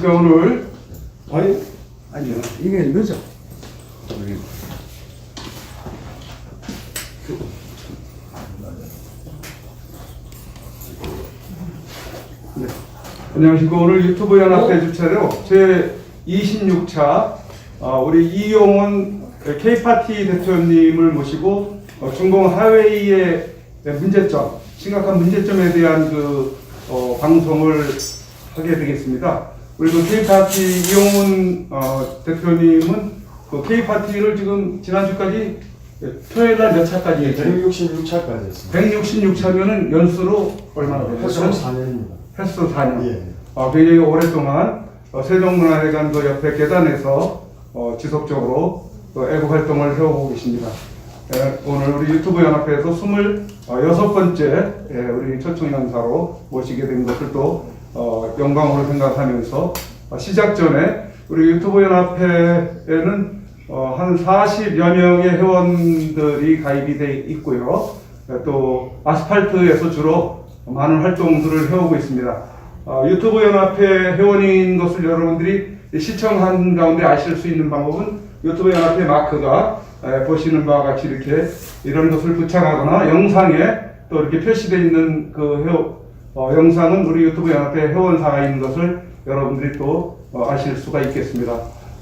오늘 아니요, 이게 늦어. 네. 안녕하십니까. 오늘 유튜브 연합회 주최로 제 26차 우리 이용원 K파티 대표님을 모시고 중공 하웨이의 문제점, 심각한 문제점에 대한 방송을 하게 되겠습니다. 우리 K파티 이용원 대표님은 K파티를 지금 지난주까지 토요일날 몇 차까지 했죠? 166차까지 했습니다. 166차면은 연수로 얼마나 됐죠? 횟수 4년입니다. 횟수 4년. 예. 굉장히 오랫동안 세종문화회관 옆에 계단에서 지속적으로 애국 활동을 해오고 계십니다. 오늘 우리 유튜브 연합회에서 26번째 우리 초청연사로 모시게 된 것을 또 영광으로 생각하면서 시작 전에 우리 유튜브 연합회에는 한 40여 명의 회원들이 가입이 되어 있고요. 또 아스팔트에서 주로 많은 활동들을 해오고 있습니다. 유튜브 연합회 회원인 것을 여러분들이 시청한 가운데 아실 수 있는 방법은 유튜브 연합회 마크가 보시는 바와 같이 이렇게 이런 것을 부착하거나 영상에 또 이렇게 표시되어 있는 영상은 우리 유튜브 연합회 회원사인 것을 여러분들이 또 아실 수가 있겠습니다.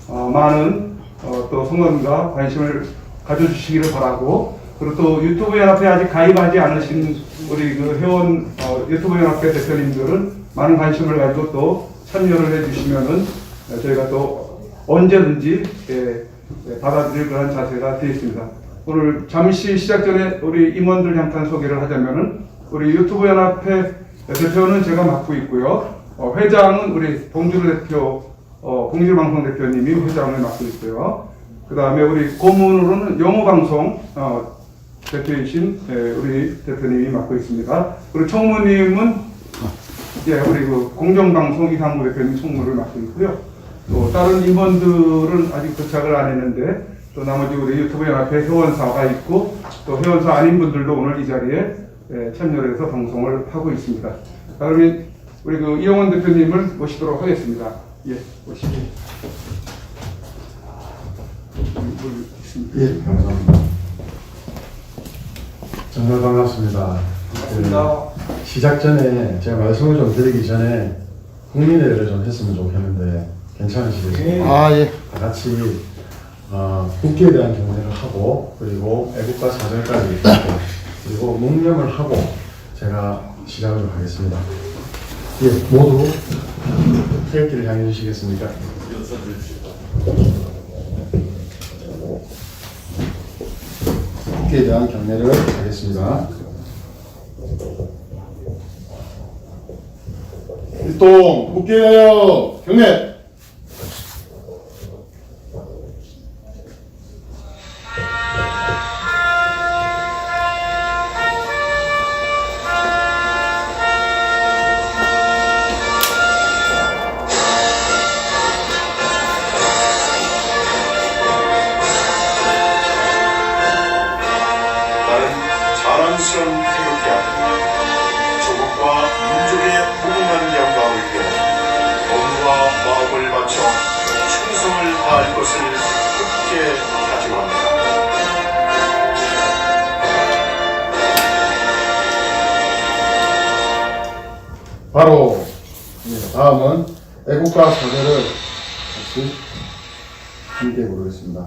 많은 또 성원과 관심을 가져주시기를 바라고, 그리고 또 유튜브 연합회 아직 가입하지 않으신 우리 회원 유튜브 연합회 대표님들은 많은 관심을 가지고 또 참여를 해주시면은 저희가 또 언제든지 받아들일 그런 자세가 되어 있습니다. 오늘 잠시 시작 전에 우리 임원들 잠깐 소개를 하자면은 우리 유튜브 연합회 대표는 제가 맡고 있고요. 회장은 우리 봉주루 대표, 봉주루 방송 대표님이 회장을 맡고 있고요. 그 다음에 우리 고문으로는 영어방송 대표이신 우리 대표님이 맡고 있습니다. 그리고 총무님은 우리 공정방송 이상무 대표님 총무를 맡고 있고요. 또 다른 임원들은 아직 도착을 안 했는데 또 나머지 우리 유튜브 연합회 회원사가 있고 또 회원사 아닌 분들도 오늘 이 자리에 참여를 해서 방송을 하고 있습니다. 그러면 우리 이용원 대표님을 모시도록 하겠습니다. 예, 모시죠. 예, 감사합니다. 정말 반갑습니다. 반갑습니다. 시작 전에 제가 말씀을 좀 드리기 전에 국민회를 좀 했으면 좋겠는데 괜찮으시겠습니까? 예. 다 같이 국기에 대한 경례를 하고 그리고 애국가 사절까지 있고 그리고 묵념을 하고 제가 시작을 좀 하겠습니다. 예, 모두 태극기를 향해 주시겠습니까? 국기에 대한 경례를 하겠습니다. 일동 국기에 대하여 경례. 자랑스러운 태극기 앞에 조국과 민족의 무궁한 영광을 위해 몸과 마음을 바쳐 충성을 다할 것을 굳게 다짐합니다. 바로 다음은 애국가 사절을 같이 함께 부르겠습니다.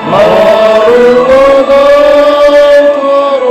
마루가 닳도록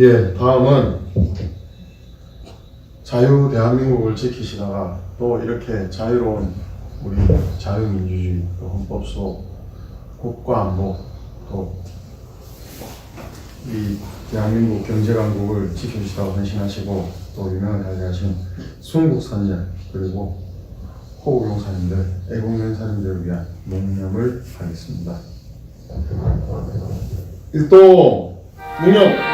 예, 다음은 자유 대한민국을 지키시다가 또 이렇게 자유로운 우리 자유민주주의 또 헌법 속 국가안보 또 이 대한민국 경제강국을 지켜주시다고 헌신하시고 또 유명하게 하신 순국선열 그리고 호국용사님들 애국용사님들을 위한 묵념을 하겠습니다. 일동 묵념.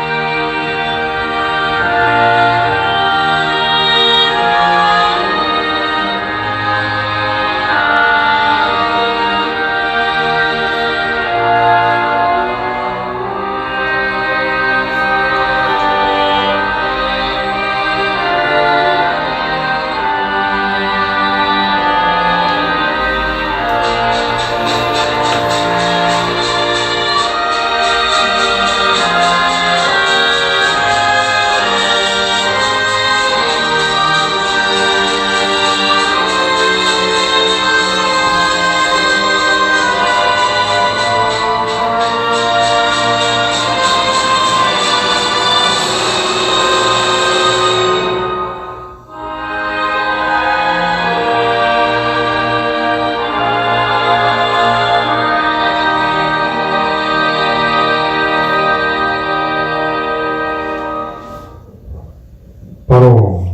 바로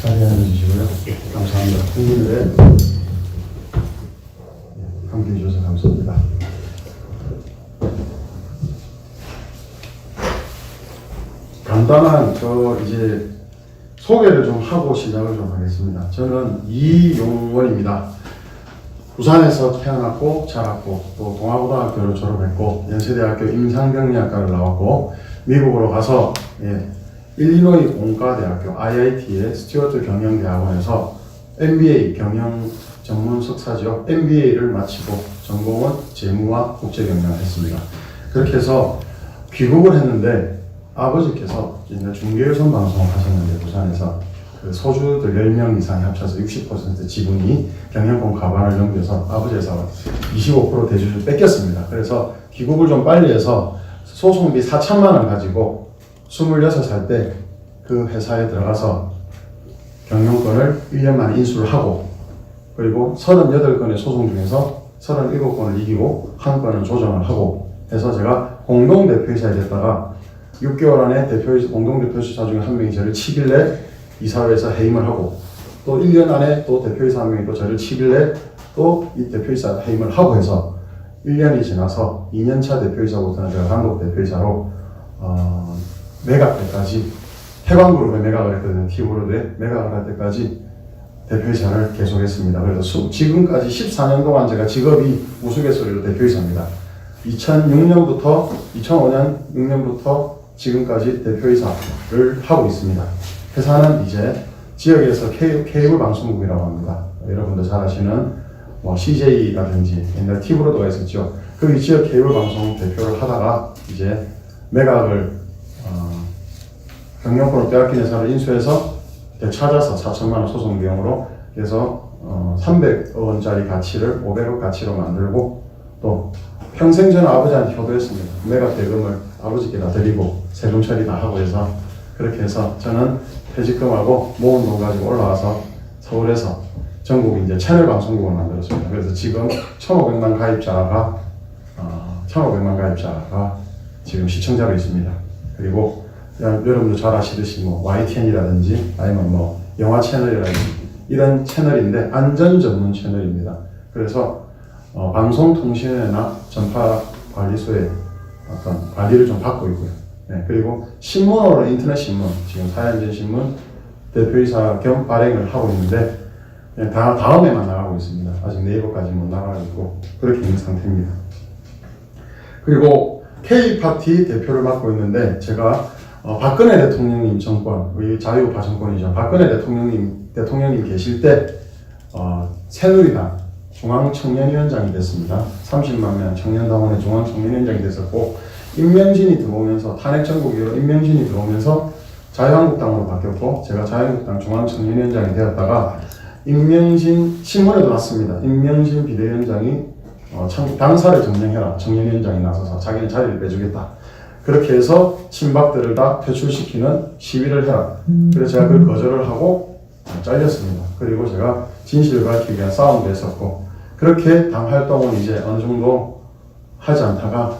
자리에 앉으시고요. 감사합니다. 국민들의 함께해 주셔서 감사합니다. 간단한 이제 소개를 좀 하고 시작을 좀 하겠습니다. 저는 이용원입니다. 부산에서 태어났고 자랐고 또 동아고등학교를 졸업했고 연세대학교 임상병리학과를 나왔고 미국으로 가서 일리노이 공과대학교 IIT의 스튜어트 경영대학원에서 MBA 경영 전문 석사죠. MBA를 마치고 전공은 재무와 국제경영을 했습니다. 그렇게 해서 귀국을 했는데 아버지께서 이제 중계유선 방송을 하셨는데 부산에서 그 소주들 10명 이상이 합쳐서 60% 지분이 경영권 가반을 넘겨서 아버지에서 25% 대주주를 뺏겼습니다. 그래서 귀국을 좀 빨리 해서 소송비 4천만 원 가지고 26살 때 그 회사에 들어가서 경영권을 1년 만에 인수를 하고 그리고 38건의 소송 중에서 37건을 이기고 한 건을 조정을 하고 해서 제가 공동대표이사에 됐다가 6개월 안에 공동대표이사 중에 한 명이 저를 7일내 이사회에서 해임을 하고 또 1년 안에 또 대표이사 한 명이 또 저를 7일내 또 이 대표이사 해임을 하고 해서 1년이 지나서 2년차 대표이사부터는 제가 단독 대표이사로 매각 때까지 태광그룹에 매각을 했거든요. 티브로드에 매각을 할 때까지 대표이사를 계속했습니다. 그래서 지금까지 14년 동안 제가 직업이 우스갯소리로 대표이사입니다. 2005년 6년부터 지금까지 대표이사를 하고 있습니다. 회사는 이제 지역에서 케이블 방송국이라고 합니다. 여러분들 잘 아시는 CJ라든지 옛날 티브로드가 있었죠. 그 지역 케이블 방송 대표를 하다가 이제 매각을 경영권을 빼앗긴 회사를 인수해서 찾아서 4천만 원 소송 비용으로 그래서 300억 원짜리 가치를 500억 가치로 만들고 또 평생 저는 아버지한테 효도했습니다. 매각 대금을 아버지께 다 드리고 세금 처리 다 하고 해서 그렇게 해서 저는 퇴직금하고 모은 돈 가지고 올라와서 서울에서 전국 이제 채널 방송국을 만들었습니다. 그래서 지금 1,500만 가입자가 지금 시청자로 있습니다. 그리고 여러분도 잘 아시듯이 YTN이라든지 아니면 영화 채널이라든지 이런 채널인데 안전 전문 채널입니다. 그래서 방송통신회나 전파관리소의 어떤 관리를 좀 받고 있고요. 그리고 신문으로 인터넷 신문, 지금 사연전신문 대표이사 겸 발행을 하고 있는데 다음에만 나가고 있습니다. 아직 네이버까지 못 나가고 있고 그렇게 있는 상태입니다. 그리고 K파티 대표를 맡고 있는데 제가 박근혜 대통령님 정권, 우리 자유우파 정권이죠. 박근혜 대통령님 계실 때 새누리당 중앙청년위원장이 됐습니다. 30만 명 청년당원의 중앙청년위원장이 됐었고 임명진이 들어오면서 탄핵 정국 이후로 임명진이 들어오면서 자유한국당으로 바뀌었고 제가 자유한국당 중앙청년위원장이 되었다가 임명진 신문에도 났습니다. 임명진 비대위원장이 당사를 점령해라 청년위원장이 나서서 자기는 자리를 빼주겠다. 그렇게 해서 친박들을 다 퇴출시키는 시위를 해라. 그래서 제가 그걸 거절을 하고 잘렸습니다. 그리고 제가 진실을 밝히기 위한 싸움도 했었고, 그렇게 당 활동을 이제 어느 정도 하지 않다가,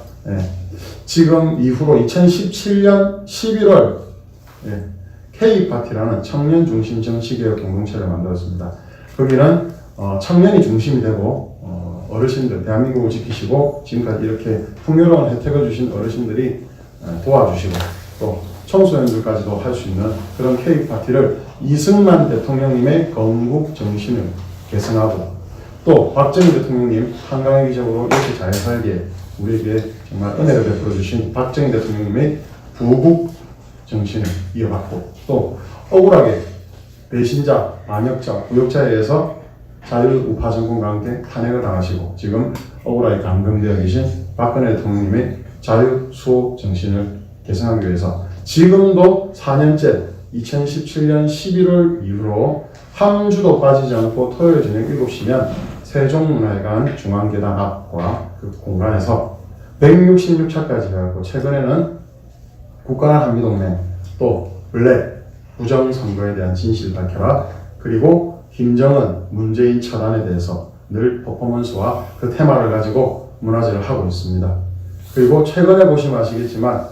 지금 이후로 2017년 11월 K파티라는 청년 중심 정치개혁 공동체를 만들었습니다. 거기는 청년이 중심이 되고 어르신들, 대한민국을 지키시고 지금까지 이렇게 풍요로운 혜택을 주신 어르신들이 도와주시고 또 청소년들까지도 할 수 있는 그런 K파티를 이승만 대통령님의 건국 정신을 계승하고, 또 박정희 대통령님 한강의 기적으로 이렇게 잘 살게 우리에게 정말 은혜를 베풀어 주신 박정희 대통령님의 부국 정신을 이어받고, 또 억울하게 배신자, 반역자, 부역자에 의해서 자유우파 정권과 함께 탄핵을 당하시고 지금 억울하게 감금되어 계신 박근혜 대통령님의 자유수호 정신을 계승하기 위해서 지금도 4년째 2017년 11월 이후로 한 주도 빠지지 않고 토요일 저녁 7시면 세종문화회관 중앙계단 앞과 그 공간에서 166차까지 해갖고, 최근에는 국가난 한미동맹, 또 블랙 부정선거에 대한 진실 밝혀라, 그리고 김정은, 문재인 처단에 대해서 늘 퍼포먼스와 그 테마를 가지고 문화제를 하고 있습니다. 그리고 최근에 보시면 아시겠지만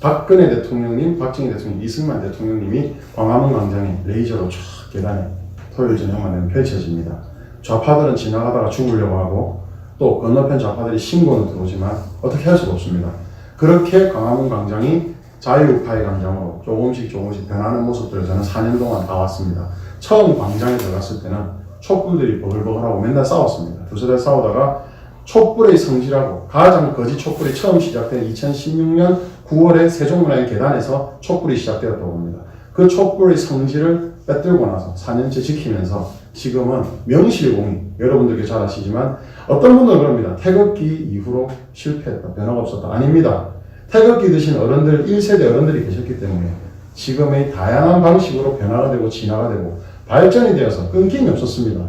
박근혜 대통령님, 박정희 대통령, 이승만 대통령님이 광화문 광장에 레이저로 쫙 계단에 토요일 저녁만 되면 펼쳐집니다. 좌파들은 지나가다가 죽으려고 하고 또 건너편 좌파들이 신고는 들어오지만 어떻게 할 수가 없습니다. 그렇게 광화문 광장이 자유우파의 광장으로 조금씩 변하는 모습들을 저는 4년 동안 봐왔습니다. 처음 광장에 들어갔을 때는 촛불들이 버글버글하고 맨날 싸웠습니다. 두세 달 싸우다가 촛불의 성지라고, 가장 거짓 촛불이 처음 시작된 2016년 9월에 세종문화회 계단에서 촛불이 시작되었다고 합니다. 그 촛불의 성지를 빼들고 나서 4년째 지키면서 지금은 명실공히, 여러분들께 잘 아시지만 어떤 분들은 그럽니다. 태극기 이후로 실패했다, 변화가 없었다. 아닙니다. 태극기 드신 어른들, 1세대 어른들이 계셨기 때문에 지금의 다양한 방식으로 변화가 되고 진화가 되고 발전이 되어서 끊김이 없었습니다.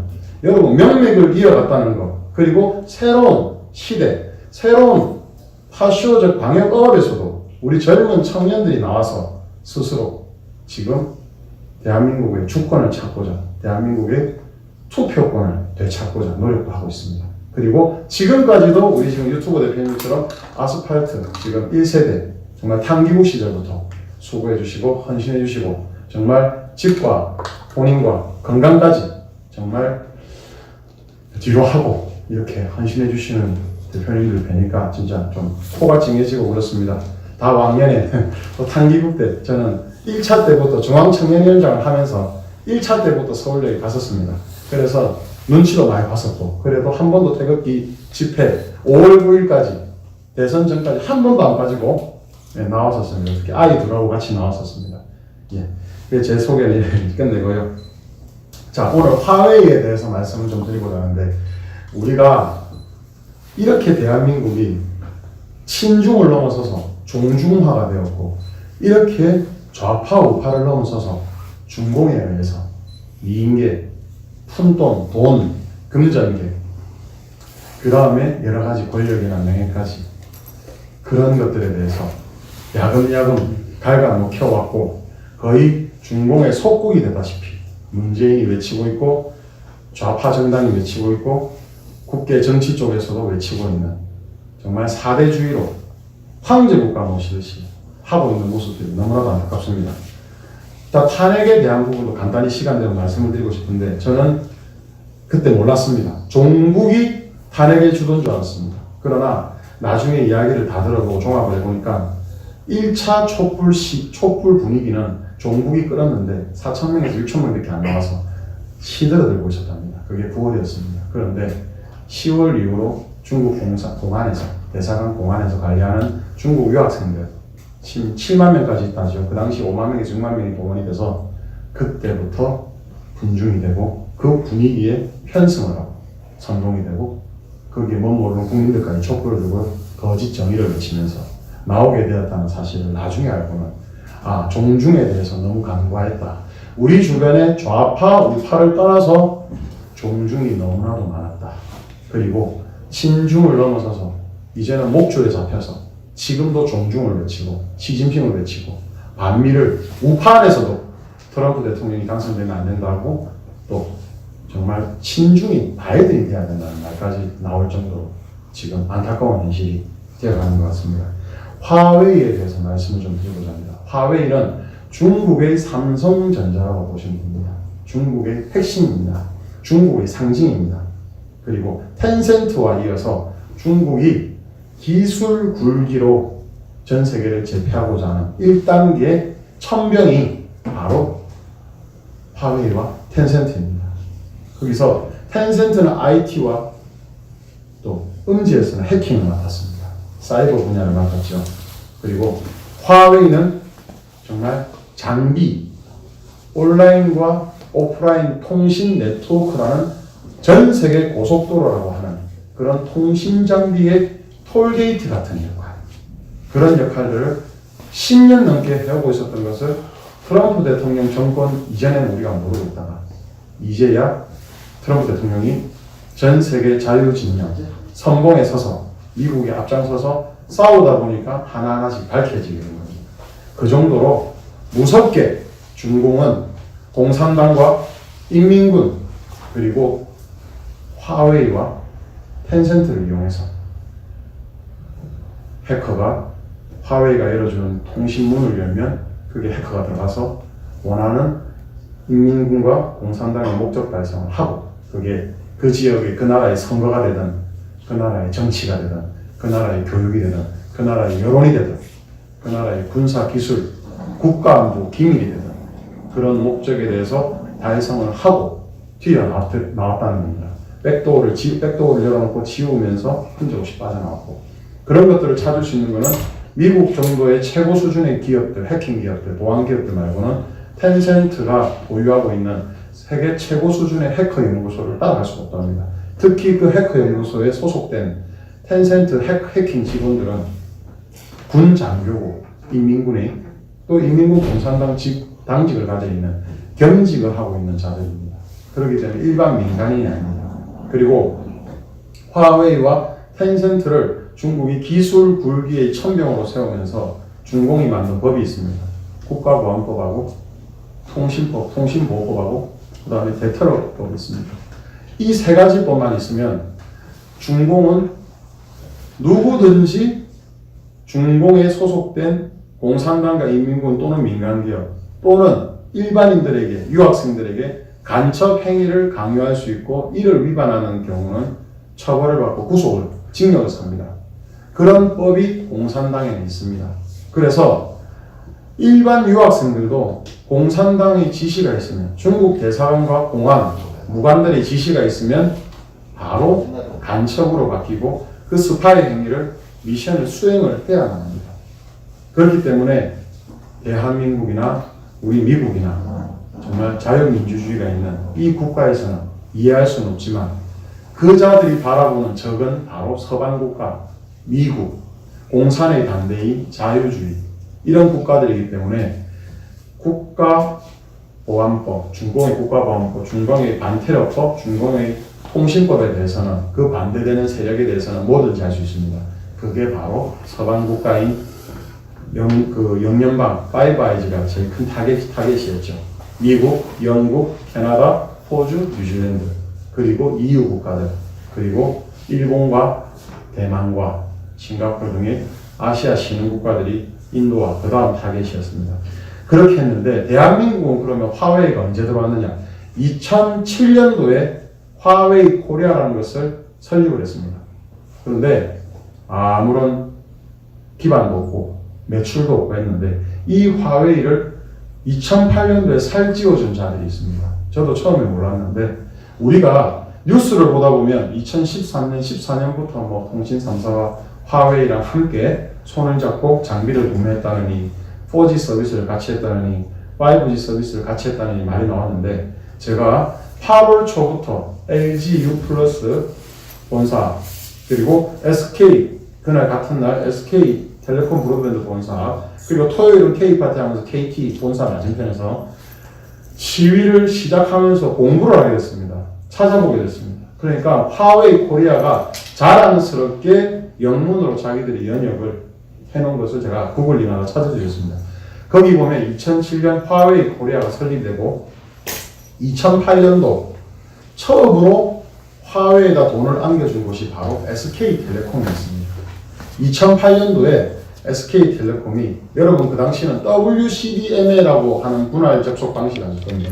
여러분, 명맥을 이어갔다는 것, 그리고 새로운 시대, 새로운 파쇼적 방역업에서도 우리 젊은 청년들이 나와서 스스로 지금 대한민국의 주권을 찾고자, 대한민국의 투표권을 되찾고자 노력도 하고 있습니다. 그리고 지금까지도 우리 지금 유튜브 대표님처럼 아스팔트 지금 1세대 정말 탕기국 시절부터 수고해 주시고 헌신해 주시고 정말 집과 본인과 건강까지 정말 뒤로 하고 이렇게 헌신해 주시는 대표님들 뵈니까 진짜 좀 코가 찡해지고 그렇습니다. 다 왕년에 또 탕기국 때 저는 1차 때부터 중앙청년위원장을 하면서 1차 때부터 서울역에 갔었습니다. 그래서 눈치도 많이 봤었고, 그래도 한 번도 태극기 집회 5월 9일까지 대선 전까지 한 번도 안 빠지고 나왔었습니다. 특히 아이 둘하고 같이 나왔었습니다. 제 소개를 끝내고요. 자, 오늘 화웨이에 대해서 말씀을 좀 드리고자 하는데, 우리가 이렇게 대한민국이 친중을 넘어서서 종중화가 되었고, 이렇게 좌파 우파를 넘어서서 중공에 의해서 이인계, 푼돈, 돈, 금전계, 그 다음에 여러 가지 권력이나 명예까지 그런 것들에 대해서 야금야금 갉아먹혀왔고 거의 중공의 속국이 되다시피 문재인이 외치고 있고 좌파 정당이 외치고 있고 국계 정치 쪽에서도 외치고 있는 정말 4대주의로 황제국가 모시듯이 하고 있는 모습들이 너무나도 안타깝습니다. 탄핵에 대한 부분도 간단히 시간 되면 말씀을 드리고 싶은데, 저는 그때 몰랐습니다. 종북이 탄핵에 주도인 줄 알았습니다. 그러나 나중에 이야기를 다 들어보고 종합을 해보니까 1차 촛불 분위기는 종북이 끌었는데 4,000명에서 6,000명밖에 안 나와서 시들어들고 있었답니다. 그게 9월이었습니다. 그런데 10월 이후로 중국 공안에서, 대사관 공안에서 관리하는 중국 유학생들 7만 명까지 있다죠. 그 당시 5만 명에서 6만 명이 동원이 돼서 그때부터 분중이 되고 그 분위기에 편승을 하고 선동이 되고 거기에 멋모르는 국민들까지 촛불을 들고 거짓 정의를 외치면서 나오게 되었다는 사실을 나중에 알고는 종중에 대해서 너무 간과했다. 우리 주변에 좌파, 우파를 떠나서 종중이 너무나도 많았다. 그리고 친중을 넘어서서 이제는 목줄에 잡혀서 지금도 존중을 외치고 시진핑을 외치고 반미를 우파안에서도 트럼프 대통령이 당선되면 안 된다고 또 정말 친중인 바이든이 돼야 된다는 말까지 나올 정도로 지금 안타까운 현실이 되어가는 것 같습니다. 화웨이에 대해서 말씀을 좀 드리고자 합니다. 화웨이는 중국의 삼성전자라고 보시면 됩니다. 중국의 핵심입니다. 중국의 상징입니다. 그리고 텐센트와 이어서 중국이 기술 굴기로 전 세계를 제패하고자 하는 1단계 천병이 바로 화웨이와 텐센트입니다. 거기서 텐센트는 IT와 또 음지에서는 해킹을 맡았습니다. 사이버 분야를 맡았죠. 그리고 화웨이는 정말 장비, 온라인과 오프라인 통신 네트워크라는 전 세계 고속도로라고 하는 그런 통신 장비의 톨게이트 같은 역할, 그런 역할들을 10년 넘게 해오고 있었던 것을 트럼프 대통령 정권 이전에는 우리가 모르고 있다가 이제야 트럼프 대통령이 전 세계 자유진영 선봉에 서서 미국에 앞장서서 싸우다 보니까 하나하나씩 밝혀지게 된 겁니다. 그 정도로 무섭게 중공은 공산당과 인민군 그리고 화웨이와 텐센트를 이용해서 해커가 화웨이가 열어주는 통신문을 열면 그게 해커가 들어가서 원하는 인민군과 공산당의 목적 달성을 하고 그게 그 지역의 그 나라의 선거가 되든 그 나라의 정치가 되든 그 나라의 교육이 되든 그 나라의 여론이 되든 그 나라의 군사 기술 국가안보 기밀이 되든 그런 목적에 대해서 달성을 하고 튀어나왔다는 겁니다. 백도어를 열어놓고 지우면서 흔적 없이 빠져나왔고 그런 것들을 찾을 수 있는 것은 미국 정도의 최고 수준의 기업들, 해킹 기업들, 보안 기업들 말고는 텐센트가 보유하고 있는 세계 최고 수준의 해커 연구소를 따라갈 수가 없답니다. 특히 그 해커 연구소에 소속된 텐센트 해킹 직원들은 군 장교고 인민군의 또 인민군 공산당 당직을 가져 있는 겸직을 하고 있는 자들입니다. 그렇기 때문에 일반 민간인이 아닙니다. 그리고 화웨이와 텐센트를 중국이 기술 굴기의 천병으로 세우면서 중공이 만든 법이 있습니다. 국가보안법하고 통신법, 통신보호법하고 그 다음에 대테러법이 있습니다. 이 세 가지 법만 있으면 중공은 누구든지 중공에 소속된 공산당과 인민군 또는 민간기업 또는 일반인들에게 유학생들에게 간첩 행위를 강요할 수 있고 이를 위반하는 경우는 처벌을 받고 구속을 징역을 삽니다. 그런 법이 공산당에는 있습니다. 그래서 일반 유학생들도 공산당의 지시가 있으면 중국 대사관과 공안, 무관들의 지시가 있으면 바로 간첩으로 바뀌고 그 스파이 행위를 미션을 수행을 해야만 합니다. 그렇기 때문에 대한민국이나 우리 미국이나 정말 자유민주주의가 있는 이 국가에서는 이해할 수는 없지만 그 자들이 바라보는 적은 바로 서방국가, 미국, 공산의 반대의 자유주의 이런 국가들이기 때문에 국가보안법, 중공의 국가보안법, 중공의 반테러법, 중공의 통신법에 대해서는 그 반대되는 세력에 대해서는 뭐든지 할 수 있습니다. 그게 바로 서방국가인 영연방, 파이브 아이즈가 제일 큰 타겟이었죠. 미국, 영국, 캐나다, 호주, 뉴질랜드, 그리고 EU 국가들, 그리고 일본과 대만과 싱가포르 등의 아시아 신흥 국가들이 인도와 그 다음 타겟이었습니다. 그렇게 했는데 대한민국은 그러면 화웨이가 언제 들어왔느냐? 2007년도에 화웨이 코리아라는 것을 설립을 했습니다. 그런데 아무런 기반도 없고 매출도 없고 했는데 이 화웨이를 2008년도에 살찌워준 자들이 있습니다. 저도 처음에 몰랐는데 우리가 뉴스를 보다 보면 2013년, 14년부터 뭐 통신 3사와 화웨이랑 함께 손을 잡고 장비를 구매했다느니 4G 서비스를 같이 했다느니 5G 서비스를 같이 했다느니 말이 나왔는데 제가 8월 초부터 LG U+ 본사 그리고 SK 그날 같은 날 SK 텔레콤 브로드밴드 본사 그리고 토요일은 K파티 하면서 KT 본사 맞은편에서 시위를 시작하면서 공부를 하게 됐습니다. 찾아보게 됐습니다. 그러니까 화웨이 코리아가 자랑스럽게 영문으로 자기들의 연역을 해놓은 것을 제가 구글링하고 찾아드렸습니다. 거기 보면 2007년 화웨이 코리아가 설립되고 2008년도 처음으로 화웨이에다 돈을 안겨준 곳이 바로 SK텔레콤이었습니다. 2008년도에 SK텔레콤이 여러분 그 당시는 WCDMA라고 하는 분할 접속 방식이 있었거든요.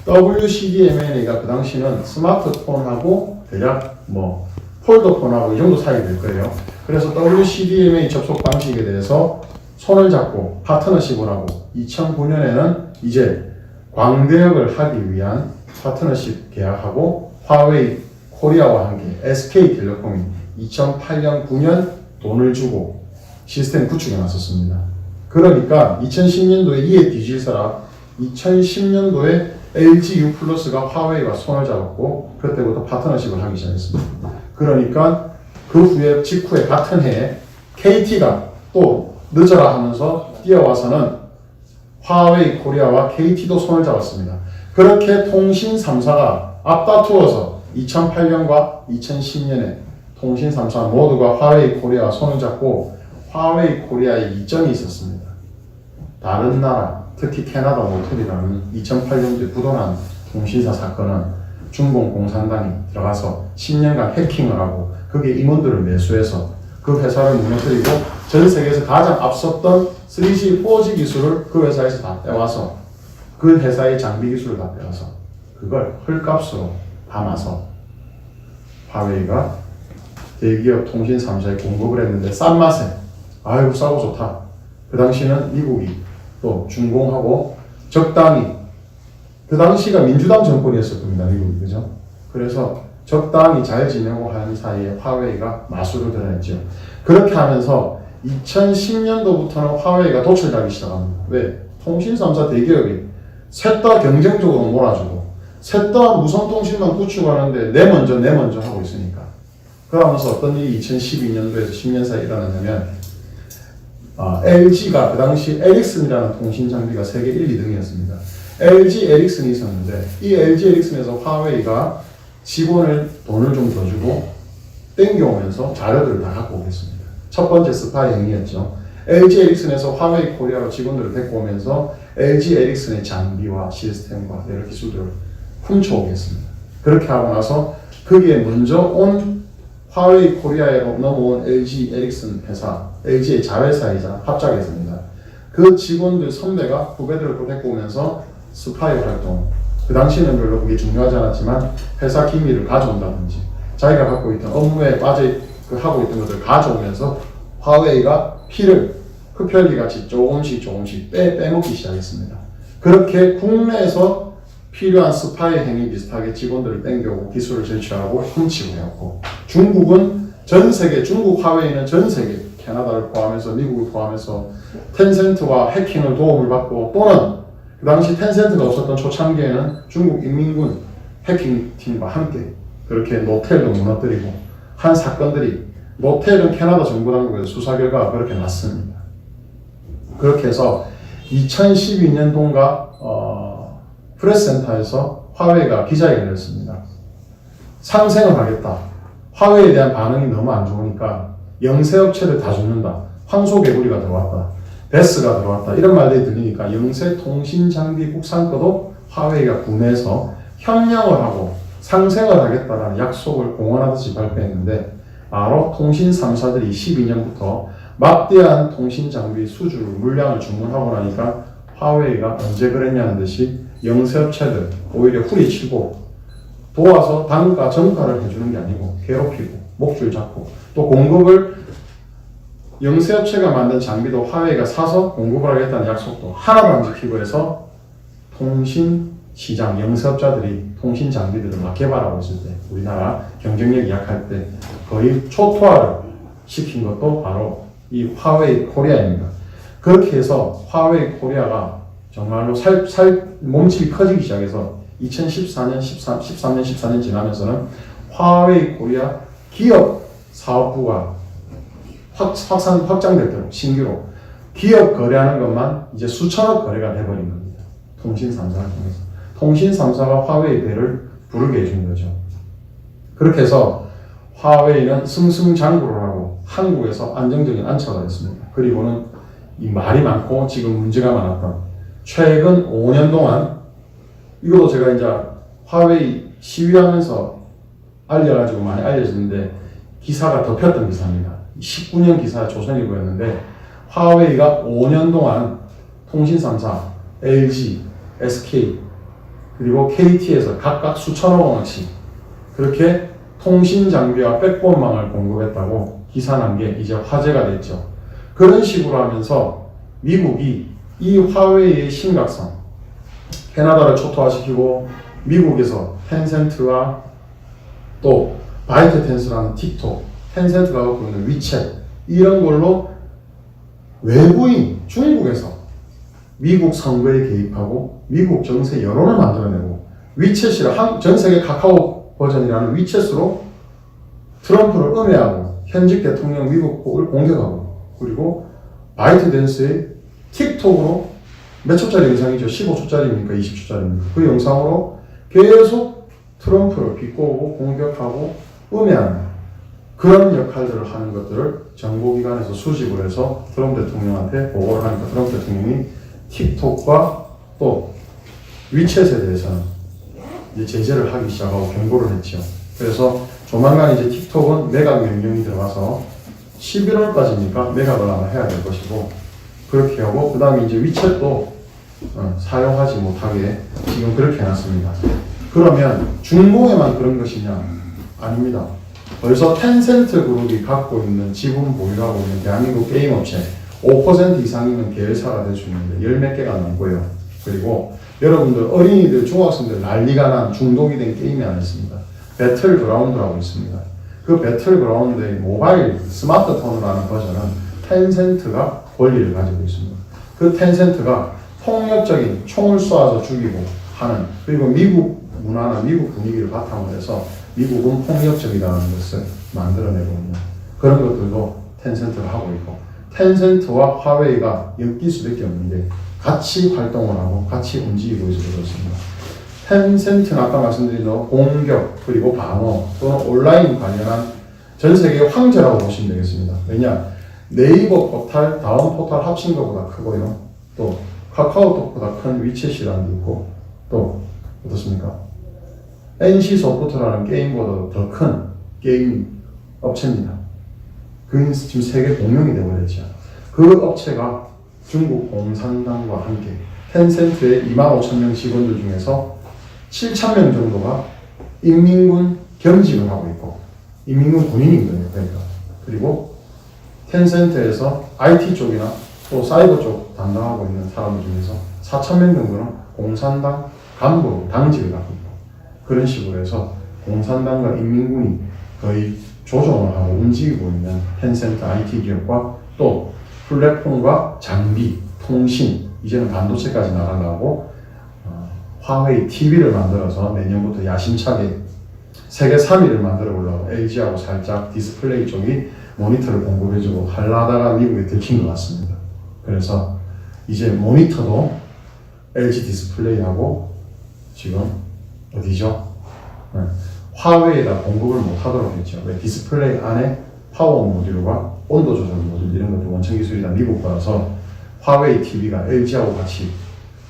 WCDMA가 그 당시는 스마트폰하고 대략 뭐 폴더폰하고 이 정도 사이 될 거예요. 그래서 WCDMA 접속 방식에 대해서 손을 잡고 파트너십을 하고 2009년에는 이제 광대역을 하기 위한 파트너십 계약하고 화웨이 코리아와 함께 SK텔레콤이 2008년 9년 돈을 주고 시스템 구축해 놨었습니다. 그러니까 2010년도에 이에 뒤질서라 2010년도에 LG U+가 화웨이와 손을 잡았고 그때부터 파트너십을 하기 시작했습니다. 그러니까 그 후에 직후에 같은 해에 KT가 또 늦어라 하면서 뛰어와서는 화웨이 코리아와 KT도 손을 잡았습니다. 그렇게 통신 3사가 앞다투어서 2008년과 2010년에 통신 3사 모두가 화웨이 코리아와 손을 잡고 화웨이 코리아에 이점이 있었습니다. 다른 나라, 특히 캐나다 모텔이라는 2008년도에 부도난 통신사 사건은 중공 공산당이 들어가서 10년간 해킹을 하고 그게 임원들을 매수해서 그 회사를 무너뜨리고 전 세계에서 가장 앞섰던 3G, 4G 기술을 그 회사에서 다 빼와서 그 회사의 장비 기술을 다 빼와서 그걸 헐값으로 담아서 화웨이가 대기업 통신 3사에 공급을 했는데 싼 맛에 아이고 싸고 좋다. 그 당시는 미국이 또 준공하고 적당히 그 당시가 민주당 정권이었을 겁니다. 미국이 그죠? 그래서 적당히 잘 지내고 하는 사이에 화웨이가 마술을 드러냈죠. 그렇게 하면서 2010년도부터는 화웨이가 도출되기 시작합니다. 왜? 통신 3사 대기업이 셋 다 경쟁적으로 몰아주고 셋 다 무선통신만 구축하는데 내 먼저 하고 있으니까 그러면서 어떤 일이 2012년도에서 10년 사이에 일어났냐면 LG가 그 당시 에릭슨이라는 통신 장비가 세계 1, 2등이었습니다. LG 에릭슨이 있었는데 이 LG 에릭슨에서 화웨이가 직원을 돈을 좀 더 주고 땡겨오면서 자료들을 다 갖고 오겠습니다. 첫 번째 스파이 행위였죠. LG 에릭슨에서 화웨이 코리아로 직원들을 데리고 오면서 LG 에릭슨의 장비와 시스템과 여러 기술들을 훔쳐오겠습니다. 그렇게 하고 나서 거기에 먼저 온 화웨이 코리아로 넘어온 LG 에릭슨 회사, LG의 자회사이자 합작회사입니다. 그 직원들 선배가 후배들을 또 데리고 오면서 스파이 활동, 그 당시에는 별로 그게 중요하지 않았지만 회사 기밀을 가져온다든지 자기가 갖고 있던 업무에 하고 있던 것들을 가져오면서 화웨이가 피를 흡혈귀같이 조금씩 빼먹기 시작했습니다. 그렇게 국내에서 필요한 스파이 행위 비슷하게 직원들을 땡겨오고 기술을 제출하고 훔치고 해왔고 중국은 전 세계, 중국 화웨이는 전 세계 캐나다를 포함해서 미국을 포함해서 텐센트와 해킹을 도움을 받고 또는 그 당시 텐센트가 없었던 초창기에는 중국 인민군 해킹팀과 함께 그렇게 노텔도 무너뜨리고 한 사건들이 노텔은 캐나다 정부 당국에서 수사 결과가 그렇게 났습니다. 그렇게 해서 2012년도인가 프레스센터에서 화웨이가 기자회견을 했습니다. 상생을 하겠다. 화웨이에 대한 반응이 너무 안 좋으니까 영세업체를 다 죽는다. 황소개구리가 들어왔다. 베스가 들어왔다. 이런 말들이 들리니까 영세 통신장비 국산 거도 화웨이가 구매해서 협력을 하고 상생을 하겠다라는 약속을 공언하듯이 발표했는데 바로 통신 3사들이 12년부터 막대한 통신장비 수주를 물량을 주문하고 나니까 화웨이가 언제 그랬냐는 듯이 영세업체들 오히려 후리치고 도와서 단가 정가를 해주는 게 아니고 괴롭히고 목줄 잡고 또 공급을 영세업체가 만든 장비도 화웨이가 사서 공급을 하겠다는 약속도 하나도 안 지키고 해서 통신시장 영세업자들이 통신 장비들을 막 개발하고 있을 때 우리나라 경쟁력이 약할 때 거의 초토화를 시킨 것도 바로 이 화웨이 코리아입니다. 그렇게 해서 화웨이 코리아가 정말로 몸집이 커지기 시작해서 2014년, 13년, 14년 지나면서는 화웨이 코리아 기업 사업부가 확장되도록 신규로 기업 거래하는 것만 이제 수천억 거래가 돼버린 겁니다. 통신 3사를 통해서. 통신 3사가 화웨이 배를 부르게 해준 거죠. 그렇게 해서 화웨이는 승승장구를 하고 한국에서 안정적인 안착을 했습니다. 그리고는 이 말이 많고 지금 문제가 많았던 최근 5년 동안 이것도 제가 이제 화웨이 시위하면서 알려가지고 많이 알려졌는데 기사가 덮였던 기사입니다. 19년 기사 조선일보였는데 화웨이가 5년 동안 통신 3사, LG, SK 그리고 KT에서 각각 수천억 원어치 그렇게 통신 장비와 백본망을 공급했다고 기사 난 게 이제 화제가 됐죠. 그런 식으로 하면서 미국이 이 화웨이의 심각성, 캐나다를 초토화시키고 미국에서 텐센트와 또 바이트댄스라는 틱톡, 텐센트가 갖고 있는 위챗 이런 걸로 외부인 중국에서 미국 선거에 개입하고 미국 정세 여론을 만들어내고 위챗이라 전 세계 카카오 버전이라는 위챗으로 트럼프를 음해하고 현직 대통령 미국을 공격하고 그리고 바이트댄스의 틱톡으로 몇 초짜리 영상이죠? 15초짜리입니까? 20초짜리입니까? 그 영상으로 계속 트럼프를 비꼬고 공격하고 음해하는 그런 역할들을 하는 것들을 정보기관에서 수집을 해서 트럼프 대통령한테 보고를 하니까 트럼프 대통령이 틱톡과 또 위챗에 대해서는 이제 제재를 하기 시작하고 경고를 했죠. 그래서 조만간 이제 틱톡은 매각 명령이 들어가서 11월까지니까 매각을 아마 해야 될 것이고 그렇게 하고 그 다음에 이제 위챗도 사용하지 못하게 지금 그렇게 해놨습니다. 그러면 중공에만 그런 것이냐? 아닙니다. 벌써 텐센트 그룹이 갖고 있는 지분 보유하고 있는 대한민국 게임 업체 5% 이상이면 계열사가 될 수 있는데 열 몇 개가 넘고요. 그리고 여러분들 어린이들 중학생들 난리가 난 중독이 된 게임이 하나 있습니다. 배틀그라운드라고 있습니다. 그 배틀그라운드의 모바일 스마트폰으로 하는 버전은 텐센트가 권리를 가지고 있습니다. 그 텐센트가 폭력적인 총을 쏘아서 죽이고 하는 그리고 미국 문화나 미국 분위기를 바탕으로 해서 미국은 폭력적이라는 것을 만들어내고 있는 그런 것들도 텐센트가 하고 있고 텐센트와 화웨이가 엮일 수밖에 없는 게 같이 활동을 하고 같이 움직이고 있어서 그렇습니다. 텐센트는 아까 말씀드린 공격 그리고 방어 또는 온라인 관련한 전 세계 황제라고 보시면 되겠습니다. 왜냐 네이버 포탈, 다음 포탈 합친 것보다 크고요. 또 카카오톡보다 큰 위챗이라는 게 있고 또 어떻습니까? NC소프트라는 게임보다 더 큰 게임 업체입니다. 그게 지금 세계 공룡이 되어버렸죠. 그 업체가 중국 공산당과 함께 텐센트의 25,000명 직원들 중에서 7,000명 정도가 인민군 겸직을 하고 있고 인민군 군인인 거예요. 그러니까. 그리고 텐센트에서 IT 쪽이나 또 사이버 쪽 담당하고 있는 사람들 중에서 4,000명 정도는 공산당 간부로 당직을 갖고 있고 그런 식으로 해서 공산당과 인민군이 거의 조종을 하고 움직이고 있는 텐센트 IT 기업과 또 플랫폼과 장비, 통신, 이제는 반도체까지 나가려고 화웨이 TV를 만들어서 내년부터 야심차게 세계 3위를 만들어 보려고 LG하고 살짝 디스플레이 쪽이 모니터를 공급해주고 하려다가 미국에 들킨 것 같습니다. 그래서 이제 모니터도 LG 디스플레이하고 지금 어디죠? 화웨이에다 공급을 못하도록 했죠. 왜? 디스플레이 안에 파워 모듈과 온도 조절 모듈 이런 것도 원천 기술이 다 미국 거라서 화웨이 TV가 LG하고 같이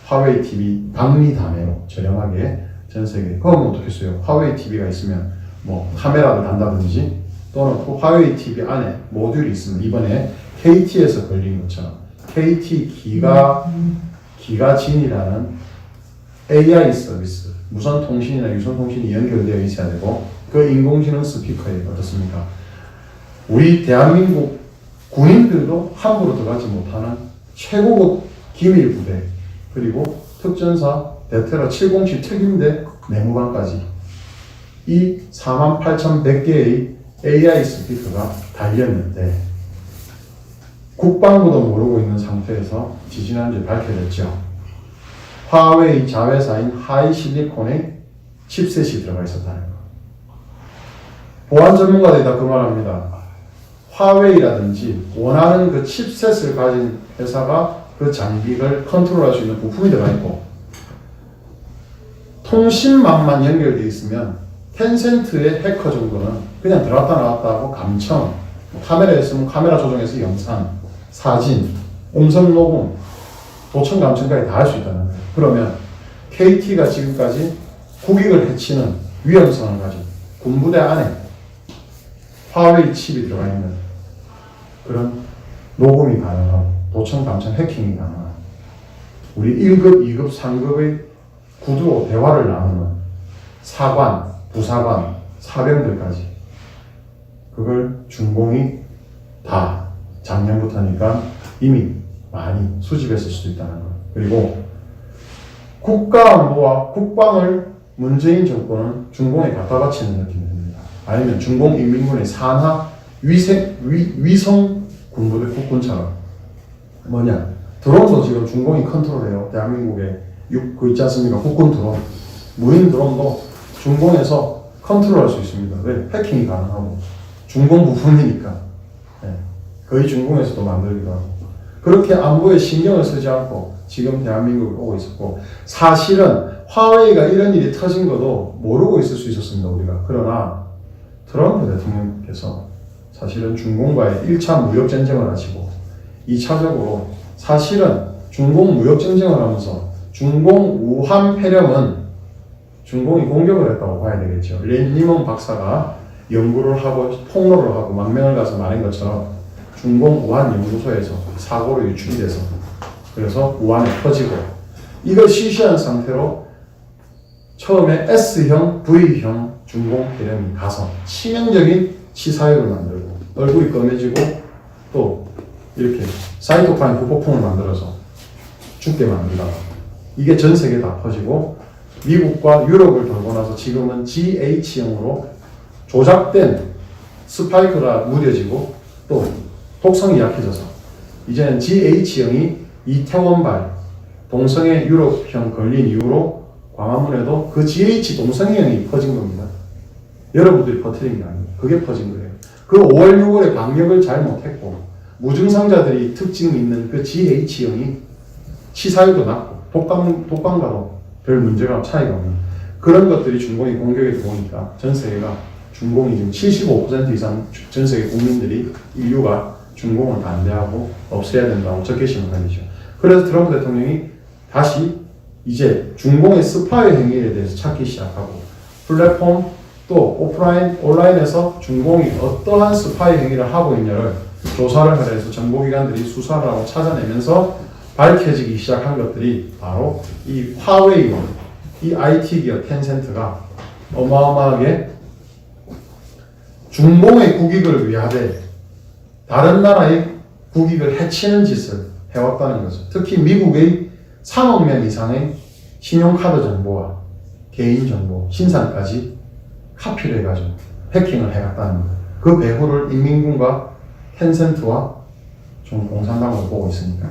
화웨이 TV 방미 다매로 저렴하게 전 세계 그럼 어떻게 써요? 화웨이 TV가 있으면 뭐 카메라를 단다든지 또는 그 화웨이 TV 안에 모듈이 있으면 이번에 KT에서 걸린 것처럼 KT 기가진이라는 AI 서비스 무선 통신이나 유선 통신이 연결되어 있어야 되고 그 인공지능 스피커에 어떻습니까? 우리 대한민국 군인들도 함부로 들어가지 못하는 최고급 기밀 부대 그리고 특전사 대테러 707 특임대 내무관까지 이 48,100개의 AI 스피커가 달렸는데 국방부도 모르고 있는 상태에서 지지난주에 밝혀졌죠. 화웨이 자회사인 하이실리콘의 칩셋이 들어가 있었다는 거. 보안 전문가들이 다 그 말합니다. 화웨이라든지 원하는 그 칩셋을 가진 회사가 그 장비를 컨트롤할 수 있는 부품이 들어가 있고 통신망만 연결되어 있으면 텐센트의 해커 정도는 그냥 들어갔다 나왔다 하고 감청 카메라에 쓰면 카메라 조정해서 영상, 사진, 음성 녹음, 도청 감청까지 다 할 수 있다는 거예요. 그러면 KT가 지금까지 국익을 해치는 위험성을 가진 군부대 안에 화웨이 칩이 들어가 있는 그런 녹음이 가능하고 도청 감청 해킹이 가능한 우리 1급, 2급, 3급의 구두로 대화를 나누는 사관, 부사관, 사병들까지 그걸 중공이 다 작년부터니까 이미 많이 수집했을 수도 있다는 것. 그리고 국가안보와 국방을 문재인 정권은 중공에 갖다 바치는 느낌이 듭니다. 아니면 중공 인민군의 산하 위성 군부대 국군처럼 뭐냐 드론도 지금 중공이 컨트롤해요. 대한민국에 그 있지 않습니까? 국군 드론, 무인 드론도 중공에서 컨트롤할 수 있습니다. 왜? 해킹이 가능하고 중공 부품이니까 거의 중공에서도 만들기도 하고 그렇게 안보에 신경을 쓰지 않고 지금 대한민국을 오고 있었고 사실은 화웨이가 이런 일이 터진 것도 모르고 있을 수 있었습니다. 우리가. 그러나 트럼프 대통령께서 사실은 중공과의 1차 무역전쟁을 하시고 2차적으로 사실은 중공 무역전쟁을 하면서 중공 우한 폐렴은 중공이 공격을 했다고 봐야 되겠죠. 렌니먼 박사가 연구를 하고 폭로를 하고 망명을 가서 말한 것처럼 중공 우한 연구소에서 사고로 유출이 돼서 그래서 우한에 퍼지고 이걸 실시한 상태로 처음에 S형, V형 중공 폐렴이 가서 치명적인 치사율을 만들고 얼굴이 검해지고 또 이렇게 사이토카인 후폭풍을 만들어서 죽게 만든다. 이게 전 세계에 다 퍼지고 미국과 유럽을 돌고 나서 지금은 GH형으로 조작된 스파이크가 무뎌지고 또 독성이 약해져서 이제는 GH형이 이태원발 동성애 유럽형 걸린 이후로 광화문에도 그 GH 동성애형이 퍼진 겁니다. 여러분들이 퍼뜨린 게 아니에요. 그게 퍼진 거예요. 그 5월 6월에 방역을 잘 못했고 무증상자들이 특징이 있는 그 GH형이 치사율도 낮고 독감과도 별 문제가 차이가 없는 그런 것들이 중공이 공격에 들어오니까 전 세계가 중공이 지금 75% 이상 전 세계 국민들이 인류가 중공을 반대하고 없애야 된다고 적개심을 가지죠. 그래서 트럼프 대통령이 다시 이제 중공의 스파이 행위에 대해서 찾기 시작하고 플랫폼 또 오프라인, 온라인에서 중공이 어떠한 스파이 행위를 하고 있냐를 조사를 하려 해서 정보기관들이 수사를 하고 찾아내면서 밝혀지기 시작한 것들이 바로 이 화웨이와 이 IT 기업 텐센트가 어마어마하게 중공의 국익을 위하되 다른 나라의 국익을 해치는 짓을 해왔다는 거죠. 특히 미국의 3억 명 이상의 신용카드 정보와 개인정보, 신상까지 카피를 해가지고 해킹을 해갔다는 거예요. 그 배후를 인민군과 텐센트와 좀 공산당으로 보고 있으니까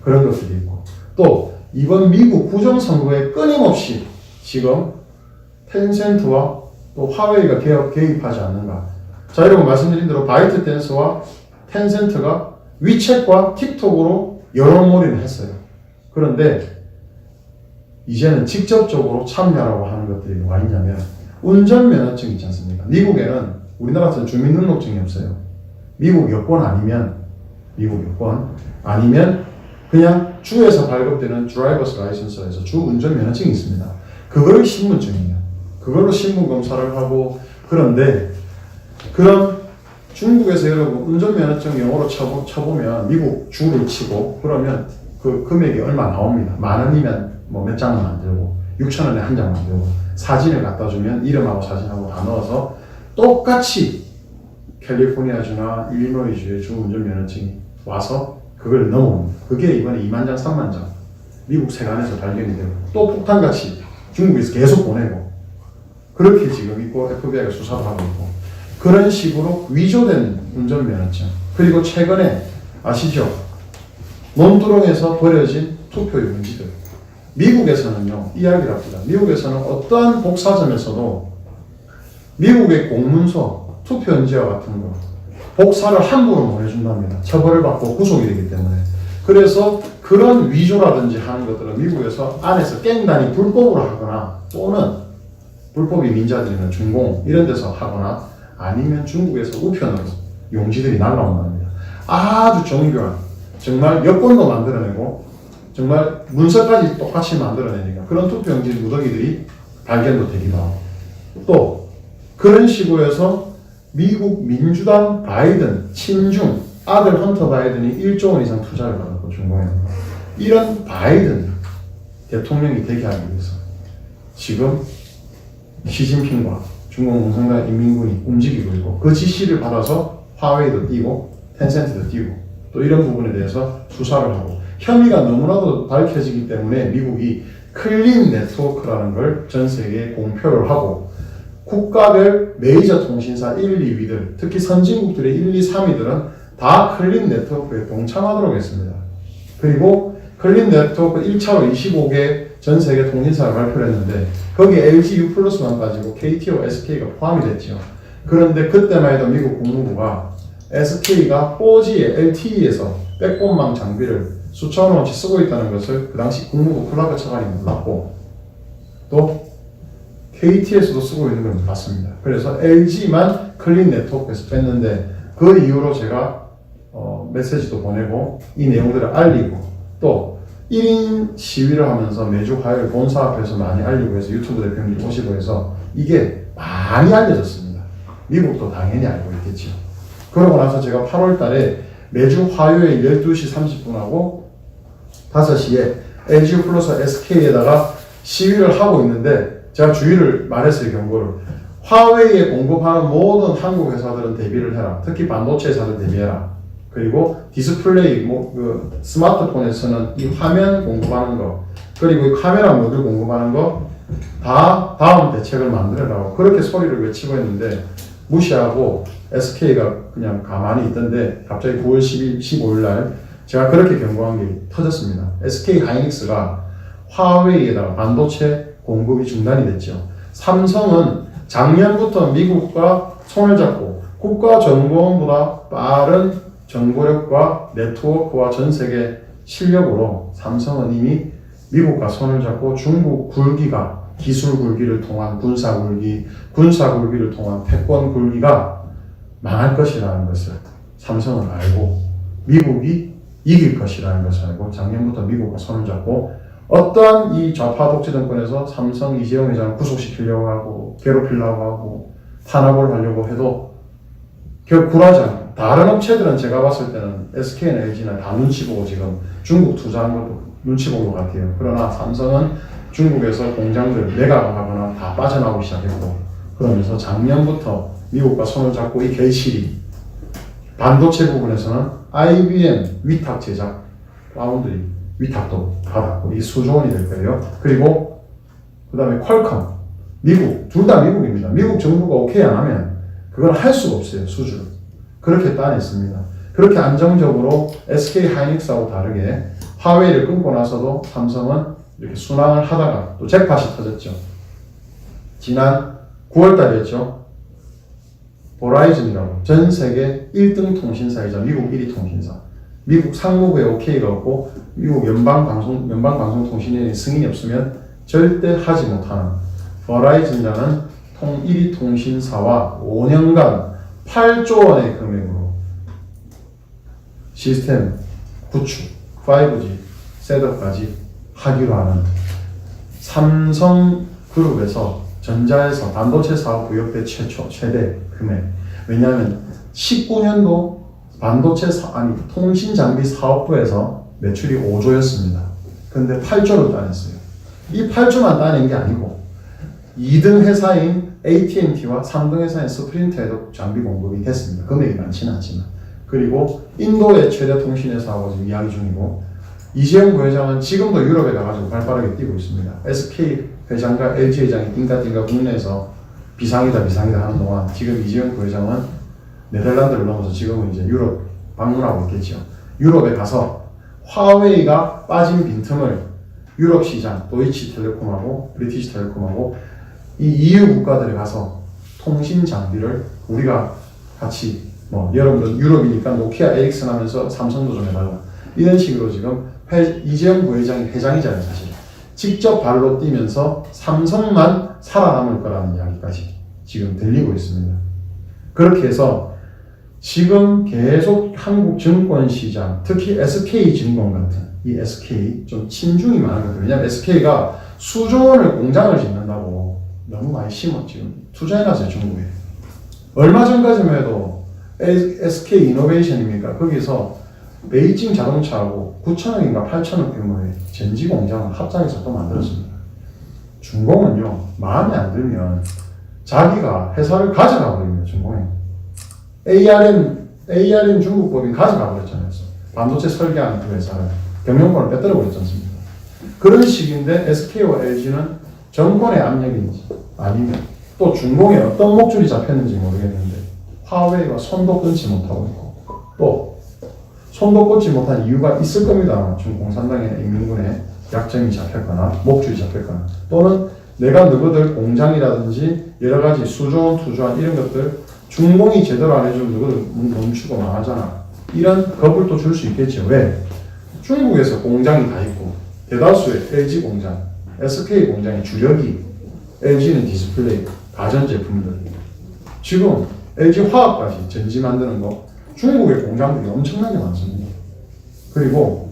그런 것들이 있고 또 이번 미국 부정선거에 끊임없이 지금 텐센트와 또 화웨이가 개입하지 않는가. 자, 여러분 말씀드린 대로 바이트 댄스와 텐센트가 위챗과 틱톡으로 여론몰이를 했어요. 그런데 이제는 직접적으로 참여하라고 하는 것들이 뭐가 있냐면 운전면허증 있지 않습니까? 미국에는 우리나라 같은 주민등록증이 없어요. 미국 여권 아니면 그냥 주에서 발급되는 드라이버스 라이선스에서 주 운전면허증이 있습니다. 그걸 신분증이에요. 그걸로 신분 검사를 하고 그런데 그런 중국에서 여러분 운전면허증 영어로 쳐보면 미국 주를 치고 그러면 그 금액이 얼마 나옵니다. 10,000원이면 뭐 몇 장만 만들고 6,000원에 한 장 만들고 사진을 갖다 주면 이름하고 사진하고 다 넣어서 똑같이 캘리포니아주나 일리노이주의 주 운전면허증이 와서 그걸 넘어옵니다. 그게 이번에 20,000장, 30,000장 미국 세관에서 발견이 되고 또 폭탄같이 중국에서 계속 보내고 그렇게 지금 있고 FBI가 수사도 하고 있고 그런 식으로 위조된 운전면허증 그리고 최근에 아시죠? 논두렁에서 버려진 투표용지들 미국에서는요 이야기를 합니다. 미국에서는 어떠한 복사점에서도 미국의 공문서 투표용지와 같은 거 복사를 함부로 못 해준답니다. 처벌을 받고 구속이 되기 때문에. 그래서 그런 위조라든지 하는 것들은 미국에서 안에서 깽단이 불법으로 하거나 또는 불법이 민자들이나 중공 이런 데서 하거나 아니면 중국에서 우편으로 용지들이 날라온답니다. 아주 정교한, 정말 여권도 만들어내고 정말 문서까지 똑같이 만들어내니까 그런 투표용지 무더기들이 발견도 되기도 하고, 또 그런 식으로 미국 민주당 바이든 친중 아들 헌터 바이든이 1조 원 이상 투자를 받았고 중공에 이런 바이든 대통령이 되게 하기 위해서 지금 시진핑과 중국 공산당 인민군이 움직이고 있고, 그 지시를 받아서 화웨이도 띄고 텐센트도 띄고 또 이런 부분에 대해서 수사를 하고, 혐의가 너무나도 밝혀지기 때문에 미국이 클린 네트워크라는 걸 전 세계에 공표를 하고, 국가별 메이저 통신사 1, 2위들, 특히 선진국들의 1, 2, 3위들은 다 클린 네트워크에 동참하도록 했습니다. 그리고 클린 네트워크 1차로 25개 전 세계 통신사를 발표를 했는데 거기에 LG U+만 빠지고 KT와 SK가 포함이 됐죠. 그런데 그때만 해도 미국 국무부가 SK가 4G의 LTE에서 백본망 장비를 수천 원어치 쓰고 있다는 것을 그 당시 국무부 플라그 차관이 몰랐고, 또 KT에서도 쓰고 있는 걸 봤습니다. 그래서 LG만 클린 네트워크에서 뺐는데, 그 이후로 제가 메시지도 보내고 이 내용들을 알리고, 또 1인 시위를 하면서 매주 화요일 본사 앞에서 많이 알리고 해서 유튜브 대표님들 오시고 해서 이게 많이 알려졌습니다. 미국도 당연히 알고 있겠죠. 그러고 나서 제가 8월 달에 매주 화요일 12시 30분하고 5시에 LG 플러스 SK에다가 시위를 하고 있는데, 제가 주의를 말했어요. 경고를. 화웨이에 공급하는 모든 한국 회사들은 대비를 해라. 특히 반도체 회사들 대비해라. 그리고 디스플레이, 스마트폰에서는 이 화면 공급하는 거, 그리고 이 카메라 모듈 공급하는 거 다 다음 대책을 만들어라고 그렇게 소리를 외치고 있는데, 무시하고 SK가 그냥 가만히 있던데, 갑자기 9월 15일 날 제가 그렇게 경고한 게 터졌습니다. SK 하이닉스가 화웨이에다가 반도체 공급이 중단이 됐죠. 삼성은 작년부터 미국과 손을 잡고 국가정보원보다 빠른 정보력과 네트워크와 전 세계 실력으로 삼성은 이미 미국과 손을 잡고 중국 굴기가, 기술 굴기를 통한 군사 굴기, 군사 굴기를 통한 패권 굴기가 망할 것이라는 것을 삼성은 알고, 미국이 이길 것이라는 것을 알고 작년부터 미국과 손을 잡고, 어떠한 이 좌파 독재 정권에서 삼성 이재용 회장을 구속시키려고 하고 괴롭히려고 하고 탄압을 하려고 해도 결국 굴하지 않고, 다른 업체들은 제가 봤을 때는 SK나 LG나 다 눈치 보고 지금 중국 투자하는 것도 눈치 본 것 같아요. 그러나 삼성은 중국에서 공장들 매각하거나 다 빠져나오기 시작했고, 그러면서 작년부터 미국과 손을 잡고 이 결실이, 반도체 부분에서는 IBM 위탁 제작 파운드리 위탁도 받았고 이 수조 원이 될 거예요. 그리고 그 다음에 퀄컴, 미국, 둘 다 미국입니다. 미국 정부가 오케이 안 하면 그걸 할 수가 없어요. 수주를. 그렇게 따냈습니다. 그렇게 안정적으로 SK 하이닉스하고 다르게 화웨이를 끊고 나서도 삼성은 이렇게 순항을 하다가 또 잭팟이 터졌죠. 지난 9월 달이었죠. 보라이즌이라고 전 세계 1등 통신사이자 미국 1위 통신사. 미국 상무부에 오케이가 없고 미국 연방방송통신위원회 승인이 없으면 절대 하지 못하는 버라이즌이라는 1위 통신사와 5년간 8조 원의 금액으로 시스템 구축, 5G 셋업까지 하기로 하는 삼성그룹에서 전자에서 반도체 사업 구역대 최대 금액. 왜냐하면 19년도 통신 장비 사업부에서 매출이 5조였습니다. 근데 8조를 따냈어요. 이 8조만 따낸 게 아니고 2등 회사인 AT&T와 3등 회사인 스프린트에도 장비 공급이 됐습니다. 금액이 많지는 않지만. 그리고 인도의 최대 통신회사하고 지금 이야기 중이고, 이재용 부회장은 지금도 유럽에 가가지고 발빠르게 뛰고 있습니다. SK 회장과 LG 회장이 띵가띵가 국내에서 비상이다 하는 동안 지금 이재용 부회장은 네덜란드를 넘어서 지금은 이제 유럽 방문하고 있겠죠. 유럽에 가서 화웨이가 빠진 빈틈을 유럽 시장, 도이치텔레콤하고 브리티시텔레콤하고 이 EU 국가들에 가서 통신 장비를 우리가 같이 여러분들 유럽이니까 노키아, 에릭슨 하면서 삼성도 좀 해달라. 이런 식으로 지금 이재용 부회장이 회장이잖아요, 사실. 직접 발로 뛰면서 삼성만 살아남을 거라는 이야기까지 지금 들리고 있습니다. 그렇게 해서 지금 계속 한국 증권 시장, 특히 SK증권 같은 이 SK 좀 친중이 많은 것 같아요. 왜냐하면 SK가 수조 원을 공장을 짓는다고 너무 많이 지금 투자해놨어요, 중국에. 얼마 전까지만 해도 SK 이노베이션입니까? 거기서 베이징 자동차하고 9천억인가 8천억 규모의 전지 공장을 합작해서 또 만들었습니다. 중공은요, 마음에 안 들면 자기가 회사를 가져가 버립니다, 중공이. ARM 중국 법인 가져가 버렸잖아요. 반도체 설계하는 그 회사를 경영권을 빼들어 버렸지 않습니까? 그런 식인데 SK와 LG는 정권의 압력인지 아니면 또 중공에 어떤 목줄이 잡혔는지 모르겠는데 화웨이와 손도 끊지 못하고 있고 또 손도 끊지 못한 이유가 있을 겁니다. 중공산당의 인민군의 약점이 잡혔거나 목줄이 잡혔거나 또는 내가 너희들 공장이라든지 여러 가지 수조원, 투조원 이런 것들 중공이 제대로 안 해주면 너희들 멈추고 망하잖아. 이런 겁을 또 줄 수 있겠죠. 왜? 중국에서 공장이 다 있고 대다수의 LG 공장, SK 공장의 주력이 LG는 디스플레이, 가전제품들. 지금 LG 화학까지 전지 만드는 거 중국의 공장들이 엄청나게 많습니다. 그리고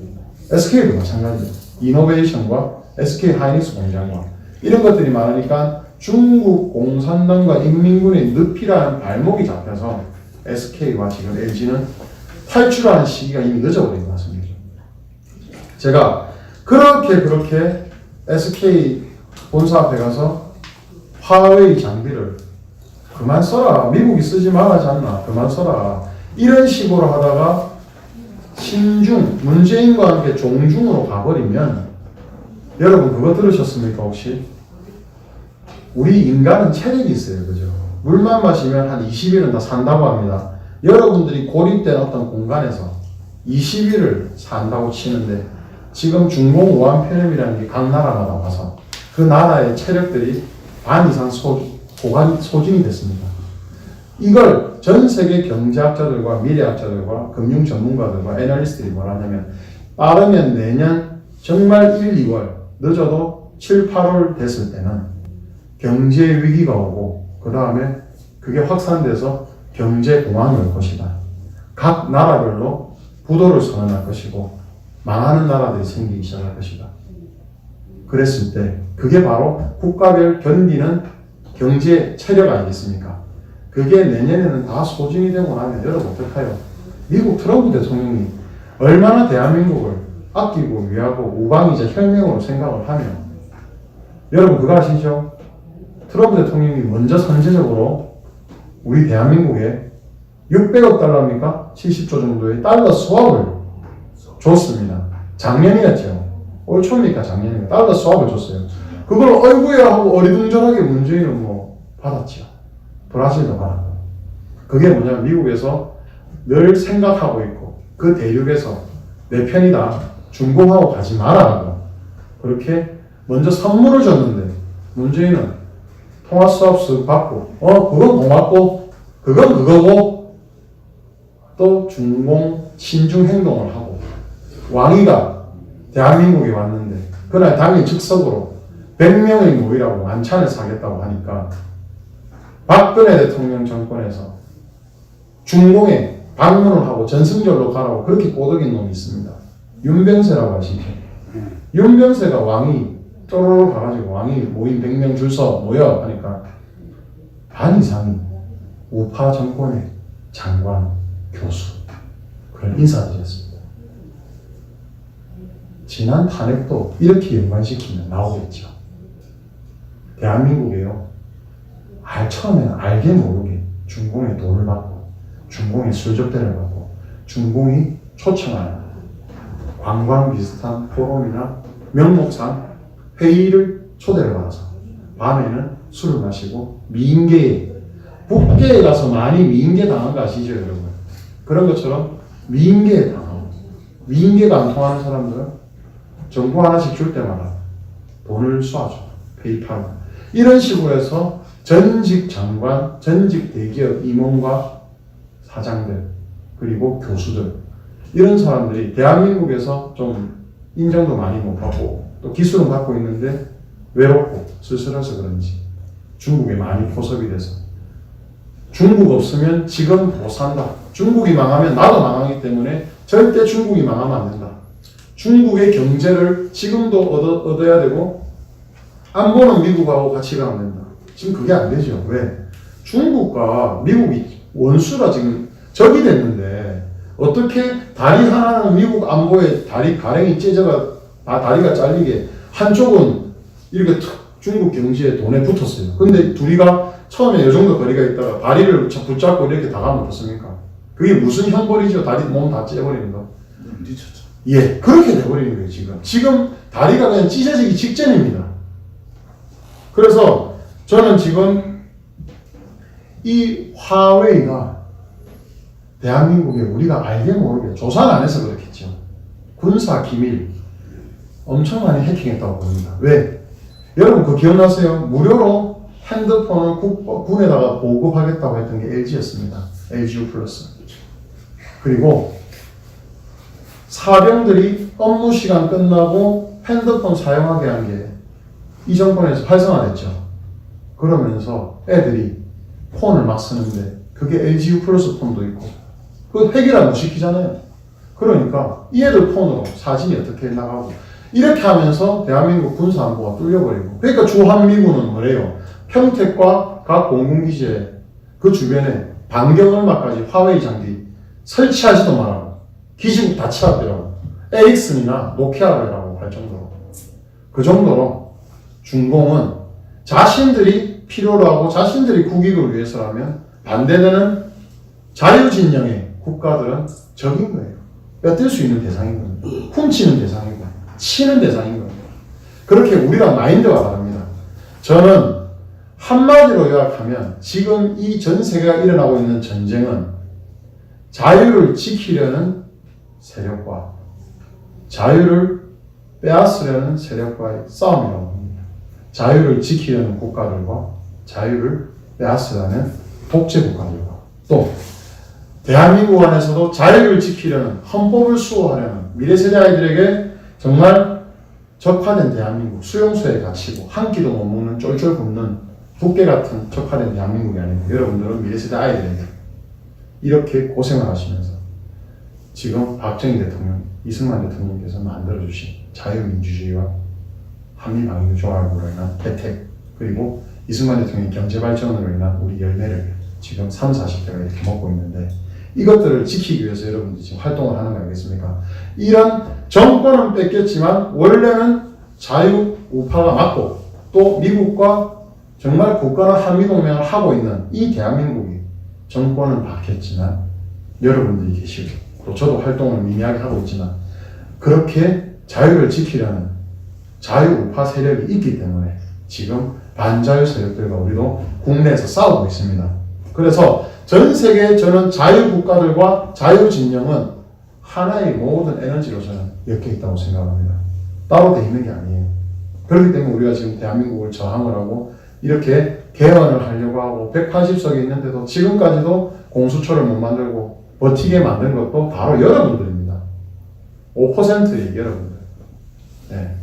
SK도 마찬가지예요. 이노베이션과 SK 하이닉스 공장과 이런 것들이 많으니까 중국 공산당과 인민군의 늪이라는 발목이 잡혀서 SK와 지금 LG는 탈출하는 시기가 이미 늦어버린 것 같습니다. 제가 그렇게 SK 본사 앞에 가서 화웨이 장비를 그만 써라. 미국이 쓰지 말하지 않나. 그만 써라. 이런 식으로 하다가 신중, 문재인과 함께 종중으로 가버리면 여러분 그거 들으셨습니까 혹시? 우리 인간은 체력이 있어요. 그죠? 물만 마시면 한 20일은 다 산다고 합니다. 여러분들이 고립된 어떤 공간에서 20일을 산다고 치는데 지금 중공 우한폐렴이라는 게 각 나라마다 와서 그 나라의 체력들이 반 이상 소진이 됐습니다. 이걸 전 세계 경제학자들과 미래학자들과 금융 전문가들과 애널리스트들이 뭐라냐면 빠르면 내년 정말 1, 2월 늦어도 7, 8월 됐을 때는 경제 위기가 오고 그 다음에 그게 확산돼서 경제 공황이 올 것이다. 각 나라별로 부도를 선언할 것이고 망하는 나라들이 생기기 시작할 것이다. 그랬을 때 그게 바로 국가별 견디는 경제 체력 아니겠습니까? 그게 내년에는 다 소진이 되고 나면 여러분 어떡해요? 미국 트럼프 대통령이 얼마나 대한민국을 아끼고 위하고 우방이자 혈맹으로 생각을 하면 여러분 그거 아시죠? 트럼프 대통령이 먼저 선제적으로 우리 대한민국에 600억 달러입니까? 70조 정도의 달러 수합을 줬습니다. 작년이었죠. 올 초입니까? 작년이니까 달러 수합을 줬어요. 그걸 어이구야 하고 어리둥절하게 문재인은 뭐 받았죠. 브라질도 받았고. 그게 뭐냐면 미국에서 늘 생각하고 있고 그 대륙에서 내 편이다. 중공하고 가지 마라고 그렇게 먼저 선물을 줬는데 문재인은 통화 수합 받고 그건 고맙고 그건 그거고 또 중공 친중 행동을 하고 왕이가 대한민국에 왔는데 그날 당일 즉석으로 100명의 모이라고 만찬을 사겠다고 하니까 박근혜 대통령 정권에서 중공에 방문을 하고 전승절로 가라고 그렇게 꼬드긴 놈이 있습니다. 윤병세라고 아시죠? 윤병세가 왕이 쪼로로 가가지고 왕이 모인 100명 줄 서 모여 하니까 반 이상이 우파 정권의 장관, 교수 그런 인사들이었습니다. 지난 탄핵도 이렇게 연관시키면 나오겠죠. 대한민국에요. 처음에는 알게 모르게 중공의 돈을 받고 중공의 술접대를 받고 중공이 초청하는 관광 비슷한 포럼이나 명목상 회의를 초대를 받아서 밤에는 술을 마시고 미인계에 북계에 가서 많이 미인계 당한 거 아시죠 여러분? 그런 것처럼 미인계에 당하고 미인계가 안 통하는 사람들은 정보 하나씩 줄 때마다 돈을 쏴줘. 페이팔 이런 식으로 해서 전직 장관, 전직 대기업 임원과 사장들 그리고 교수들 이런 사람들이 대한민국에서 좀 인정도 많이 못 받고 또 기술은 갖고 있는데 외롭고 쓸쓸해서 그런지 중국에 많이 포섭이 돼서 중국 없으면 지금 못 산다. 중국이 망하면 나도 망하기 때문에 절대 중국이 망하면 안 된다. 중국의 경제를 지금도 얻어야 되고 안보는 미국하고 같이 가면 된다. 지금 그게 안 되죠. 왜? 중국과 미국이 원수라 지금 적이 됐는데 어떻게 다리 하나는 미국 안보에 다리 가랭이 째져가 다리가 잘리게 한쪽은 이렇게 중국 경제에 돈에 붙었어요. 근데 둘이가 처음에 이 정도 거리가 있다가 다리를 붙잡고 이렇게 다가면 어떻습니까? 그게 무슨 형벌이죠? 다리 몸 다 찢어버리는 거. 미쳤죠. 예, 그렇게 돼버리는 거예요, 지금. 지금 다리가 그냥 찢어지기 직전입니다. 그래서 저는 지금 이 화웨이가 대한민국에 우리가 알게 모르게 조사를 안 해서 그렇겠죠. 군사 기밀 엄청 많이 해킹했다고 봅니다. 왜? 여러분 그거 기억나세요? 무료로 핸드폰을 군에다가 보급하겠다고 했던 게 LG였습니다. LGU 플러스. 그리고 사병들이 업무 시간 끝나고 핸드폰 사용하게 한 게 이 정권에서 활성화됐죠. 그러면서 애들이 폰을 막 쓰는데 그게 LGU 플러스 폰도 있고 그거 획일화 못 시키잖아요. 그러니까 이 애들 폰으로 사진이 어떻게 나가고 이렇게 하면서 대한민국 군사안보가 뚫려버리고 그러니까 주한미군은 뭐래요? 평택과 각 공군기지에 그 주변에 반경얼마까지 화웨이 장비 설치하지도 말라고 기지국 다 치웠더라고. 에릭슨이나 노키아라고 할 정도로 그 정도로 중공은 자신들이 필요로 하고 자신들이 국익을 위해서라면 반대되는 자유진영의 국가들은 적인 거예요. 뺏을 수 있는 대상인 겁니다. 훔치는 대상이고 치는 대상인 겁니다. 그렇게 우리가 마인드가 다릅니다. 저는 한마디로 요약하면 지금 이 전 세계가 일어나고 있는 전쟁은 자유를 지키려는 세력과 자유를 빼앗으려는 세력과의 싸움이라고 합니다. 자유를 지키려는 국가들과 자유를 빼앗으려는 독재 국가들과 또 대한민국 안에서도 자유를 지키려는 헌법을 수호하려는 미래세대 아이들에게 정말 적화된 대한민국 수용소에 갇히고 한 끼도 못 먹는 쫄쫄 굶는 두께 같은 적화된 대한민국이 아니고 여러분들은 미래세대 아이들에게 이렇게 고생을 하시면서 지금 박정희 대통령, 이승만 대통령께서 만들어주신 자유민주주의와 한미방위조약으로 인한 혜택 그리고 이승만 대통령의 경제발전으로 인한 우리 열매를 지금 30, 40대가 이렇게 먹고 있는데 이것들을 지키기 위해서 여러분들이 지금 활동을 하는 거 아니겠습니까? 이런 정권은 뺏겼지만 원래는 자유 우파가 맞고 또 미국과 정말 국가나 한미동맹을 하고 있는 이 대한민국이 정권은 바뀌었지만 여러분들이 계시고 또 저도 활동을 미미하게 하고 있지만 그렇게 자유를 지키려는 자유우파 세력이 있기 때문에 지금 반자유 세력들과 우리도 국내에서 싸우고 있습니다. 그래서 전 세계 저는 자유국가들과 자유진영은 하나의 모든 에너지로 저는 엮여 있다고 생각합니다. 따로 돼 있는 게 아니에요. 그렇기 때문에 우리가 지금 대한민국을 저항을 하고 이렇게 개헌을 하려고 하고 180석이 있는데도 지금까지도 공수처를 못 만들고 버티게 만든 것도 바로 여러분들입니다. 5%의 여러분들. 네.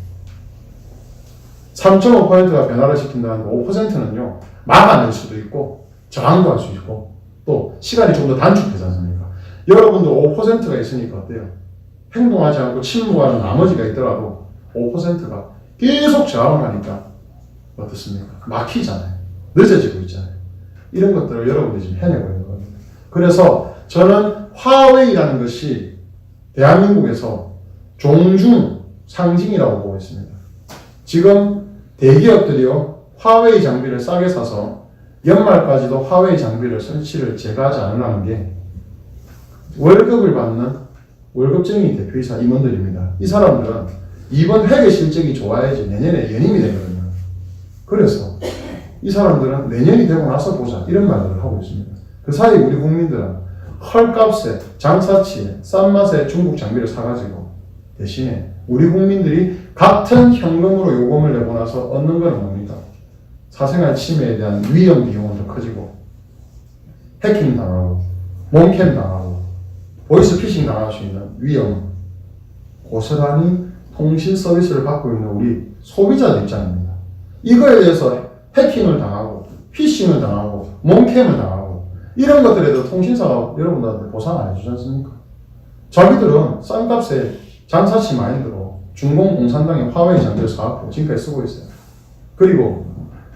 3.5%가 변화를 시킨다는데 5%는요 막아낼 수도 있고 저항도 할 수 있고 또 시간이 좀 더 단축되지 않습니까? 여러분들 5%가 있으니까 어때요? 행동하지 않고 침묵하는 나머지가 있더라도 5%가 계속 저항을 하니까 어떻습니까? 막히잖아요. 늦어지고 있잖아요. 이런 것들을 여러분들이 지금 해내고 있는 겁니다. 그래서 저는 화웨이라는 것이 대한민국에서 종중 상징이라고 보고 있습니다. 지금 대기업들이요 화웨이 장비를 싸게 사서 연말까지도 화웨이 장비를 설치를 제거하지 않으라는 게 월급을 받는 월급쟁이 대표이사 임원들입니다. 이 사람들은 이번 회계 실적이 좋아야지 내년에 연임이 되거든요. 그래서 이 사람들은 내년이 되고 나서 보자 이런 말들을 하고 있습니다. 그 사이 우리 국민들은 헐값에 장사치에 싼 맛에 중국 장비를 사가지고 대신에 우리 국민들이 같은 현금으로 요금을 내고 나서 얻는 건 뭡니까? 사생활 침해에 대한 위험 비용은 더 커지고 해킹 당하고 몽캠 당하고 보이스피싱 당할 수 있는 위험 고스란히 통신 서비스를 받고 있는 우리 소비자들 입장입니다. 이거에 대해서 해킹을 당하고 피싱을 당하고 몽캠을 당하고 이런 것들에도 통신사가 여러분들한테 보상 안 해주지 않습니까? 자기들은 싼 값에 장사치 마인드로 중공 공산당의 화웨이 장비를 사갖고 지금까지 쓰고 있어요. 그리고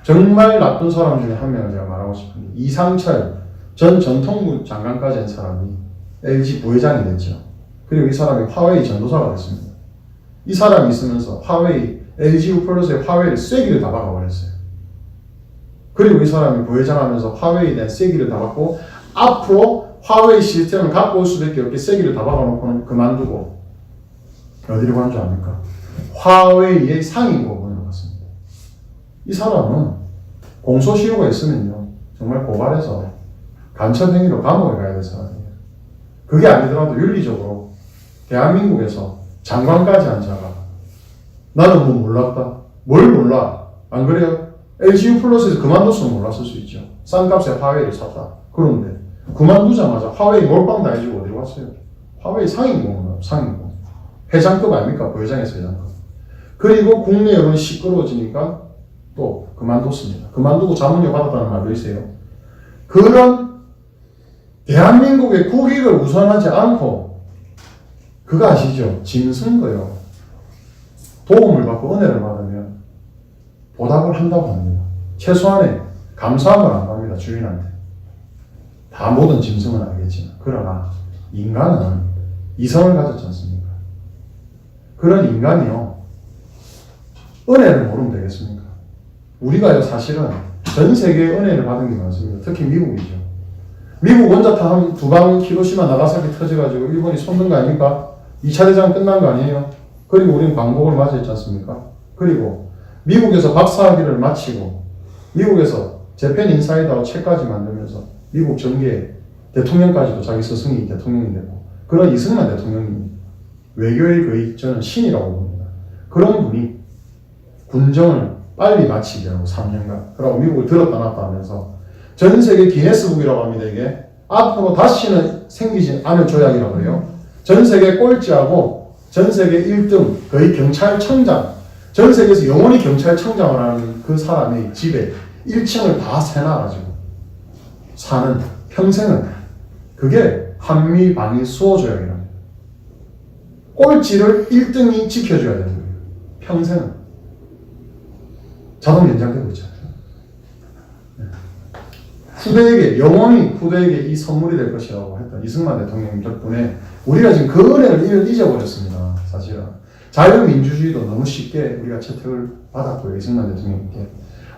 정말 나쁜 사람 중에 한 명을 제가 말하고 싶은데 이상철 전 전통부 장관까지 한 사람이 LG 부회장이 됐죠. 그리고 이 사람이 화웨이 전도사가 됐습니다. 이 사람이 있으면서 화웨이 LG U+의 화웨이를 쐐기를 다 박아버렸어요. 그리고 이 사람이 부회장하면서 화웨이에 대한 쐐기를 다 박고 앞으로 화웨이 시스템을 갖고 올 수밖에 없게 쐐기를 다 박아놓고는 그만두고 어디로 간 줄 압니까? 화웨이의 상임고문으로 갔습니다. 이 사람은 공소시효가 있으면요 정말 고발해서 간첩행위로 감옥에 가야 될 사람이에요. 그게 아니더라도 윤리적으로 대한민국에서 장관까지 한 자가 나는 뭐 몰랐다. 뭘 몰라? 안 그래요? LG U+에서 그만뒀으면 몰랐을 수 있죠. 싼 값에 화웨이를 샀다. 그런데 그만두자마자 화웨이 몰빵 다 해주고 어디로 갔어요? 화웨이 상임고문, 상임고문. 회장급 아닙니까? 부회장에서 회장급. 그리고 국내 여론이 시끄러워지니까 또 그만뒀습니다. 그만두고 자문료 받았다는 말도 있어요. 그런 대한민국의 국익을 우선하지 않고 그거 아시죠? 짐승도요. 도움을 받고 은혜를 받으면 보답을 한다고 합니다. 최소한의 감사함을 안 합니다. 주인한테. 다 모든 짐승은 알겠지만 그러나 인간은 이성을 가졌지 않습니까? 그런 인간이요. 은혜를 모르면 되겠습니까? 우리가요 사실은 전 세계에 은혜를 받은 게 많습니다. 특히 미국이죠. 미국 원자탄 한 두 방 히로시마 나가사키 터져가지고 일본이 손든 거 아닙니까? 2차 대전 끝난 거 아니에요? 그리고 우리는 광복을 맞이했지 않습니까? 그리고 미국에서 박사학위를 마치고 미국에서 재팬 인사이드하고 책까지 만들면서 미국 정계 대통령까지도 자기 스승이 대통령이 되고 그런 이승만 대통령이 외교의 거의 저는 신이라고 봅니다. 그런 분이 군정을 빨리 마치게 하고 3년간 그러고 미국을 들었다 놨다 하면서 전 세계 기네스북이라고 합니다. 이게 앞으로 다시는 생기지 않을 조약이라고 해요. 전 세계 꼴찌하고 전 세계 1등 거의 경찰청장 전 세계에서 영원히 경찰청장을 하는 그 사람의 집에 1층을 다 세놔가지고 사는 평생은 그게 한미 방위 수호 조약이랍니다. 꼴찌를 1등이 지켜줘야 되는 거예요. 평생은. 자동 연장되고 있잖아요. 후대에게 영원히 후대에게 이 선물이 될 것이라고 했던 이승만 대통령 덕분에 우리가 지금 그 은혜를 잊어버렸습니다. 사실은 자유민주주의도 너무 쉽게 우리가 채택을 받았고요. 이승만 대통령께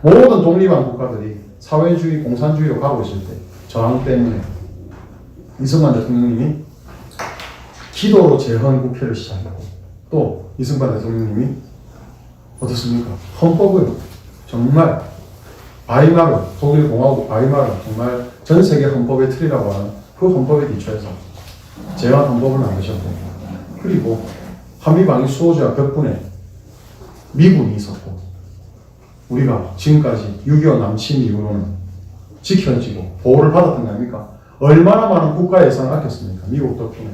모든 독립한 국가들이 사회주의 공산주의로 가고 있을 때 저항 때문에 이승만 대통령님이 기도로 재헌국회를 시작했고 또 이승만 대통령님이 어떻습니까? 헌법을 정말 바이마르, 독일 공화국 바이마르 정말 전 세계 헌법의 틀이라고 하는 그 헌법에 기초해서 재헌 헌법을 만드셨고 그리고 한미방위 수호조약 덕분에 미군이 있었고 우리가 지금까지 6.25 남침 이후로는 지켜지고 보호를 받았던 거 아닙니까? 얼마나 많은 국가 예산을 아꼈습니까? 미국 덕분에.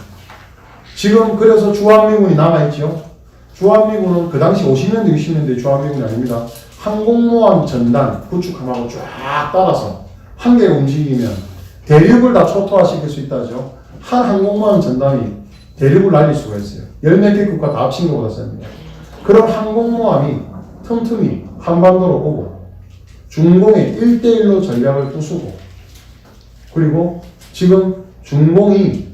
지금 그래서 주한미군이 남아있죠. 주한미군은 그 당시 50년대, 60년대 주한미군이 아닙니다. 항공모함 전단 구축함하고 쫙 따라서 한 개가 움직이면 대륙을 다 초토화시킬 수 있다죠. 한 항공모함 전단이 대륙을 날릴 수가 있어요. 10몇 개 국가 다 합친 것보다 셉니다. 그런 항공모함이 틈틈이 한반도로 오고 중공의 1대1로 전략을 부수고 그리고 지금 중공이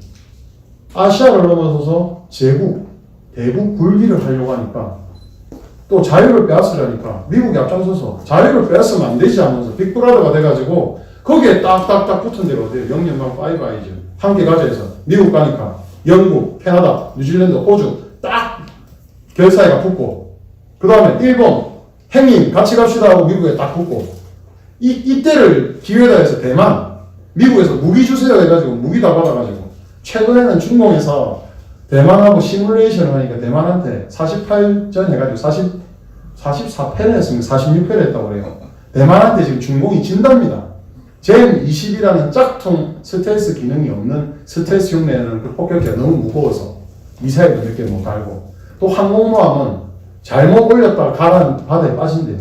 아시아를 넘어서서 제국, 대북 굴기를 하려고 하니까 또 자유를 빼앗으려니까 미국이 앞장서서 자유를 빼앗으면 안 되지 하면서 빅브라더가 돼가지고 거기에 딱딱딱 붙은 데가 어디에요? 영연방 파이브 아이즈 함께 가자 해서 미국 가니까 영국, 캐나다, 뉴질랜드, 호주 딱 결사회가 붙고 그 다음에 일본 행님 같이 갑시다 하고 미국에 딱 붙고 이때를 기회다 해서 대만 미국에서 무기 주세요 해가지고 무기 다 받아가지고 최근에는 중공에서 대만하고 시뮬레이션을 하니까 대만한테 48전 해가지고 44패를 했습니다. 46패를 했다고 그래요. 대만한테 지금 중공이 진답니다. 젠20이라는 짝퉁 스텔스 기능이 없는 스텔스 흉내는 그 폭격기가 너무 무거워서 미사일도 몇 개 못 달고 또 항공모함은 잘못 올렸다가 가라앉 바다에 빠진대요.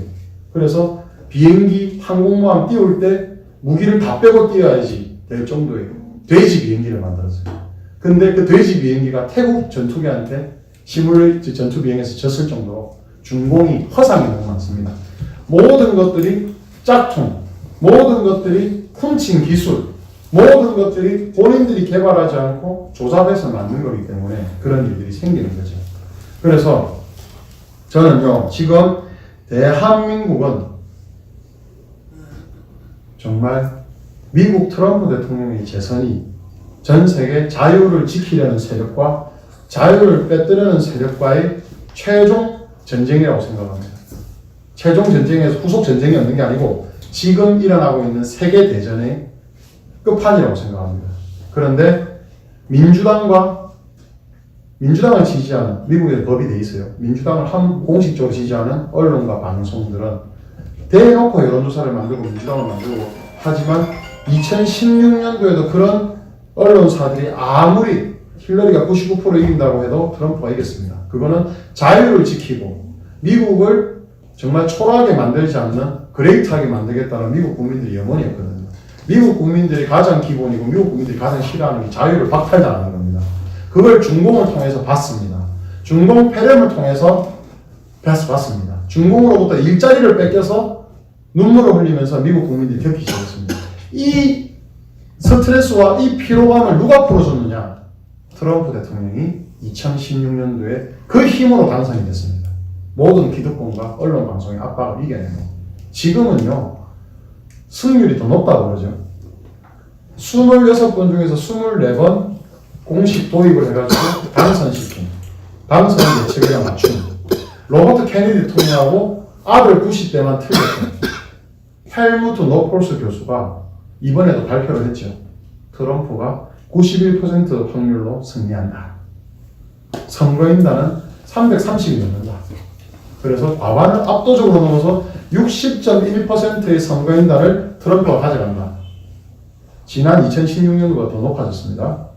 그래서 비행기 항공모함 띄울 때 무기를 다 빼고 띄워야지 될 정도의 돼지 비행기를 만들었어요. 근데 그 돼지 비행기가 태국 전투기한테 전투 비행에서 졌을 정도로 준공이 허상이 너무 많습니다. 모든 것들이 짝퉁, 모든 것들이 훔친 기술, 모든 것들이 본인들이 개발하지 않고 조잡해서 만든 거기 때문에 그런 일들이 생기는 거죠. 그래서 저는요, 지금 대한민국은 정말 미국 트럼프 대통령의 재선이 전 세계 자유를 지키려는 세력과 자유를 빼뜨리는 세력과의 최종 전쟁이라고 생각합니다. 최종 전쟁에서 후속 전쟁이 없는 게 아니고 지금 일어나고 있는 세계 대전의 끝판이라고 생각합니다. 그런데 민주당을 지지하는, 미국에 법이 돼 있어요. 민주당을 공식적으로 지지하는 언론과 방송들은 대놓고 여론조사를 만들고 민주당을 만들고 하지만 2016년도에도 그런 언론사들이 아무리 힐러리가 99% 이긴다고 해도 트럼프가 이겼습니다. 그거는 자유를 지키고 미국을 정말 초라하게 만들지 않는 그레이트하게 만들겠다는 미국 국민들의 염원이었거든요. 미국 국민들이 가장 기본이고 미국 국민들이 가장 싫어하는 게 자유를 박탈당하는 겁니다. 그걸 중공을 통해서 봤습니다. 중공 폐렴을 통해서 봤습니다. 중공으로부터 일자리를 뺏겨서 눈물을 흘리면서 미국 국민들이 겪기 시작했습니다. 이 스트레스와 이 피로감을 누가 풀어줬느냐? 트럼프 대통령이 2016년도에 그 힘으로 당선이 됐습니다. 모든 기득권과 언론 방송의 압박을 이겨내고 지금은요 승률이 더 높다고 그러죠. 26번 중에서 24번 공식 도입을 해가지고 당선시킨 당선 예측이랑 맞춘 로버트 케네디 대통령하고 아들 부시 때만 틀렸던 헬무트 노폴스 교수가 이번에도 발표를 했죠. 트럼프가 91% 확률로 승리한다. 선거인단은 330이 넘는다. 그래서 과반을 압도적으로 넘어서 60.1%의 선거인단을 트럼프가 가져간다. 지난 2016년보다 더 높아졌습니다.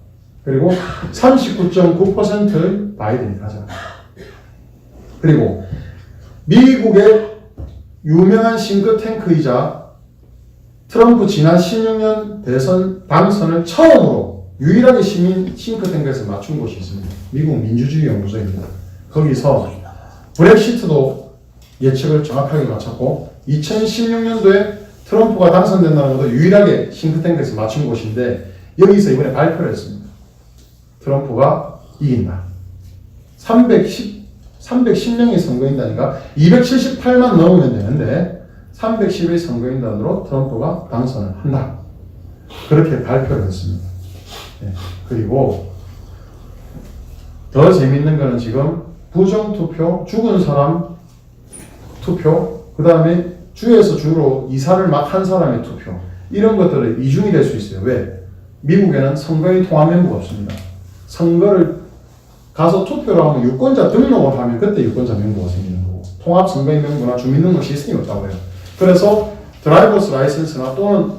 그리고 39.9%의 바이든이 가져간다. 그리고 미국의 유명한 싱크탱크이자 트럼프 지난 16년 대선 당선을 처음으로 유일하게 시민 싱크탱크에서 맞춘 곳이 있습니다. 미국 민주주의 연구소입니다. 거기서 브렉시트도 예측을 정확하게 맞췄고 2016년도에 트럼프가 당선된다는 것도 유일하게 싱크탱크에서 맞춘 곳인데 여기서 이번에 발표를 했습니다. 트럼프가 이긴다. 310명의 선거인단이가 278만 넘으면 되는데 310의 선거인단으로 트럼프가 당선을 한다. 그렇게 발표를 했습니다. 네. 그리고 더 재밌는 거는 지금 부정투표, 죽은 사람 투표, 그 다음에 주에서 주로 이사를 막 한 사람의 투표 이런 것들을 이중이 될 수 있어요. 왜? 미국에는 선거인 통합 명부가 없습니다. 선거를 가서 투표를 하면 유권자 등록을 하면 그때 유권자 명부가 생기는 거고 통합 선거인 명부나 주민등록 시스템이 없다고 해요. 그래서 드라이버스 라이센스나 또는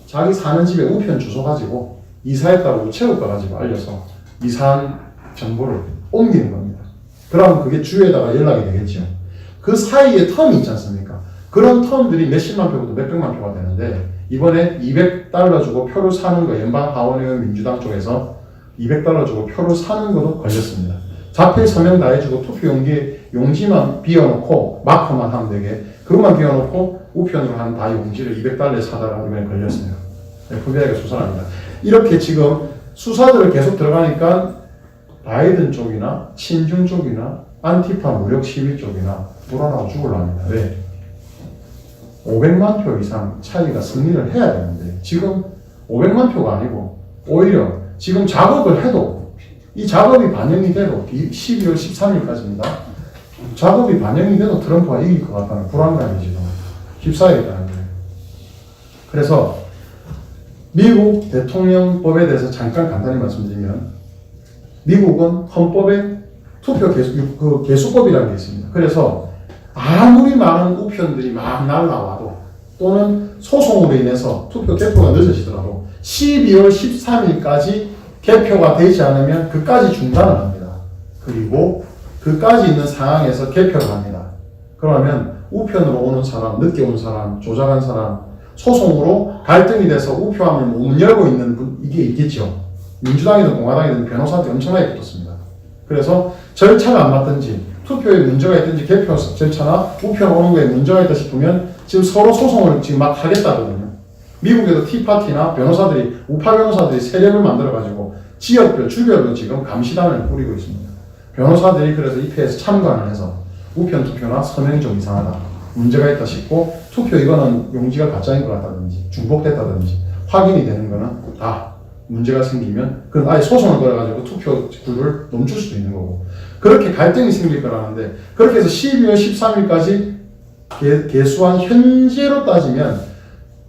자기 사는 집에 우편 주소 가지고 이사했다고 우체국 가가지고 알려서 이사한 정보를 옮기는 겁니다. 그러면 그게 주에다가 연락이 되겠죠. 그 사이에 텀이 있지 않습니까? 그런 텀들이 몇십만 표부터 몇백만 표가 되는데 이번에 $200 주고 표를 사는 거 연방 하원의원 민주당 쪽에서 $200 주고 표를 사는 것도 걸렸습니다. 자필 서명 다 해주고 투표 용지만 비워놓고 마커만 하면 되게 그것만 비워놓고 우편으로 한 다 용지를 $200에 사다가 이번에 걸렸어요. FBI가 수사를 합니다. 이렇게 지금 수사들을 계속 들어가니까 바이든 쪽이나 친중 쪽이나 안티파 무력 시위 쪽이나 불안하고 죽으려합니다. 왜? 500만 표 이상 차이가 승리를 해야 되는데 지금 500만 표가 아니고 오히려 지금 작업을 해도 이 작업이 반영이 돼도 12월 13일까지입니다. 작업이 반영이 돼도 트럼프가 이길 것 같다는 불안감이 지금 휩싸이겠다는 거예요. 그래서 미국 대통령법에 대해서 잠깐 간단히 말씀드리면 미국은 헌법에 투표 개수법이라는 게 있습니다. 그래서 아무리 많은 우편들이 막 날라와도 또는 소송으로 인해서 개표가 늦어지더라도 12월 13일까지 개표가 되지 않으면 그까지 중단을 합니다. 그리고 그까지 있는 상황에서 개표를 합니다. 그러면 우편으로 오는 사람, 늦게 온 사람, 조작한 사람, 소송으로 갈등이 돼서 우표함을 못 열고 있는 분, 이게 있겠죠. 민주당이든 공화당이든 변호사한테 엄청나게 붙었습니다. 그래서 절차가 안 맞든지 투표에 문제가 있든지 개표 절차나 우표 오는 거에 문제가 있다 싶으면 지금 서로 소송을 지금 막 하겠다거든요. 미국에도 티파티나 변호사들이, 우파 변호사들이 세력을 만들어가지고 지역별, 주별로 지금 감시단을 꾸리고 있습니다. 변호사들이 그래서 입회에서 참관을 해서 우편 투표나 서명이 좀 이상하다, 문제가 있다 싶고 투표 이거는 용지가 가짜인 것 같다든지 중복됐다든지 확인이 되는 거는 다 문제가 생기면 그건 아예 소송을 걸어가지고 투표구를 멈출 수도 있는 거고, 그렇게 갈등이 생길 거라는데, 그렇게 해서 12월 13일까지 개수한 현재로 따지면,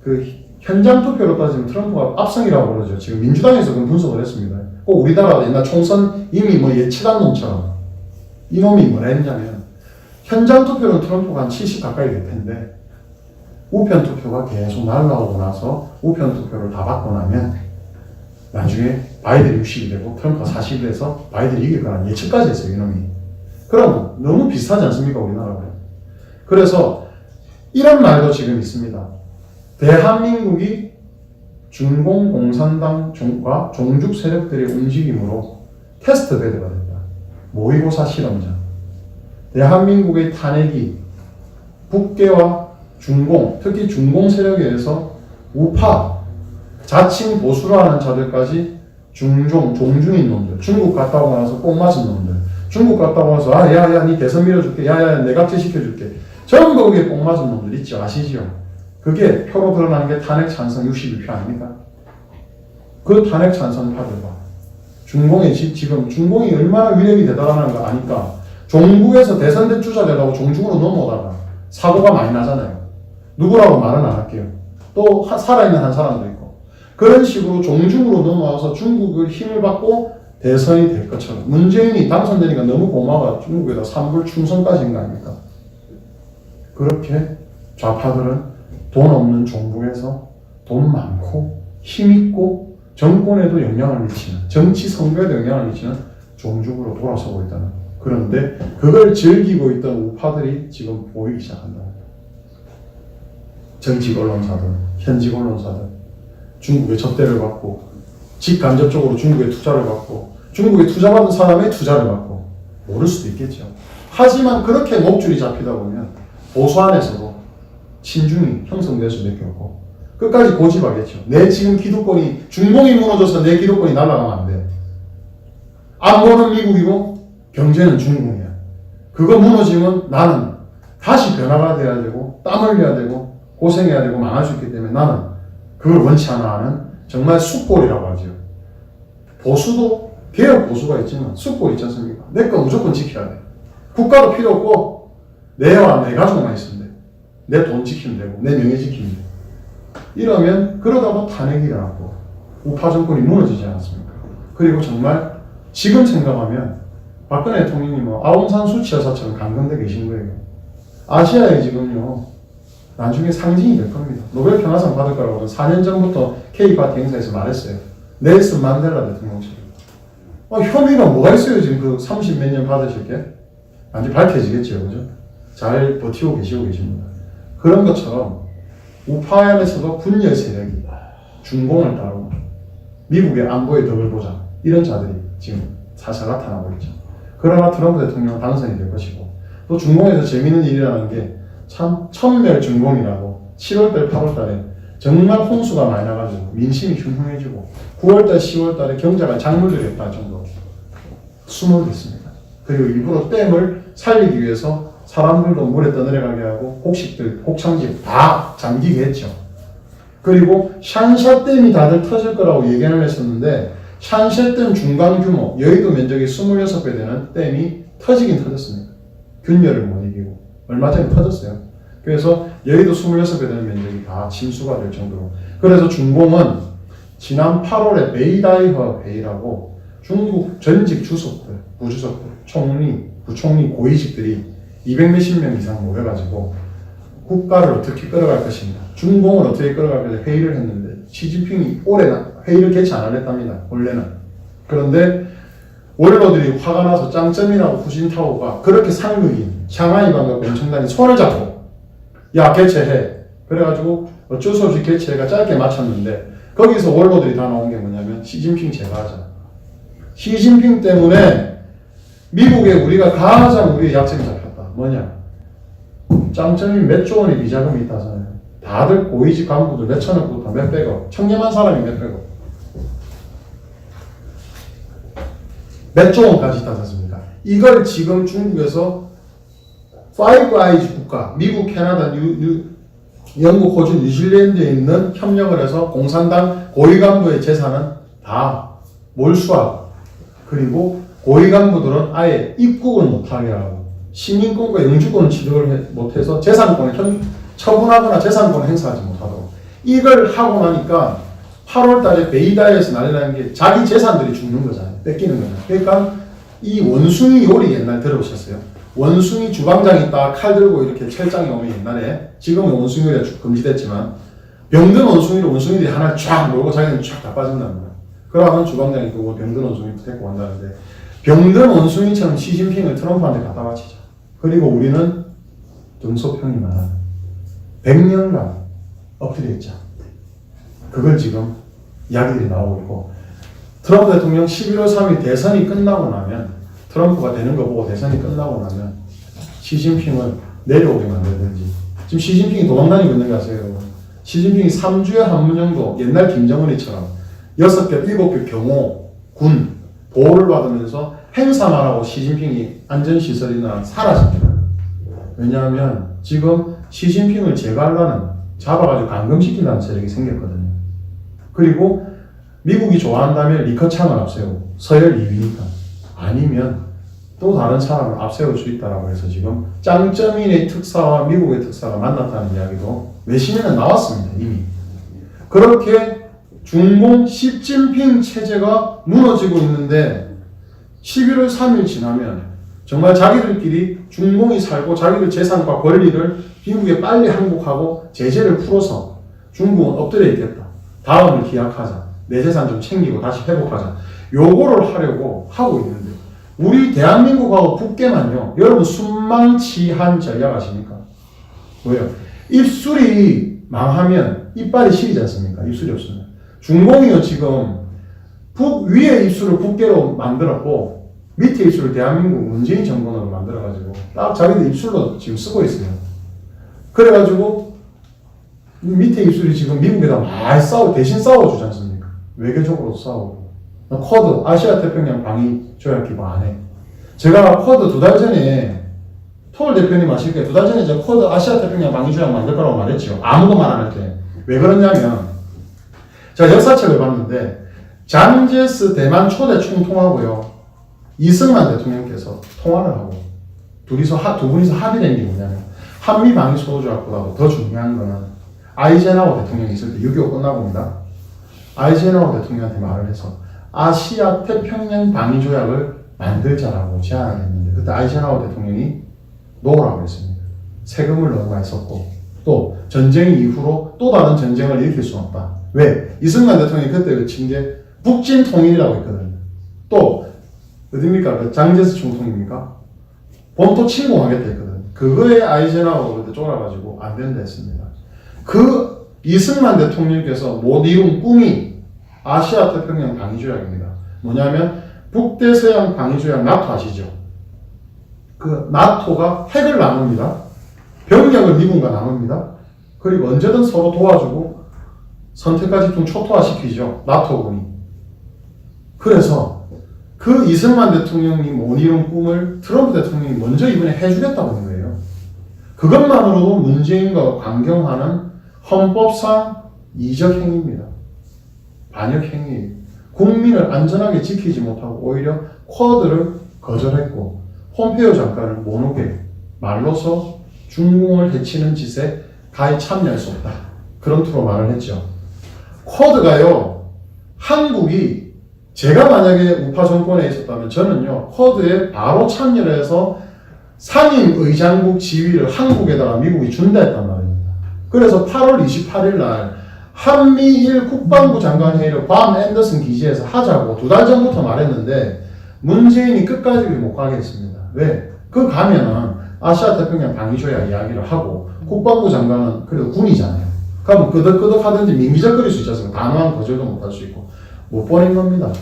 그 현장 투표로 따지면 트럼프가 압승이라고 그러죠. 지금 민주당에서 그런 분석을 했습니다. 꼭 우리나라 옛날 총선 이미 뭐 예측한 놈처럼 이놈이 뭐라 했냐면, 현장 투표는 트럼프가 한 70 가까이 될 텐데 우편 투표가 계속 날라오고 나서 우편 투표를 다 받고 나면 나중에 바이든이 60이 되고 트럼프가 40이 돼서 바이든이 이길 거라는 예측까지 했어요, 이놈이. 그럼 너무 비슷하지 않습니까, 우리나라가? 그래서 이런 말도 지금 있습니다. 대한민국이 중공공산당과 종북 세력들의 움직임으로 테스트 베드가 된다. 모의고사 실험장. 대한민국의 탄핵이 북계와 중공, 특히 중공 세력에 의해서 우파, 자칭 보수로 하는 자들까지 종중인 놈들, 중국 갔다 오고 나서 꼭 맞은 놈들, 중국 갔다 오고 나서 야야 니 대선 밀어줄게, 야야 내각제 시켜줄게, 전부 그게 꼭 맞은 놈들 있죠. 아시죠? 그게 표로 드러나는 게 탄핵 찬성 61표 아닙니까? 그 탄핵 찬성파들과 중공이 지금 중공이 얼마나 위력이 대단한 거 아니까 종북에서 대선대 주자 되라고 종중으로 넘어오다가 사고가 많이 나잖아요. 누구라고 말은 안 할게요. 또 살아있는 한 사람도 있고. 그런 식으로 종중으로 넘어와서 중국을 힘을 받고 대선이 될 것처럼, 문재인이 당선되니까 너무 고마워 중국에다 산불 충성까지 한 거 아닙니까? 그렇게 좌파들은 돈 없는 종북에서 돈 많고 힘있고 정권에도 영향을 미치는, 정치 선거에도 영향을 미치는 종북으로 돌아서고 있다는. 그런데 그걸 즐기고 있던 우파들이 지금 보이기 시작한다. 정식 언론사들, 현직 언론사들, 중국의 접대를 받고 직간접적으로 중국의 투자를 받고 중국에 투자받은 사람의 투자를 받고, 모를 수도 있겠죠. 하지만 그렇게 목줄이 잡히다 보면 보수 안에서도 친중이 형성될 수밖에 없고 끝까지 고집하겠죠. 내 지금 기득권이, 중공이 무너져서 내 기득권이 날아가면 안 돼. 안보는 미국이고 경제는 중국이야. 그거 무너지면 나는 다시 변화가 돼야 되고 땀 흘려야 되고 고생해야 되고 망할 수 있기 때문에 나는 그걸 원치 않아 하는 정말 숫골이라고 하죠. 보수도 개혁 보수가 있지만 숫골 있지 않습니까? 내 거 무조건 지켜야 돼. 국가도 필요 없고 내와 내 가족만 있으면 돼. 내 돈 지키면 되고 내 명예 지키면 돼. 이러면 그러다가 탄핵이 일어나고 우파 정권이 무너지지 않았습니까? 그리고 정말 지금 생각하면 박근혜 대통령이 뭐 아웅산 수치 여사처럼 강건돼 계신 거예요. 아시아에 지금요 나중에 상징이 될 겁니다. 노벨 평화상 받을 거라고 4년 전부터 K-파티 행사에서 말했어요. 넬슨 만델라 대통령처럼. 혐의가 뭐가 있어요? 지금 그 30 몇 년 받으실 게? 완전 밝혀지겠죠. 그죠? 잘 버티고 계시고 계십니다. 그런 것처럼 우파 안에서도 분열 세력이 중공을 따르고 미국의 안보의 덕을 보자, 이런 자들이 지금 사실 나타나고 있죠. 그러나 트럼프 대통령은 당선이 될 것이고, 또 중공에서 재미있는 일이라는 게 참 천멸 중공이라고 7월달 8월달에 정말 홍수가 많이 나가지고 민심이 흉흉해지고 9월달 10월달에 경제가 작물들이 없다 정도 숨을 댔습니다. 그리고 일부러 댐을 살리기 위해서 사람들도 물에 떠내려가게 하고 곡식들, 곡창집 다 잠기게 했죠. 그리고 샨샤댐이 다들 터질 거라고 예견을 했었는데 샨샤댐 중간 규모, 여의도 면적이 26배 되는 댐이 터지긴 터졌습니다. 균열을 못 이기고 얼마 전에 터졌어요. 그래서 여의도 26배 되는 면적이 다 침수가 될 정도로. 그래서 중공은 지난 8월에 베이다이허 회의라고 중국 전직 주석들, 부주석들, 총리, 부총리 고위직들이 200몇십 명 이상 모여가지고 국가를 어떻게 끌어갈 것인가, 중공을 어떻게 끌어갈 것인가 회의를 했는데 시진핑이 올해 회의를 개최 안 하랬답니다. 원래는. 그런데 원로들이 화가 나서 짱점이라고 후진타오가 그렇게 상극인 샹하이 방과 공청단이 손을 잡고 야 개최해. 그래가지고 어쩔 수 없이 개최가 짧게 마쳤는데 거기서 원로들이 다 나온 게 뭐냐면 시진핑 제거하자. 시진핑 때문에 미국에 우리가 가장 우리의 약점이 잡혔다. 뭐냐? 짱점이 몇 조 원의 비자금이 있다잖아요. 다들 고위직 간부들 몇 천억부터 몇 백억, 청렴한 사람이 몇 백억, 몇 조 원까지 있다지 않습니까? 이걸 지금 중국에서 파이브 아이즈 국가, 미국, 캐나다, 영국, 호주, 뉴질랜드에 있는 협력을 해서 공산당 고위 간부의 재산은 다 몰수하고, 그리고 고위 간부들은 아예 입국을 못하게 하고 시민권과 영주권을 취득을 못해서 재산권을 처분하거나 재산권을 행사하지 못하도록 이걸 하고 나니까 8월 달에 베이다에서 난리 나는 게 자기 재산들이 죽는 거잖아요. 뺏기는 거잖아요. 그러니까 이 원숭이 요리 옛날 들어보셨어요? 원숭이 주방장이 있다가 칼 들고 이렇게 철장에 오면 옛날에, 지금은 원숭이 요리가 금지됐지만 병든 원숭이를 원숭이들이 하나 쫙 몰고 자기는 쫙 다 빠진다는 거예요. 그러면 주방장이 그거 병든 원숭이 데리고 간다는데, 병든 원숭이처럼 시진핑을 트럼프한테 갖다 바치자. 그리고 우리는 등소평이 말하는 100년간 엎드려 있자. 그걸 지금 이야기들이 나오고 있고, 트럼프 대통령 11월 3일 대선이 끝나고 나면, 트럼프가 되는 거 보고 대선이 끝나고 나면 시진핑을 내려오게 만들든지. 지금 시진핑이 도망다니고 있는 거 아세요? 시진핑이 3주에 한 번 정도 옛날 김정은이처럼 6개, 7개 경호, 군 보호를 받으면서 행사만 하고 시진핑이 안전시설이나 사라집니다. 왜냐하면 지금 시진핑을 제거하려는, 잡아가지고 감금시킨다는 세력이 생겼거든요. 그리고 미국이 좋아한다면 리커창을 앞세우고, 서열 2위니까. 아니면 또 다른 사람을 앞세울 수 있다라고 해서 지금 짱점인의 특사와 미국의 특사가 만났다는 이야기도 외신에는 나왔습니다, 이미. 그렇게 중공 시진핑 체제가 무너지고 있는데 11월 3일 지나면 정말 자기들끼리 중공이 살고 자기들 재산과 권리를 미국에 빨리 항복하고 제재를 풀어서 중국은 엎드려 있겠다. 다음을 기약하자. 내 재산 좀 챙기고 다시 회복하자. 요거를 하려고 하고 있는데, 우리 대한민국하고 북계만요, 여러분 순망치한 전략 아십니까? 뭐예요? 입술이 망하면 이빨이 시리지 않습니까? 입술이 없으면. 중공이요, 지금 위에 입술을 북계로 만들었고 밑에 입술을 대한민국 문재인 정권으로 만들어가지고 딱 자기들 입술로 지금 쓰고 있어요. 그래가지고 밑에 입술이 지금 미국에다 많이 대신 싸워주지 않습니까? 외교적으로 싸우고. 쿼드, 아시아태평양 방위 조약 기반 안 해. 제가 쿼드 2달 전에, 토월 대표님 아실 거예요. 2달 전에 제가 쿼드 아시아태평양 방위 조약 만들 거라고 말했죠. 아무도 말 안 할 때. 왜 그러냐면, 제가 역사책을 봤는데, 장제스 대만 초대 총통하고요, 이승만 대통령께서 통화를 하고, 두 분이서 합의된 게 뭐냐면, 한미 방위 소도 조약보다도 더 중요한 거는 아이젠하워 대통령이 있을 때 6.25 끝나고입니다. 아이젠하워 대통령한테 말을 해서 아시아 태평양 방위 조약을 만들자라고 제안을 했는데, 그때 아이젠하워 대통령이 노라고 했습니다. 세금을 너무 많이 썼고, 또 전쟁 이후로 또 다른 전쟁을 일으킬 수는 없다. 왜? 이승만 대통령이 그때 외친 게 북진 통일이라고 했거든요. 또 어딥니까? 그 장제스 총통입니까? 본토 침공하겠다 했거든요. 그거에 아이젠하워가 그때 쫄아가지고 안 된다 했습니다. 그 이승만 대통령께서 못 이룬 꿈이 아시아 태평양 방위조약입니다. 뭐냐면 북대서양 방위조약 나토 아시죠? 그 나토가 핵을 나눕니다. 병력을 미군과 나눕니다. 그리고 언제든 서로 도와주고 선택과 집중 초토화시키죠. 나토군이. 그래서 그 이승만 대통령이 못 이룬 꿈을 트럼프 대통령이 먼저 이번에 해주겠다고 한 거예요. 그것만으로도 문재인과 강경하는 헌법상 이적 행위입니다. 반역 행위. 국민을 안전하게 지키지 못하고 오히려 쿼드를 거절했고, 폼페이오 장관을 못 오게 말로서 중공을 해치는 짓에 가히 참여할 수 없다. 그런 투로 말을 했죠. 쿼드가요, 한국이, 제가 만약에 우파 정권에 있었다면 저는요, 쿼드에 바로 참여를 해서 상임의장국 지위를 한국에다가 미국이 준다 했단 말입니다. 그래서 8월 28일 날 한미일 국방부 장관 회의를 밤 앤더슨 기지에서 하자고 2달 전부터 말했는데 문재인이 끝까지 못 가게 했습니다. 왜? 그 가면은 아시아 태평양 방위조약 이야기를 하고, 국방부 장관은 그래도 군이잖아요. 그럼 끄덕끄덕 하든지 민기적거릴 수 있지 않습니까? 단호한 거절도 못할 수 있고 못 버린 겁니다.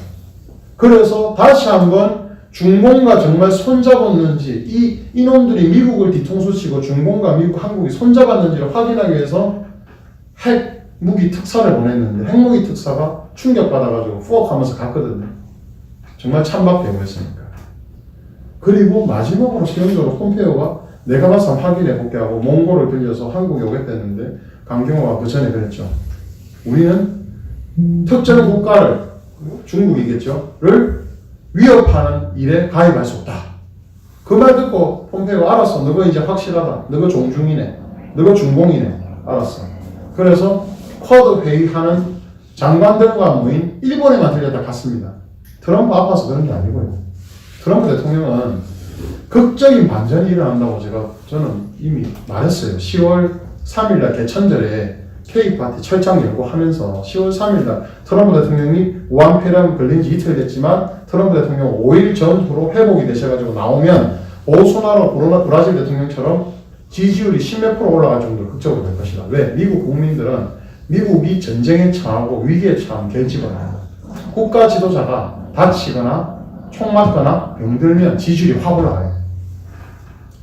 그래서 다시 한번 중공과 정말 손잡았는지 이놈들이 미국을 뒤통수 치고 중공과 미국, 한국이 손잡았는지를 확인하기 위해서 핵무기 특사를 보냈는데 핵무기 특사가 충격받아가지고 후억하면서 갔거든요. 정말 찬밥 배우였으니까. 그리고 마지막으로 최종적으로 폼페이오가 내가 봐서 확인해볼게 하고 몽골을 빌려서 한국에 오겠다는데 강경호가 그 전에 그랬죠. 우리는 특정 국가를 중국이겠죠.를 위협하는 일에 가입할 수 없다. 그 말 듣고 폼페이오가 알았어. 너가 이제 확실하다. 너가 종중이네. 너가 중공이네. 알았어. 그래서 쿼드 회의하는 장관들과 모인 일본에만 들렸다 갔습니다. 트럼프 아파서 그런 게 아니고요. 트럼프 대통령은 극적인 반전이 일어난다고 저는 이미 말했어요. 10월 3일날 개천절에 케이크 파티 철장 열고 하면서 10월 3일날 트럼프 대통령이 우한폐렴 걸린 지 이틀 됐지만 트럼프 대통령 5일 전후로 회복이 되셔가지고 나오면 보소나로 브라질 대통령처럼 지지율이 10몇 프로 올라갈 정도로 극적으로 될 것이다. 왜? 미국 국민들은 미국이 전쟁에 처하고 위기에 처하면 결집을 해요. 국가 지도자가 다치거나 총 맞거나 병들면 지지율이 확 올라가요.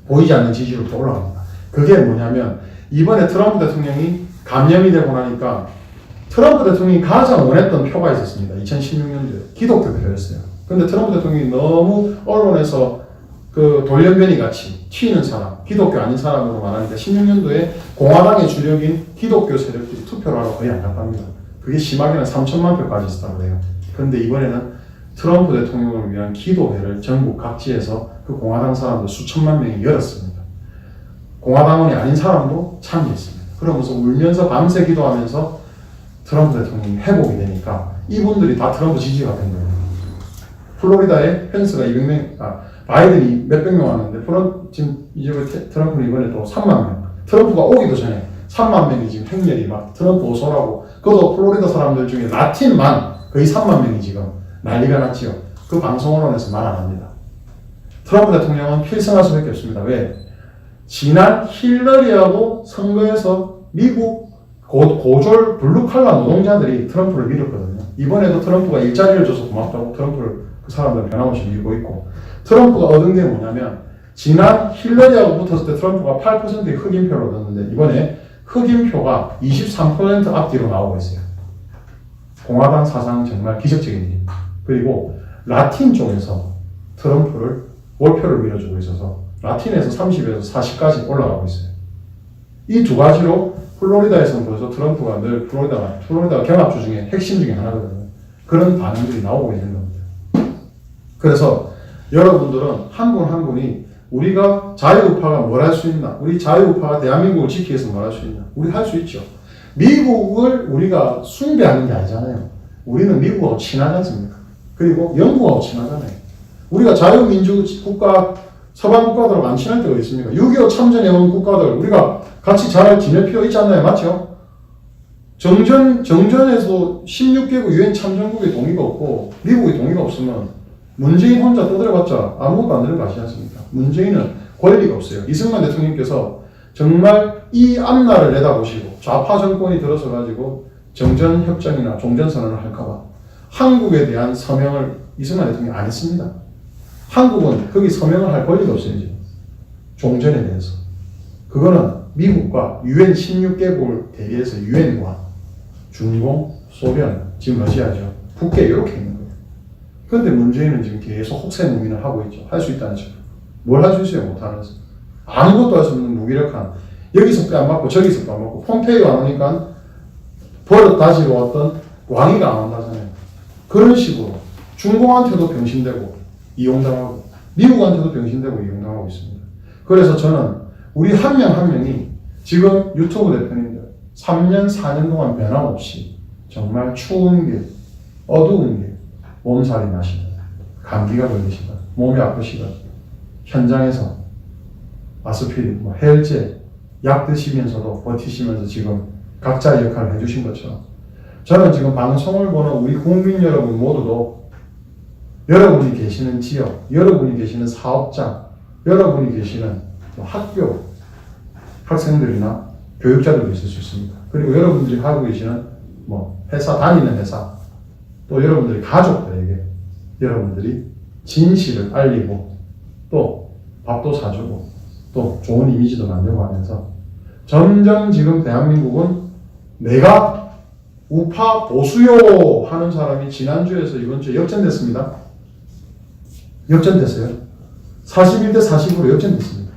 보이지 않는 지지율도 올라갑니다. 그게 뭐냐면 이번에 트럼프 대통령이 감염이 되고 나니까 트럼프 대통령이 가장 원했던 표가 있었습니다. 2016년도에 기독교 표였어요. 근데 트럼프 대통령이 너무 언론에서 그 돌연변이 같이 튀는 사람, 기독교 아닌 사람으로 말하니까 16년도에 공화당의 주력인 기독교 세력들이 투표를 하러 거의 안 갔답니다. 그게 심하게는 3천만 표까지 있었다고 해요. 그런데 이번에는 트럼프 대통령을 위한 기도회를 전국 각지에서 그 공화당 사람들 수천만 명이 열었습니다. 공화당원이 아닌 사람도 참여했습니다. 그러면서 울면서 밤새 기도하면서 트럼프 대통령이 회복이 되니까 이분들이 다 트럼프 지지가 된 거예요. 플로리다에 펜스가 200명, 바이든이 몇백 명 왔는데 지금 트럼프는 이번에 또 3만 명. 트럼프가 오기도 전에 3만 명이 지금 행렬이 막 트럼프 오소라고. 그것도 플로리다 사람들 중에 라틴만 거의 3만 명이 지금 난리가 났지요. 그 방송 언론에서 말 안 합니다. 트럼프 대통령은 필승할 수밖에 없습니다. 왜? 지난 힐러리하고 선거에서 미국 고졸 블루칼라 노동자들이 트럼프를 밀었거든요. 이번에도 트럼프가 일자리를 줘서 고맙다고 트럼프를 그 사람들은 변함없이 밀고 있고 트럼프가 얻은 게 뭐냐면 지난 힐러리하고 붙었을 때 트럼프가 8%의 흑인표를 얻었는데 이번에 흑인표가 23% 앞뒤로 나오고 있어요. 공화당 사상 정말 기적적인 일입니다. 그리고 라틴 쪽에서 트럼프를 몰표를 밀어주고 있어서 라틴에서 30에서 40까지 올라가고 있어요. 이 두 가지로 플로리다에서는 벌써 트럼프가 늘 플로리다가 경합주 중에 핵심 중에 하나거든요. 그런 반응들이 나오고 있는 겁니다. 그래서 여러분들은 한 분 한 분이 우리가 자유우파가 뭘 할 수 있나? 우리 자유우파가 대한민국을 지키기 위해서 뭘 할 수 있나? 우리 할 수 있죠. 미국을 우리가 숭배하는 게 아니잖아요. 우리는 미국하고 친하지 않습니까? 그리고 영국하고 친하잖아요. 우리가 자유민주 국가, 서방 국가들하고 안 친할 때가 있습니까? 6.25 참전해온 국가들, 우리가 같이 잘 지낼 필요 있지 않나요? 맞죠? 정전에서 16개국 유엔 참전국의 동의가 없고, 미국의 동의가 없으면 문재인 혼자 떠들어봤자 아무것도 안 되는 거 아시지 않습니까? 문재인은 권리가 없어요. 이승만 대통령께서 정말 이 앞날을 내다보시고 좌파 정권이 들어서 가지고 정전협정이나 종전선언을 할까봐 한국에 대한 서명을 이승만 대통령이 안 했습니다. 한국은 거기 서명을 할 권리가 없어요. 지금. 종전에 대해서. 그거는 미국과 유엔 16개국을 대비해서 유엔과 중공, 소련, 지금 러시아죠. 북계 이렇게 있는 거예요. 그런데 문재인은 지금 계속 혹세무민을 하고 있죠. 할 수 있다는 척. 뭘 할 수 있어요? 못하면서. 아무것도 할 수 없는 무기력한 여기서 뼈 안 맞고 저기서 뼈 안 맞고 폼페이오 안 오니까 버릇 다지러 왔던 왕이가 안 온다잖아요. 그런 식으로 중공한테도 병신되고 이용당하고 미국한테도 병신되고 이용당하고 있습니다. 그래서 저는 우리 한 명 한 명이 지금 유튜브 대표님들 3년 4년 동안 변함없이 정말 추운 길, 어두운 길, 몸살이 나시다, 감기가 걸리시다, 몸이 아프시다, 현장에서 아스피린, 해열제, 약 드시면서도 버티시면서 지금 각자의 역할을 해주신 것처럼 저는 지금 방송을 보는 우리 국민 여러분 모두도 여러분이 계시는 지역, 여러분이 계시는 사업장, 여러분이 계시는 학교, 학생들이나 교육자들도 있을 수 있습니다. 그리고 여러분들이 하고 계시는 뭐 회사 다니는 회사 또 여러분들이 가족들에게 여러분들이 진실을 알리고 또 밥도 사주고 또 좋은 이미지도 만들고 하면서 점점 지금 대한민국은 내가 우파 보수요 하는 사람이 지난주에서 이번주에 역전됐습니다. 역전됐어요. 41대 40으로 역전됐습니다.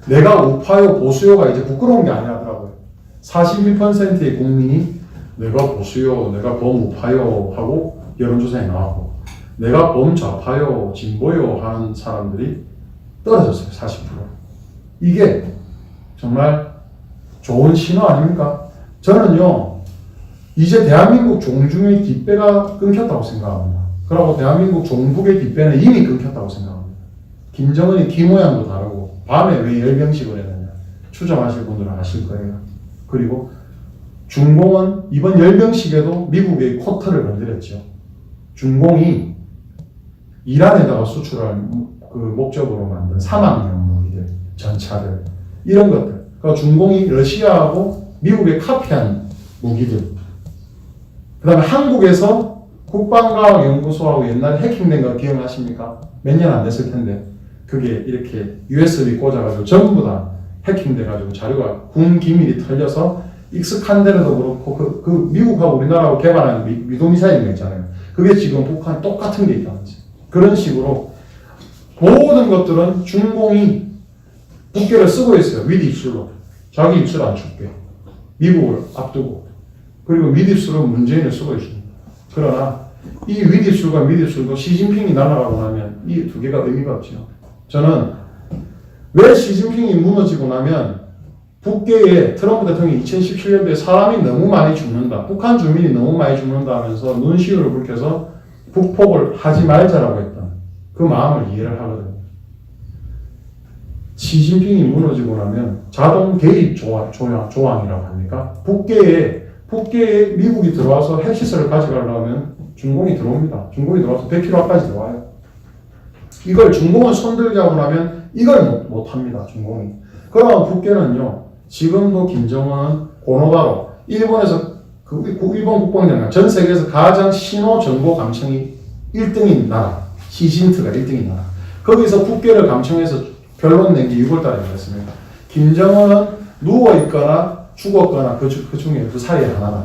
내가 우파요 보수요가 이제 부끄러운 게 아니라더라고요. 41%의 국민이 내가 보수요, 내가 범우파요 하고 여론조사에 나왔고 내가 범좌파요, 진보요 하는 사람들이 떨어졌어요. 40%. 이게 정말 좋은 신호 아닙니까? 저는요, 이제 대한민국 종중의 뒷배가 끊겼다고 생각합니다. 그리고 대한민국 종북의 뒷배는 이미 끊겼다고 생각합니다. 김정은이 키 모양도 다르고 밤에 왜 열병식을 했느냐 추정하실 분들은 아실 거예요. 그리고 중공은 이번 열병식에도 미국의 코트를 건드렸죠. 중공이 이란에다가 수출할 그 목적으로 만든 사막용 무기들, 전차들 이런 것들. 그러니까 중공이 러시아하고 미국에 카피한 무기들. 그 다음에 한국에서 국방과학연구소하고 옛날에 해킹된 거 기억나십니까? 몇 년 안 됐을 텐데 그게 이렇게 USB 꽂아가지고 전부 다 해킹돼가지고 자료가 군 기밀이 털려서 익스칸데르도 그렇고 그 미국하고 우리나라하고 개발한 미도미사일 거 있잖아요. 그게 지금 북한 똑같은 게 있다는 거지. 그런 식으로 모든 것들은 중공이 북괴를 쓰고 있어요. 윗입술로. 자기 입술 안 줄게. 미국을 앞두고. 그리고 윗입술은 문재인을 쓰고 있습니다. 그러나 이 윗입술과 밑입술도 시진핑이 날아가고 나면 이 두 개가 의미가 없죠. 저는 왜 시진핑이 무너지고 나면 북계에 트럼프 대통령이 2017년도에 사람이 너무 많이 죽는다. 북한 주민이 너무 많이 죽는다 하면서 눈시울을 붉혀서 북폭을 하지 말자라고 했던 그 마음을 이해를 하거든요. 시진핑이 무너지고 나면 자동 개입 조항이라고 합니까? 북계에 미국이 들어와서 핵시설을 가져가려면 중공이 들어옵니다. 중공이 들어와서 100km까지 들어와요. 이걸 중공을 손들게 하고 나면 이걸 못합니다. 중공이. 그럼 북계는요. 지금도 김정은은 고노바로 일본에서 일본 국방장관 전 세계에서 가장 신호 정보 감청이 1등인 나라. 시진트가 1등인 나라. 거기서 북계를 감청해서 결론 낸 게 6월달에 그랬습니다. 김정은은 누워있거나 죽었거나 그 중에 그 사이에 하나다.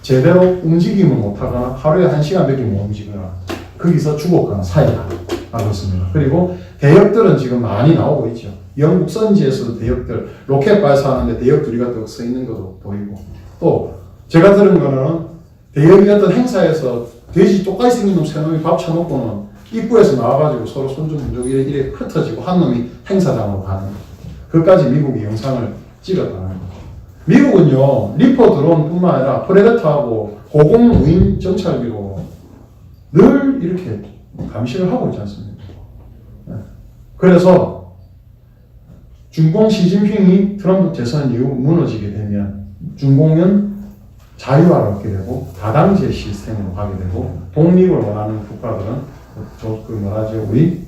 제대로 움직임을 못하거나 하루에 1시간밖에 못 움직이거나 거기서 죽었거나 사이다. 라고 했습니다. 그리고 대역들은 지금 많이 나오고 있죠. 영국 선지에서도 대역들, 로켓 발사하는데 대역 둘이가 또 써 있는 것도 보이고 또 제가 들은 거는 대역이 어떤 행사에서 돼지 똑같이 생긴 놈 세 놈이 밥 처먹고는 입구에서 나와가지고 서로 손주문족 이래 흩어지고 한 놈이 행사장으로 가는 거예요. 그까지 미국이 영상을 찍었다는 거죠. 미국은요, 리퍼 드론 뿐만 아니라 프레데터하고 고공 무인 정찰기로 늘 이렇게 감시를 하고 있지 않습니까? 그래서 중공 시진핑이 트럼프 재선 이후 무너지게 되면 중공은 자유화를 얻게 되고 다당제 시스템으로 가게 되고 독립을 원하는 국가들은 우리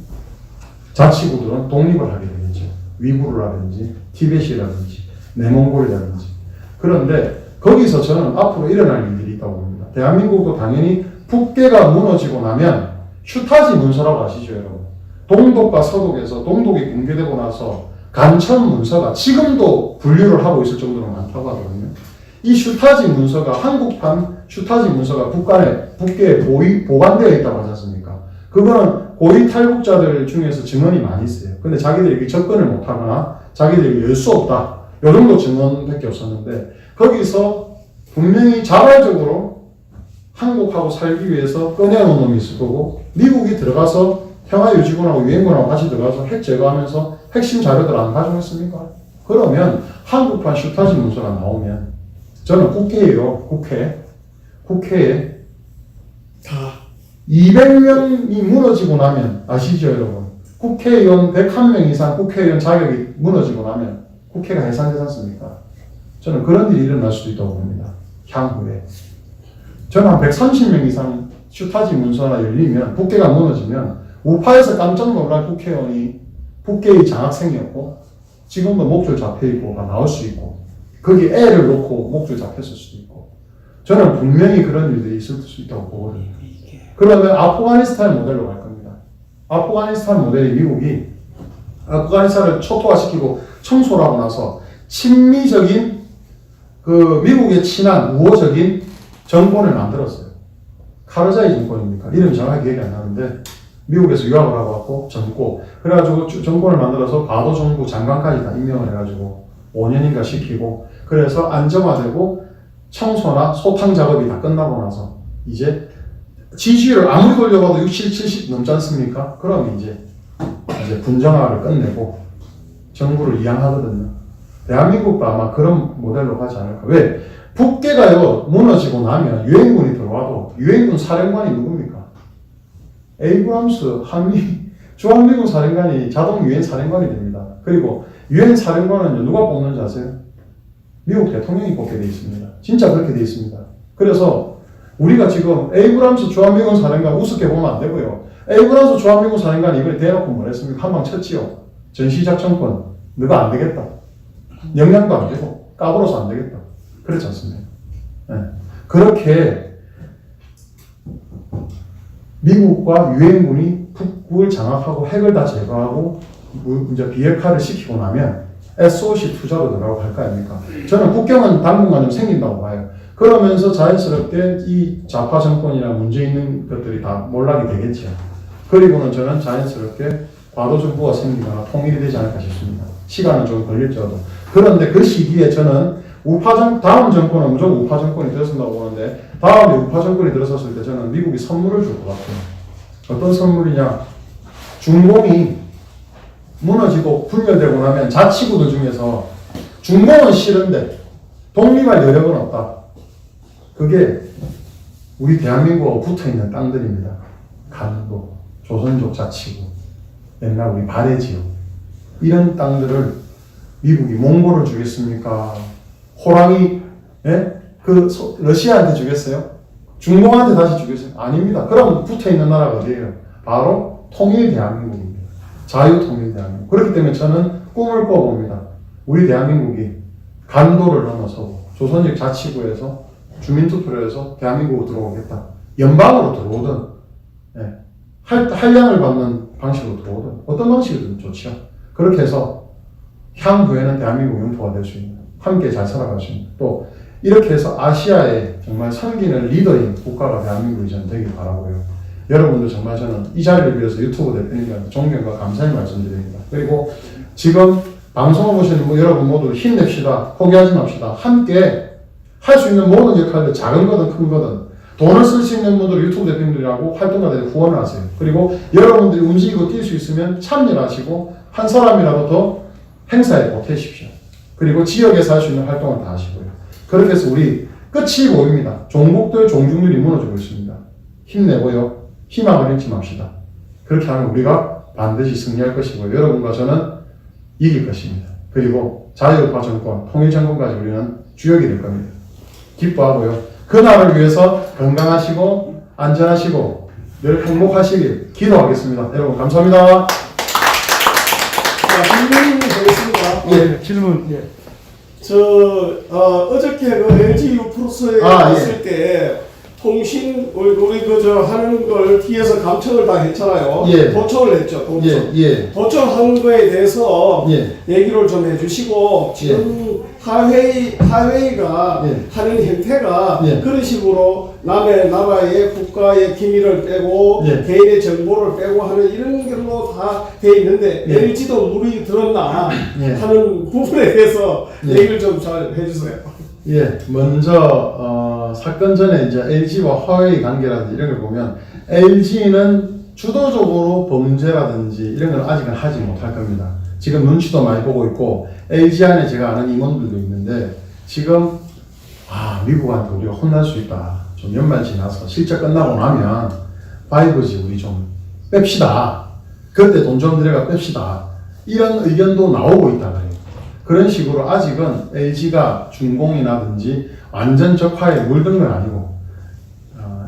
자치구들은 독립을 하게 되겠죠. 위구르라든지 티베트라든지 내몽골이라든지. 그런데 거기서 저는 앞으로 일어날 일들이 있다고 봅니다. 대한민국도 당연히 북계가 무너지고 나면 슈타지 문서라고 아시죠, 여러분? 동독과 서독에서 동독이 붕괴되고 나서 간천 문서가 지금도 분류를 하고 있을 정도로 많다고 하거든요. 이 슈타지 문서가 한국판 슈타지 문서가 북계에 보관되어 있다고 하지 않습니까? 그거는 고위 탈북자들 중에서 증언이 많이 있어요. 근데 자기들이 접근을 못하거나 자기들이 열 수 없다. 이 정도 증언밖에 없었는데 거기서 분명히 자발적으로 한국하고 살기 위해서 꺼내놓은 놈이 있을 거고 미국이 들어가서 평화유지군하고 유엔군하고 같이 들어가서 핵 제거하면서 핵심 자료들 안 가져갔습니까? 그러면 한국판 슈타지 문서가 나오면 저는 국회에요. 국회에 다 200명이 무너지고 나면 아시죠 여러분? 국회의원 101명 이상 국회의원 자격이 무너지고 나면 국회가 해산되지 않습니까? 저는 그런 일이 일어날 수도 있다고 봅니다. 향후에. 저는 한 130명 이상 슈타지 문서가 열리면 북계가 무너지면 우파에서 깜짝 놀랄 국회의원이 북계의 장학생이었고 지금도 목줄 잡혀있고 나올 수 있고 거기 애를 놓고 목줄 잡혔을 수도 있고 저는 분명히 그런 일들이 있을 수 있다고 보거든요. 그러면 아프가니스탄 모델로 갈 겁니다. 아프가니스탄 모델이 미국이 아프가니스탄을 초토화시키고 청소를 하고 나서 친미적인 그 미국에 친한 우호적인 정권을 만들었어요. 카르자이 정권입니까? 이름이 정확히 기억이 안 나는데 미국에서 유학을 하고 왔고 젊고 그래가지고 정권을 만들어서 바도 정부 장관까지 다 임명을 해가지고 5년인가 시키고 그래서 안정화되고 청소나 소탕 작업이 다 끝나고 나서 이제 지지율을 아무리 돌려봐도 60, 70 넘지 않습니까? 그럼 이제 분정화를 끝내고 정부를 이양하거든요. 대한민국도 아마 그런 모델로 가지 않을까. 왜? 북괴가요 무너지고 나면 유엔군이 들어와도 유엔군 사령관이 누굽니까? 에이브람스 주한미군 사령관이 자동 유엔 사령관이 됩니다. 그리고 유엔 사령관은 누가 뽑는지 아세요? 미국 대통령이 뽑게 되어 있습니다. 진짜 그렇게 되어 있습니다. 그래서 우리가 지금 에이브람스 주한미군 사령관 우습게 보면 안 되고요. 에이브람스 주한미군 사령관이 이번에 대놓고 뭐랬습니까? 한방 쳤지요. 전시작전권 너가 안 되겠다. 영향도 안 되고 까불어서 안 되겠다. 그렇지 않습니까? 네. 그렇게 미국과 유엔군이 북극을 장악하고 핵을 다 제거하고 이제 비핵화를 시키고 나면 SOC 투자로 들어가고 할 거 아닙니까? 저는 국경은 당분간 좀 생긴다고 봐요. 그러면서 자연스럽게 이 좌파 정권이나 문제 있는 것들이 다 몰락이 되겠죠. 그리고는 저는 자연스럽게 과도 정부가 생기거나 통일이 되지 않을까 싶습니다. 시간은 좀 걸릴지라도. 그런데 그 시기에 저는 다음 정권은 무조건 우파 정권이 들어선다고 보는데 다음에 우파 정권이 들어섰을 때 저는 미국이 선물을 줄 것 같아요. 어떤 선물이냐? 중공이 무너지고 분열되고 나면 자치구들 중에서 중공은 싫은데 독립할 여력은 없다. 그게 우리 대한민국하고 붙어있는 땅들입니다. 간도, 조선족 자치구, 옛날 우리 발해지역 이런 땅들을 미국이 몽골을 주겠습니까? 호랑이, 예? 러시아한테 주겠어요? 중공한테 다시 주겠어요? 아닙니다. 그럼 붙어있는 나라가 어디예요? 바로 통일 대한민국입니다. 자유통일 대한민국. 그렇기 때문에 저는 꿈을 꿔봅니다. 우리 대한민국이 간도를 넘어서고 조선족 자치구에서 주민투표를 해서 대한민국으로 들어오겠다. 연방으로 들어오든, 예. 한량을 받는 방식으로 들어오든, 어떤 방식이든 좋죠. 그렇게 해서 향후에는 대한민국 영토가 될 수 있는, 함께 잘 살아갈 수 있는, 또 이렇게 해서 아시아에 정말 섬기는 리더인 국가가 대한민국이 저는 되길 바라고요. 여러분들 정말 저는 이 자리를 빌어서 유튜브 대표님과 존경과 감사의 말씀드립니다. 그리고 지금 방송을 보시는 여러분 모두 힘냅시다. 포기하지 맙시다. 함께 할 수 있는 모든 역할들, 작은 거든 큰 거든 돈을 쓸 수 있는 분들 유튜브 대표님들하고 활동가들이 후원을 하세요. 그리고 여러분들이 움직이고 뛸 수 있으면 참여를 하시고 한 사람이라도 더 행사에 보태십시오. 그리고 지역에서 할 수 있는 활동을 다 하시고요. 그렇게 해서 우리 끝이 보입니다. 종국들, 종중들이 무너지고 있습니다. 힘내고요. 희망을 잃지 맙시다. 그렇게 하면 우리가 반드시 승리할 것이고요. 여러분과 저는 이길 것입니다. 그리고 자유우파 정권, 통일정권까지 우리는 주역이 될 겁니다. 기뻐하고요. 그날을 위해서 건강하시고 안전하시고 늘 행복하시길 기도하겠습니다. 여러분 감사합니다. 질문이 되겠습니다. 예, 질문. 예. 어저께 그 LG 유프로스에 갔을 때 통신 우리 그저 하는 걸 뒤에서 감청을 다 했잖아요. 예. 도청을 했죠. 도청. 예. 도청하는 거에 대해서 예. 얘기를 좀 해주시고 지금 하웨이가 예. 하는 형태가 예. 그런 식으로 나라의 국가의 기밀을 빼고 예. 개인의 정보를 빼고 하는 이런 걸로 다 돼 있는데 예. LG도 물이 들었나 예. 하는 부분에 대해서 예. 얘기를 좀 잘 해주세요. 예, 먼저 사건 전에 이제 LG와 화웨이 관계라든지 이런 걸 보면 LG는 주도적으로 범죄라든지 이런 걸 아직은 하지 못할 겁니다. 지금 눈치도 많이 보고 있고 LG 안에 제가 아는 임원들도 있는데 지금 미국한테 우리가 혼날 수 있다. 좀 연말 지나서 실적 끝나고 나면 5G 우리 좀 뺍시다. 그때 돈 좀 들여가 뺍시다. 이런 의견도 나오고 있다 그래요. 그런 식으로 아직은 LG가 준공이라든지 완전 적화에 물든 건 아니고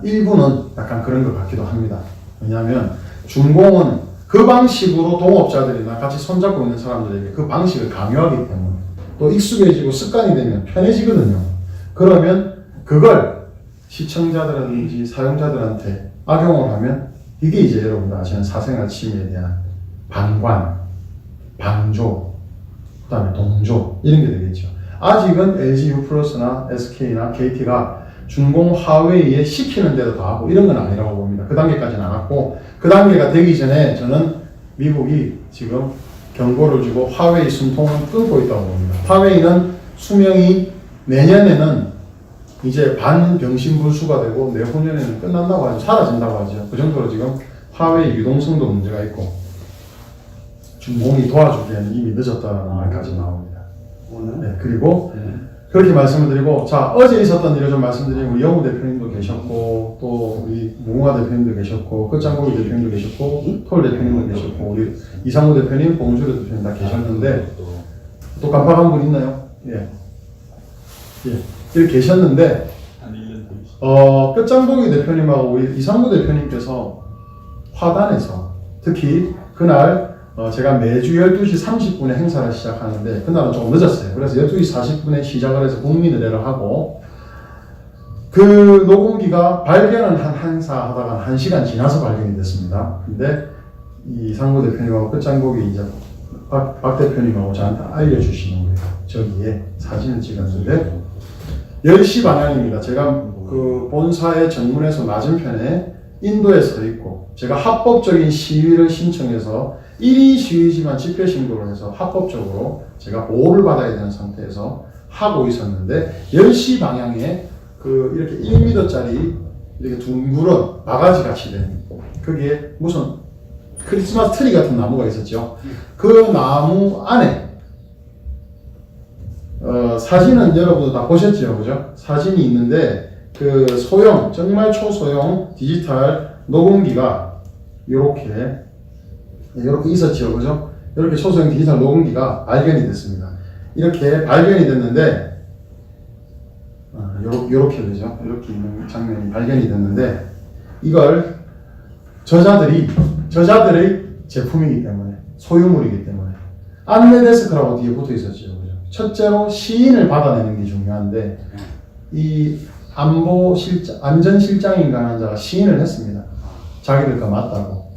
일부는 약간 그런 것 같기도 합니다. 왜냐하면 준공은 그 방식으로 동업자들이나 같이 손잡고 있는 사람들에게 그 방식을 강요하기 때문에 또 익숙해지고 습관이 되면 편해지거든요. 그러면 그걸 시청자들이라든지 사용자들한테 악용을 하면 이게 이제 여러분들 아시는 사생활 침해에 대한 방관, 방조, 그 다음에 동조 이런 게 되겠죠. 아직은 LG U+나 SK나 KT가 준공 화웨이에 시키는 대로 다 하고 이런 건 아니라고 봅니다. 그 단계까지는 안 왔고 그 단계가 되기 전에 저는 미국이 지금 경고를 주고 화웨이 숨통을 끊고 있다고 봅니다. 화웨이는 수명이 내년에는 이제 반병신불수가 되고 내후년에는 끝난다고 하죠. 사라진다고 하죠. 그 정도로 지금 화웨이 유동성도 문제가 있고 준공이 도와주기에는 이미 늦었다는 말까지 나옵니다. 네, 그리고 그렇게 말씀을 드리고, 자, 어제 있었던 일을 좀 말씀드리고, 우리 영우 대표님도 계셨고, 또 우리 무궁화 대표님도 계셨고, 끝장고기 대표님도 계셨고, 톨 대표님도 계셨고, 우리 이상우 대표님, 봉주르 대표님 다 계셨는데, 또 깜빡한 분 있나요? 예. 예. 이렇게 계셨는데, 끝장고기 대표님하고 우리 이상우 대표님께서 화단에서, 특히 그날 제가 매주 12시 30분에 행사를 시작하는데 그날은 조금 늦었어요. 그래서 12시 40분에 시작을 해서 국민의례를 하고 그 녹음기가 발견은 한 행사 하다가 1시간 지나서 발견이 됐습니다. 근데 이 이상구 대표님하고 끝장곡이 이제 박 대표님하고 저한테 알려주시는 거예요. 저기에 사진을 찍었는데 10시 방향입니다. 제가 그 본사의 정문에서 맞은편에 인도에 서 있고 제가 합법적인 시위를 신청해서 1인 시위지만 집회 신고를 해서 합법적으로 제가 보호를 받아야 되는 상태에서 하고 있었는데 10시 방향에 그 이렇게 1m짜리 이렇게 둥그런 바가지 같이 된 거기에 무슨 크리스마스 트리 같은 나무가 있었죠. 그 나무 안에 사진은 여러분도 다 보셨죠, 그죠? 사진이 있는데 그 소형 정말 초소형 디지털 녹음기가 이렇게 있었죠, 그죠? 이렇게 초소형 디지털 녹음기가 발견이 됐습니다. 이렇게 발견이 됐는데, 이렇게 되죠. 이렇게 있는 장면이 발견이 됐는데, 이걸 저자들의 제품이기 때문에, 소유물이기 때문에, 안내데스크라고 뒤에 붙어 있었죠, 그죠? 첫째로 시인을 받아내는 게 중요한데, 이 안전실장인가 하는 자가 시인을 했습니다. 자기들 거 맞다고.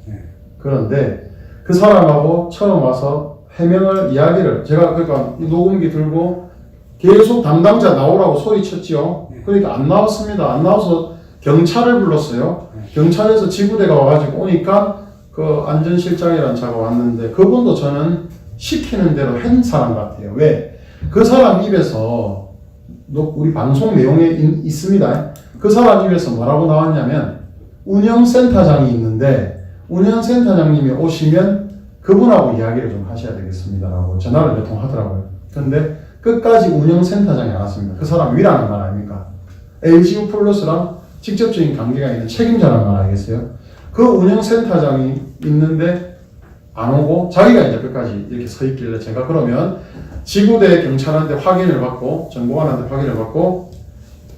그런데, 그 사람하고 처음 와서 해명을 이야기를 제가 그러니까 이 녹음기 들고 계속 담당자 나오라고 소리쳤지요. 그러니까 안 나왔습니다. 안 나와서 경찰을 불렀어요. 경찰에서 지구대가 와가지고 오니까 그 안전실장이라는 자가 왔는데 그분도 저는 시키는 대로 한 사람 같아요. 왜? 그 사람 입에서 우리 방송 내용에 있습니다. 그 사람 입에서 뭐라고 나왔냐면 운영센터장이 있는데 운영센터장님이 오시면 그분하고 이야기를 좀 하셔야 되겠습니다라고 전화를 몇 통 하더라고요. 근데 끝까지 운영센터장이 안 왔습니다. 그 사람 위라는 말 아닙니까? LG U+랑 직접적인 관계가 있는 책임자라는 말 아니겠어요? 그 운영센터장이 있는데 안 오고 자기가 이제 끝까지 이렇게 서 있길래 제가 그러면 지구대 경찰한테 확인을 받고 정보관한테 확인을 받고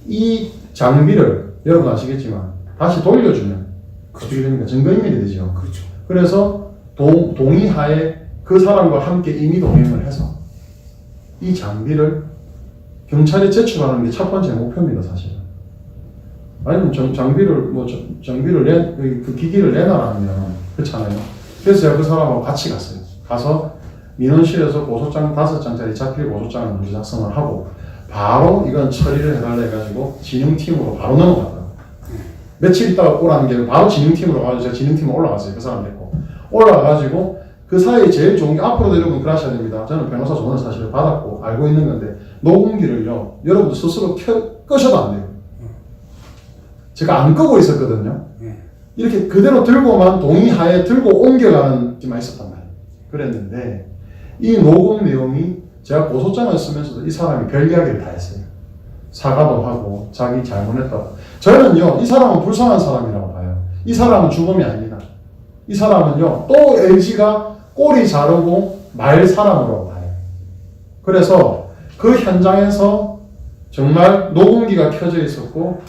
이 장비를 여러분 아시겠지만 다시 돌려주면 그쪽이 되니까 증거인멸이 되죠. 그렇죠. 그래서 동의하에 그 사람과 함께 임의 동행을 해서 이 장비를 경찰에 제출하는 게 첫 번째 목표입니다, 사실은. 아니면 장비를 그 기기를 내놔라면 그렇잖아요. 그래서 제가 그 사람하고 같이 갔어요. 가서 민원실에서 고소장 5장짜리 자필 고소장을 먼저 작성을 하고 바로 이건 처리를 해달라 해가지고 진흥팀으로 바로 넘어갔다. 며칠 있다가 오라는 게 바로 진흥팀으로 가서 제가 진흥팀으로 올라갔어요. 그 사람 데리고. 올라가가지고 그 사이에 제일 좋은 게 앞으로도 여러분 그러셔야 됩니다. 저는 변호사 조언을 사실 받았고 알고 있는 건데 녹음기를요. 여러분들 스스로 끄셔도 안 돼요. 제가 안 끄고 있었거든요. 이렇게 그대로 들고만 동의하에 들고 옮겨가는 게만 있었단 말이에요. 그랬는데 이 녹음 내용이 제가 고소장을 쓰면서도 이 사람이 별 이야기를 다 했어요. 사과도 하고 자기 잘못했다고. 저는요 이 사람은 불쌍한 사람이라고 봐요. 이 사람은 주범이 아닙니다. 이 사람은요 또 LG가 꼬리 자르고 말 사람으로 봐요. 그래서 그 현장에서 정말 녹음기가 켜져 있었고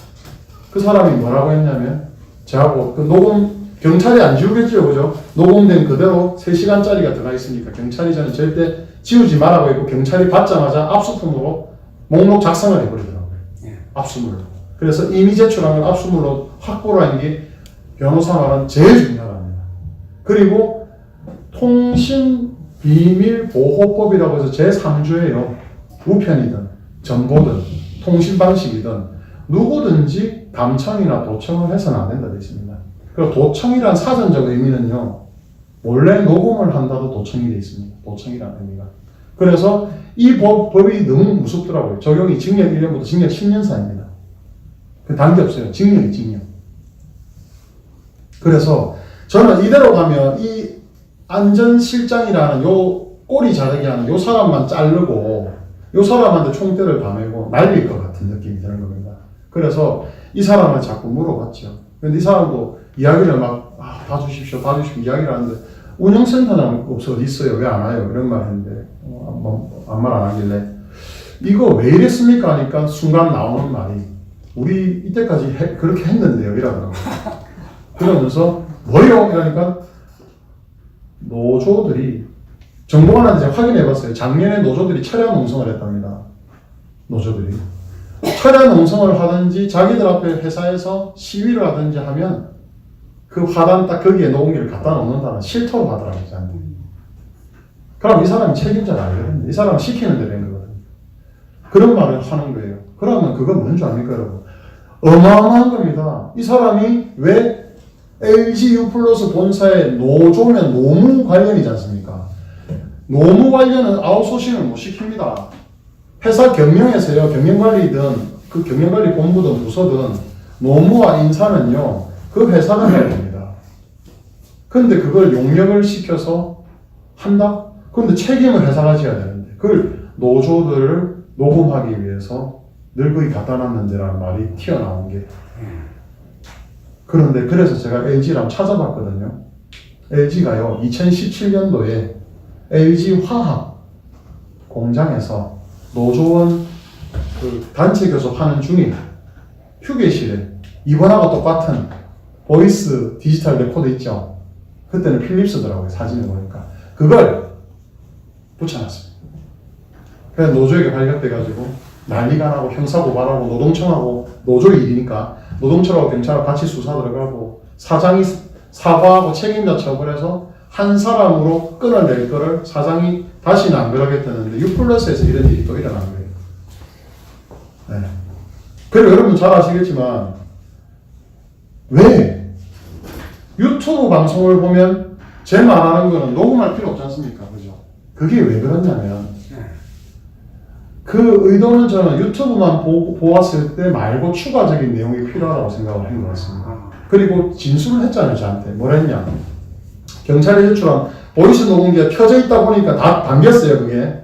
그 사람이 뭐라고 했냐면 저하고 그 녹음 경찰이 안 지우겠죠, 그죠? 녹음된 그대로 3시간짜리가 들어가 있으니까 경찰이 저는 절대 지우지 말라고 했고 경찰이 받자마자 압수품으로 목록 작성을 해버리더라고요. 압수물로. 그래서 이미 제출한 걸 압수물로 확보를 하는 게 변호사 말은 제일 중요합니다. 그리고 통신비밀보호법이라고 해서 제3조예요. 우편이든 정보든 통신방식이든 누구든지 감청이나 도청을 해서는 안 된다 되어 있습니다. 그리고 도청이란 사전적 의미는요. 원래 녹음을 한다도 도청이 되어 있습니다. 도청이라는 의미가. 그래서 이 법이 너무 무섭더라고요. 적용이 징역 1년부터 징역 10년 사입니다. 그 단계 없어요. 징역이 징역. 그래서 저는 이대로 가면 이 안전실장이라는 요 꼬리 자르기 하는 요 사람만 자르고 요 사람한테 총대를 감고 날릴 것 같은 느낌이 드는 겁니다. 그래서 이 사람을 자꾸 물어봤죠. 근데 이 사람도 이야기를 막 봐주십시오 이야기를 하는데 운영센터는 없어 어디 있어요? 왜 안 와요? 이런 말 했는데 아무 말 안 하길래 이거 왜 이랬습니까? 하니까 순간 나오는 말이 우리 이때까지 그렇게 했는데요 이러더라고요. 그러면서 뭐요? 이러니까 노조들이 정보관한테 제가 확인해봤어요. 작년에 노조들이 철야 농성을 했답니다. 노조들이 철야 농성을 하든지 자기들 앞에 회사에서 시위를 하든지 하면 그 화단 딱 거기에 녹음기를 갖다 놓는다는 실토를 하더라고요. 저한테. 그럼 이 사람이 책임자가 아니거든요. 이 사람은 시키는 대로 된 거거든요. 그런 말을 하는 거예요. 그러면 그건 뭔지 압니까 여러분? 어마어마한 겁니다. 이 사람이 왜 LG U 플러스 본사의 노조면 노무 관련이지 않습니까? 노무 관련은 아웃소싱을 못 시킵니다. 회사 경영에서요, 경영관리든 그 경영관리 본부든 부서든 노무와 인사는요, 그 회사가 해야 됩니다. 근데 그걸 용역을 시켜서 한다? 근데 책임을 회사가 져야 되는데 그걸 노조들을 녹음하기 위해서 늙은이 갖다 놨는데라는 말이 튀어나온 게 그런데 그래서 제가 LG를 한번 찾아봤거든요. LG가요 2017년도에 LG 화학 공장에서 노조원 그 단체 교섭하는 중에 휴게실에 이번하고 똑같은 보이스 디지털 레코드 있죠. 그때는 필립스더라고요. 사진을 보니까 그걸 붙여놨습니다. 그래서 노조에게 발각돼가지고 난리가 나고 형사고발하고 노동청하고 노조 일이니까 노동청하고 경찰하고 같이 수사 들어가고 사장이 사과하고 책임자 처벌해서 한 사람으로 끊어낼 거를 사장이 다시는 안 그러겠다는데 U+에서 이런 일이 또 일어난 거예요. 네. 그리고 여러분 잘 아시겠지만 왜 유튜브 방송을 보면 제 말하는 거는 녹음할 필요 없지 않습니까? 그죠? 그게 왜 그러냐면 그 의도는 저는 유튜브만 보았을 때 말고 추가적인 내용이 필요하다고 생각을 한 것 같습니다. 그리고 진술을 했잖아요, 저한테. 뭘 했냐. 경찰에 제출한 보이스 녹음기가 켜져 있다 보니까 다 담겼어요, 그게.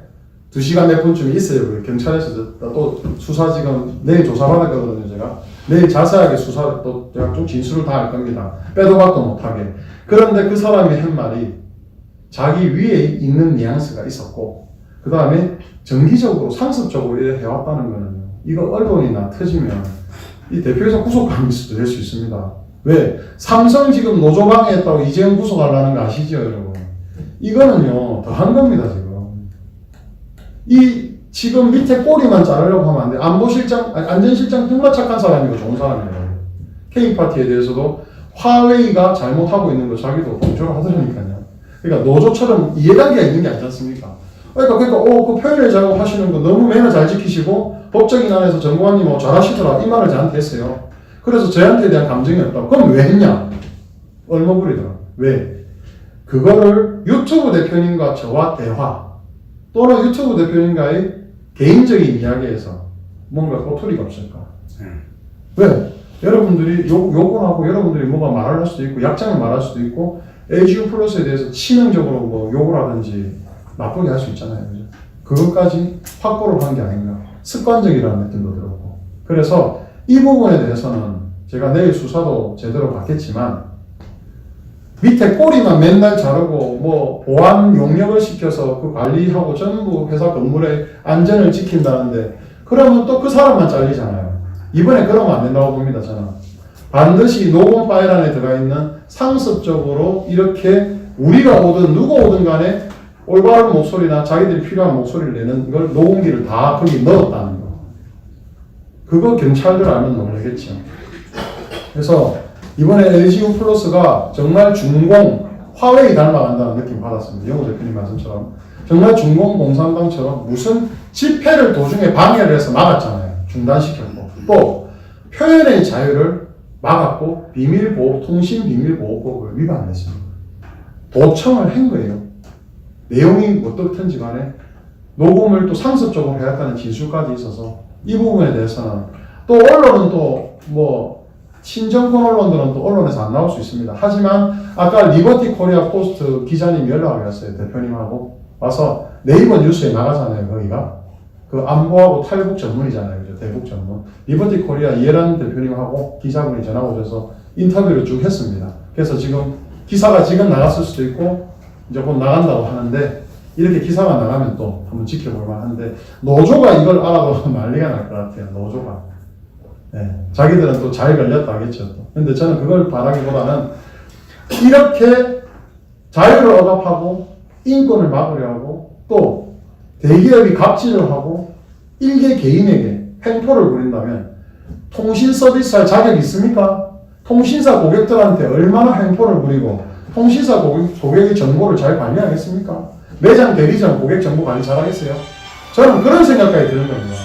2시간 몇 분쯤 있어요, 그게. 경찰에서 또 수사 지금 내일 조사받았거든요, 제가. 내일 자세하게 수사 또 제가 좀 진술을 다 할 겁니다. 빼도 박도 못하게. 그런데 그 사람이 한 말이 자기 위에 있는 뉘앙스가 있었고, 그 다음에 정기적으로 상습적으로 이래 해왔다는 거는 이거 언론이나 터지면 이 대표이사 구속감일 수도 될 수 있습니다. 왜? 삼성 지금 노조 방해했다고 이재용 구속하려는 거 아시죠, 여러분? 이거는요 더 한 겁니다. 지금 이 지금 밑에 꼬리만 자르려고 하면 안 돼. 안전실장 정말 착한 사람이고 좋은 사람이에요. K파티에 대해서도 화웨이가 잘못하고 있는 거 자기도 공조를 하더라니까요. 그러니까 노조처럼 이해관계가 있는 게 아니지 않습니까? 그러니까 그 표현을 잘못하시는 거 너무 매너 잘 지키시고 법적인 안에서 정보관님 잘하시더라 이 말을 저한테 했어요. 그래서 저한테 대한 감정이 없다고. 그럼 왜 했냐? 얼마부리더라. 왜? 그거를 유튜브 대표님과 저와 대화 또는 유튜브 대표님과의 개인적인 이야기에서 뭔가 꼬투리가 없을까? 왜? 여러분들이 욕을 하고 여러분들이 뭐가 말을 할 수도 있고 약점을 말할 수도 있고 LGU+에 대해서 치명적으로 뭐 욕을 하든지 나쁘게 할 수 있잖아요. 그죠? 그것까지 확보를 한 게 아닌가. 습관적이라는 느낌도 들었고. 그래서 이 부분에 대해서는 제가 내일 수사도 제대로 받겠지만 밑에 꼬리만 맨날 자르고 뭐 보안 용역을 시켜서 그 관리하고 전부 회사 건물의 안전을 지킨다는데 그러면 또 그 사람만 잘리잖아요. 이번에 그러면 안 된다고 봅니다. 저는 반드시 녹음 파일 안에 들어가 있는 상습적으로 이렇게 우리가 오든 누가 오든 간에 올바른 목소리나 자기들이 필요한 목소리를 내는 걸 녹음기를 다 거기 넣었다는 거. 그거 경찰들 알면 놀라겠죠. 그래서 이번에 LG U 플러스가 정말 중공 화웨이 닮아간다는 느낌 받았습니다. 영호 대표님 말씀처럼 정말 중공 공산당처럼 무슨 집회를 도중에 방해를 해서 막았잖아요. 중단시켰고 또 표현의 자유를 막았고 통신 비밀보호법을 위반했습니다. 도청을 한 거예요. 내용이 어떻든지 간에 녹음을 또 상습적으로 해왔다는 진술까지 있어서 이 부분에 대해서는 또 언론은 또 뭐 친정권 언론들은 또 언론에서 안 나올 수 있습니다. 하지만 아까 리버티 코리아 포스트 기자님이 연락을 왔어요. 대표님하고 와서 네이버 뉴스에 나가잖아요. 거기가 그 안보하고 탈북 전문이잖아요. 그죠? 대북 전문. 리버티 코리아 이해란 대표님하고 기자분이 전화 오셔서 인터뷰를 쭉 했습니다. 그래서 지금 기사가 지금 나갔을 수도 있고 이제 곧 나간다고 하는데 이렇게 기사가 나가면 또 한번 지켜볼 만한데 노조가 이걸 알아도 난리가 날 것 같아요. 노조가. 네. 자기들은 또 잘 걸렸다 하겠죠. 근데 저는 그걸 바라기보다는 이렇게 자유를 억압하고 인권을 막으려 하고 또 대기업이 갑질을 하고 일개 개인에게 횡포를 부린다면 통신 서비스할 자격이 있습니까? 통신사 고객들한테 얼마나 횡포를 부리고 통신사 고객의 정보를 잘 관리하겠습니까? 매장 대리점 고객 정보 관리 잘하겠어요? 저는 그런 생각까지 드는 겁니다.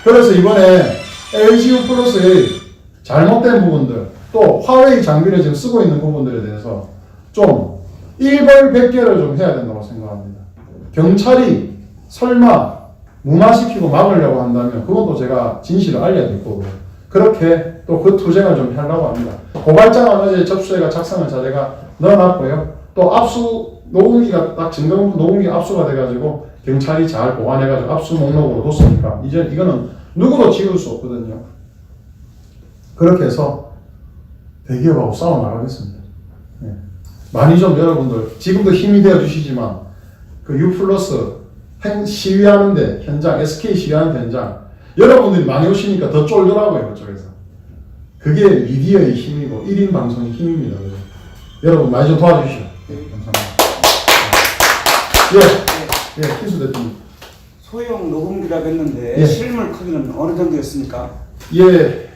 그래서 이번에 LGU 플러스의 잘못된 부분들 또 화웨이 장비를 지금 쓰고 있는 부분들에 대해서 좀 일벌백계를 좀 해야 된다고 생각합니다. 경찰이 설마 무마시키고 막으려고 한다면 그건 또 제가 진실을 알려야 될 거고요. 그렇게 또 그 투쟁을 좀 하려고 합니다. 고발장은 어제 접수해가 작성을 자제가 넣어놨고요. 또 압수 녹음기가 딱 증거 녹음기가 압수가 돼가지고 경찰이 잘 보관해가지고 압수 목록으로 뒀으니까 이제 이거는 누구도 지울 수 없거든요. 그렇게 해서 대기업하고 싸워 나가겠습니다. 네. 많이 좀 여러분들 지금도 힘이 되어 주시지만 그 U 플러스 시위하는데 현장 SK 시위하는 현장 여러분들이 많이 오시니까 더 쫄더라고요. 그쪽에서. 그게 미디어의 힘이고 1인 방송의 힘입니다. 그래서 여러분 많이 좀 도와주시오. 네, 감사합니다. 예, 희수 대표님. 소형 녹음기라고 했는데 예. 실물 크기는 어느 정도였습니까? 예,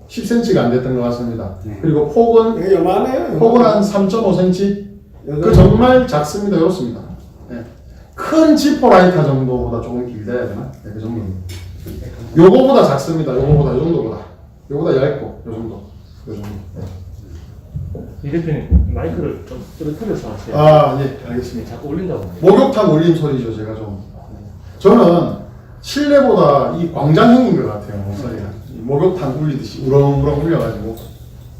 10cm가 안 됐던 것 같습니다. 네. 그리고 폭은 이게 요만해요. 한 3.5cm. 그 정말 작습니다. 이렇습니다. 예. 큰 지퍼 라이터 정도보다 조금 길어야 되나? 네, 그 정도입니다. 요거보다 작습니다. 요거보다 요 정도보다. 요거보다 얇고 요 정도. 요 정도. 네. 이 대표님 마이크를 좀 떨어뜨려서 하세요. 예, 알겠습니다. 자꾸 올린다고. 목욕탕 울림 소리죠, 제가 좀. 저는 실내보다 이 광장형인 것 같아요, 목소리가. 목욕탕 울리듯이 우렁우렁 울려가지고.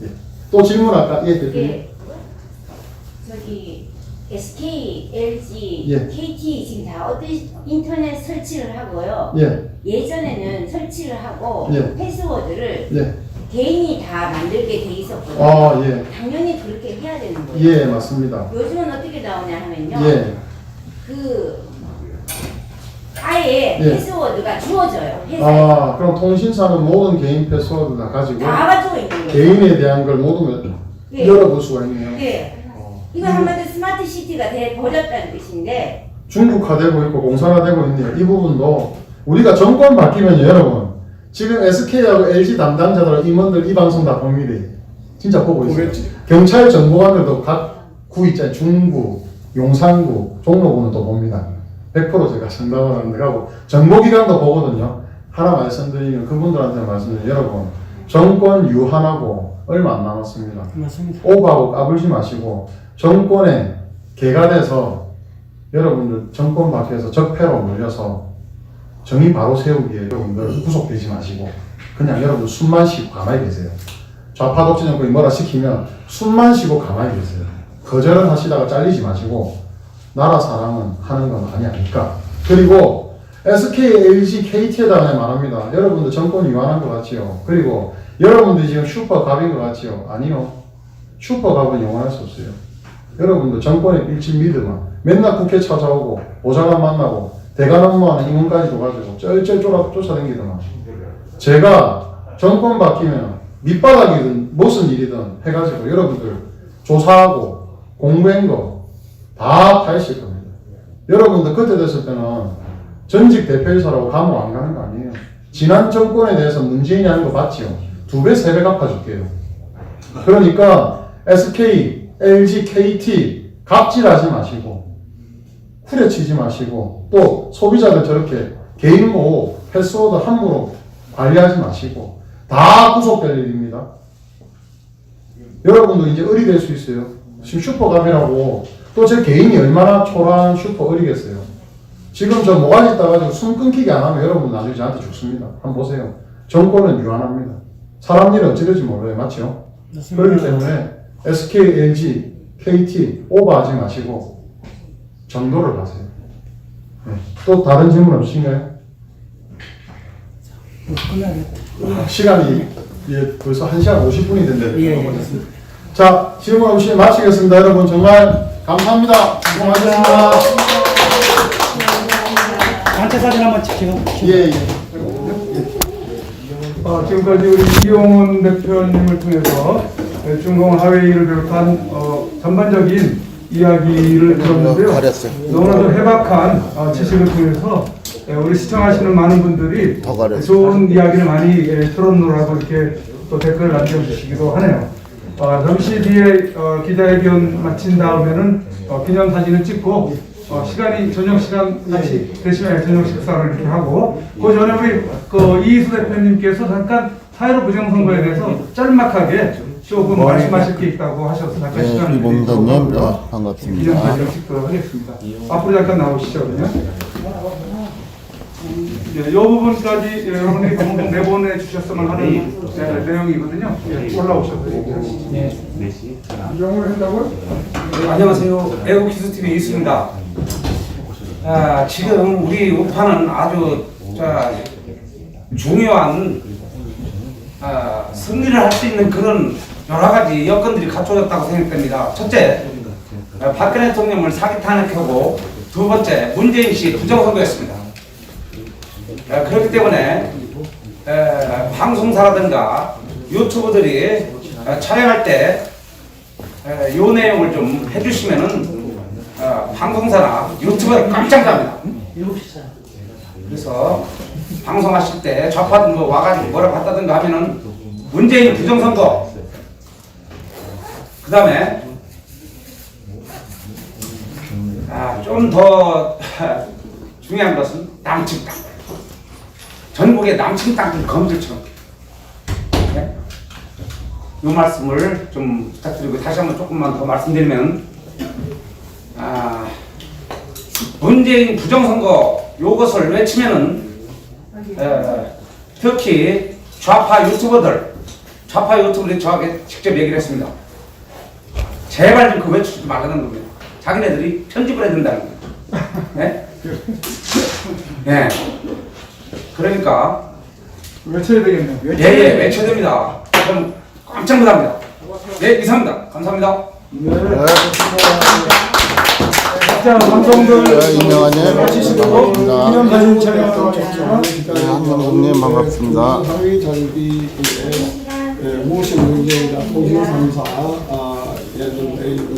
예. 또 질문 아까, 예, 대표님. 예, 저기 SK, LG, 예. KT 지금 다 어디 인터넷 설치를 하고요. 예, 예전에는 설치를 하고 예. 패스워드를 예. 개인이 다 만들게 돼 있었거든요. 예. 당연히 그렇게 해야 되는 거예요. 예, 맞습니다. 요즘은 어떻게 나오냐 하면요. 예. 그 아예 예. 패스워드가 주어져요. 회사에 그럼 통신사는 모든 개인 패스워드 다 가지고 다 가지고 있는 거예요. 개인에 대한 걸 모두 예. 열어볼 수가 있네요. 네. 이건 한마디로 스마트 시티가 돼 버렸다는 뜻인데. 중국화되고 있고 공산화되고 있네요. 이 부분도 우리가 정권 바뀌면 여러분 지금 SK하고 LG 담당자들 임원들 이 방송 다 봅니다. 진짜 보고 있어요. 보겠지. 경찰 정보관들도 각 구 있잖아요. 중구, 용산구, 종로구는 또 봅니다. 100% 제가 상담을 하는데 가고 정보기관도 보거든요. 하나 말씀드리면 그분들한테 말씀드리면 여러분 정권 유한하고 얼마 안 남았습니다. 맞습니다. 오버하고 까불지 마시고 정권에 개가 돼서 여러분들 정권 밖에서 적폐로 몰려서 정의 바로 세우기에 여러분들 구속되지 마시고 그냥 여러분 숨만 쉬고 가만히 계세요. 좌파 독재 정권이 뭐라 시키면 숨만 쉬고 가만히 계세요. 거절을 하시다가 잘리지 마시고 나라 사랑은 하는 건 많이 아니까. 그리고 SK, LG, KT에다가 말합니다. 여러분들 정권이 유한한 것 같지요. 그리고 여러분들이 지금 슈퍼갑인 것 같지요. 아니요. 슈퍼갑은 영원할 수 없어요. 여러분들 정권의 일진 믿으면 맨날 국회 찾아오고 보좌관 만나고 대관 업무하는 임원까지 줘가지고 쩔쩔 쫓아다니더만. 제가 정권 바뀌면 밑바닥이든 무슨 일이든 해가지고 여러분들 조사하고 공부한 거 다 파헤칠 겁니다. 여러분들 그때 됐을 때는 전직 대표이사라고 감옥 안 가는 거 아니에요. 지난 정권에 대해서 문재인이 하는 거 봤지요. 2배, 3배 갚아줄게요. 그러니까 SK, LG, KT 갑질하지 마시고 후려치지 마시고 또 소비자들 저렇게 개인 보호, 패스워드 함부로 관리하지 마시고 다 구속될 일입니다. 여러분도 이제 을이 될 수 있어요. 지금 슈퍼갑이라고 또 제 개인이 얼마나 초라한 슈퍼 을이겠어요. 지금 저 모가지 따가지고 숨 끊기게 안 하면 여러분 나중에 저한테 죽습니다. 한번 보세요. 정권은 유한합니다. 사람 일은 어찌 될지 몰라요. 맞죠? 그렇기 때문에 SK, LG, KT 오버하지 마시고 정도를 하세요. 네. 또 다른 질문 없으신가요? 시간이 벌써 1시간 50분이 됐는데. 자, 질문 없이 마치겠습니다. 여러분 정말 감사합니다. 수고하셨습니다. 단체 사진 한번 찍히고. 예. 지금까지 우리 이용훈 대표님을 통해서 중공 하회의를 비롯한 전반적인 이야기를 들었는데요. 너무나도 해박한 지식을 통해서 우리 시청하시는 많은 분들이 좋은 이야기를 많이 들었노라고 이렇게 또 댓글을 남겨주시기도 하네요. 잠시 뒤에 기자회견 마친 다음에는 기념사진을 찍고 시간이 저녁 시간 같이 되시면 저녁 식사를 이렇게 하고 그 전에 우리 이희수 대표님께서 잠깐 4.15 부정선거에 대해서 짤막하게 조금 말씀하실 게 있다고 하셔서 잠깐 시간을 이봉선님 반갑습니다. 기념사진을 찍도록 하겠습니다. 앞으로 잠깐 나오시죠 그냥. 이 부분까지 여러분이 방송 내보내 주셨으면 하는 내용이거든요. 올라오셔서 얘기하시죠. 이용을 한다고요? 안녕하세요. 애국기수TV 이수입니다. 지금 우리 우파는 아주 중요한 승리를 할 수 있는 그런 여러 가지 여건들이 갖춰졌다고 생각됩니다. 첫째, 박근혜 대통령을 사기 탄핵하고 두 번째, 문재인 씨 부정선거였습니다. 그렇기 때문에 방송사라든가 유튜브들이 촬영할 때 요 내용을 좀 해주시면은 방송사나 유튜브에 깜짝 놀랍니다. 그래서 방송하실 때 좌파들 뭐 와가지고 뭐라 봤다든가 하면은 문재인 부정선거, 그 다음에 좀 더 중요한 것은 남측 땅, 전국의 남측 땅들 검증처럼 이 말씀을 좀 부탁드리고 다시 한번 조금만 더 말씀드리면 문재인 부정선거 요것을 외치면은 특히 좌파 유튜버들이 저에게 직접 얘기를 했습니다. 제발 좀 그 외치지 말라는 겁니다. 자기네들이 편집을 해야 된다는 거예요. 네? 네. 그러니까 외쳐야 되겠네요. 예, 외쳐야 됩니다. 그럼 깜짝 놀랍니다. 네, 이상입니다. 감사합니다. 자, 방송들 이명환님 마치시고 기념사진 촬영하러 한명숙님 반갑습니다. 하위 장비에 무엇이 문제인가 통신 3사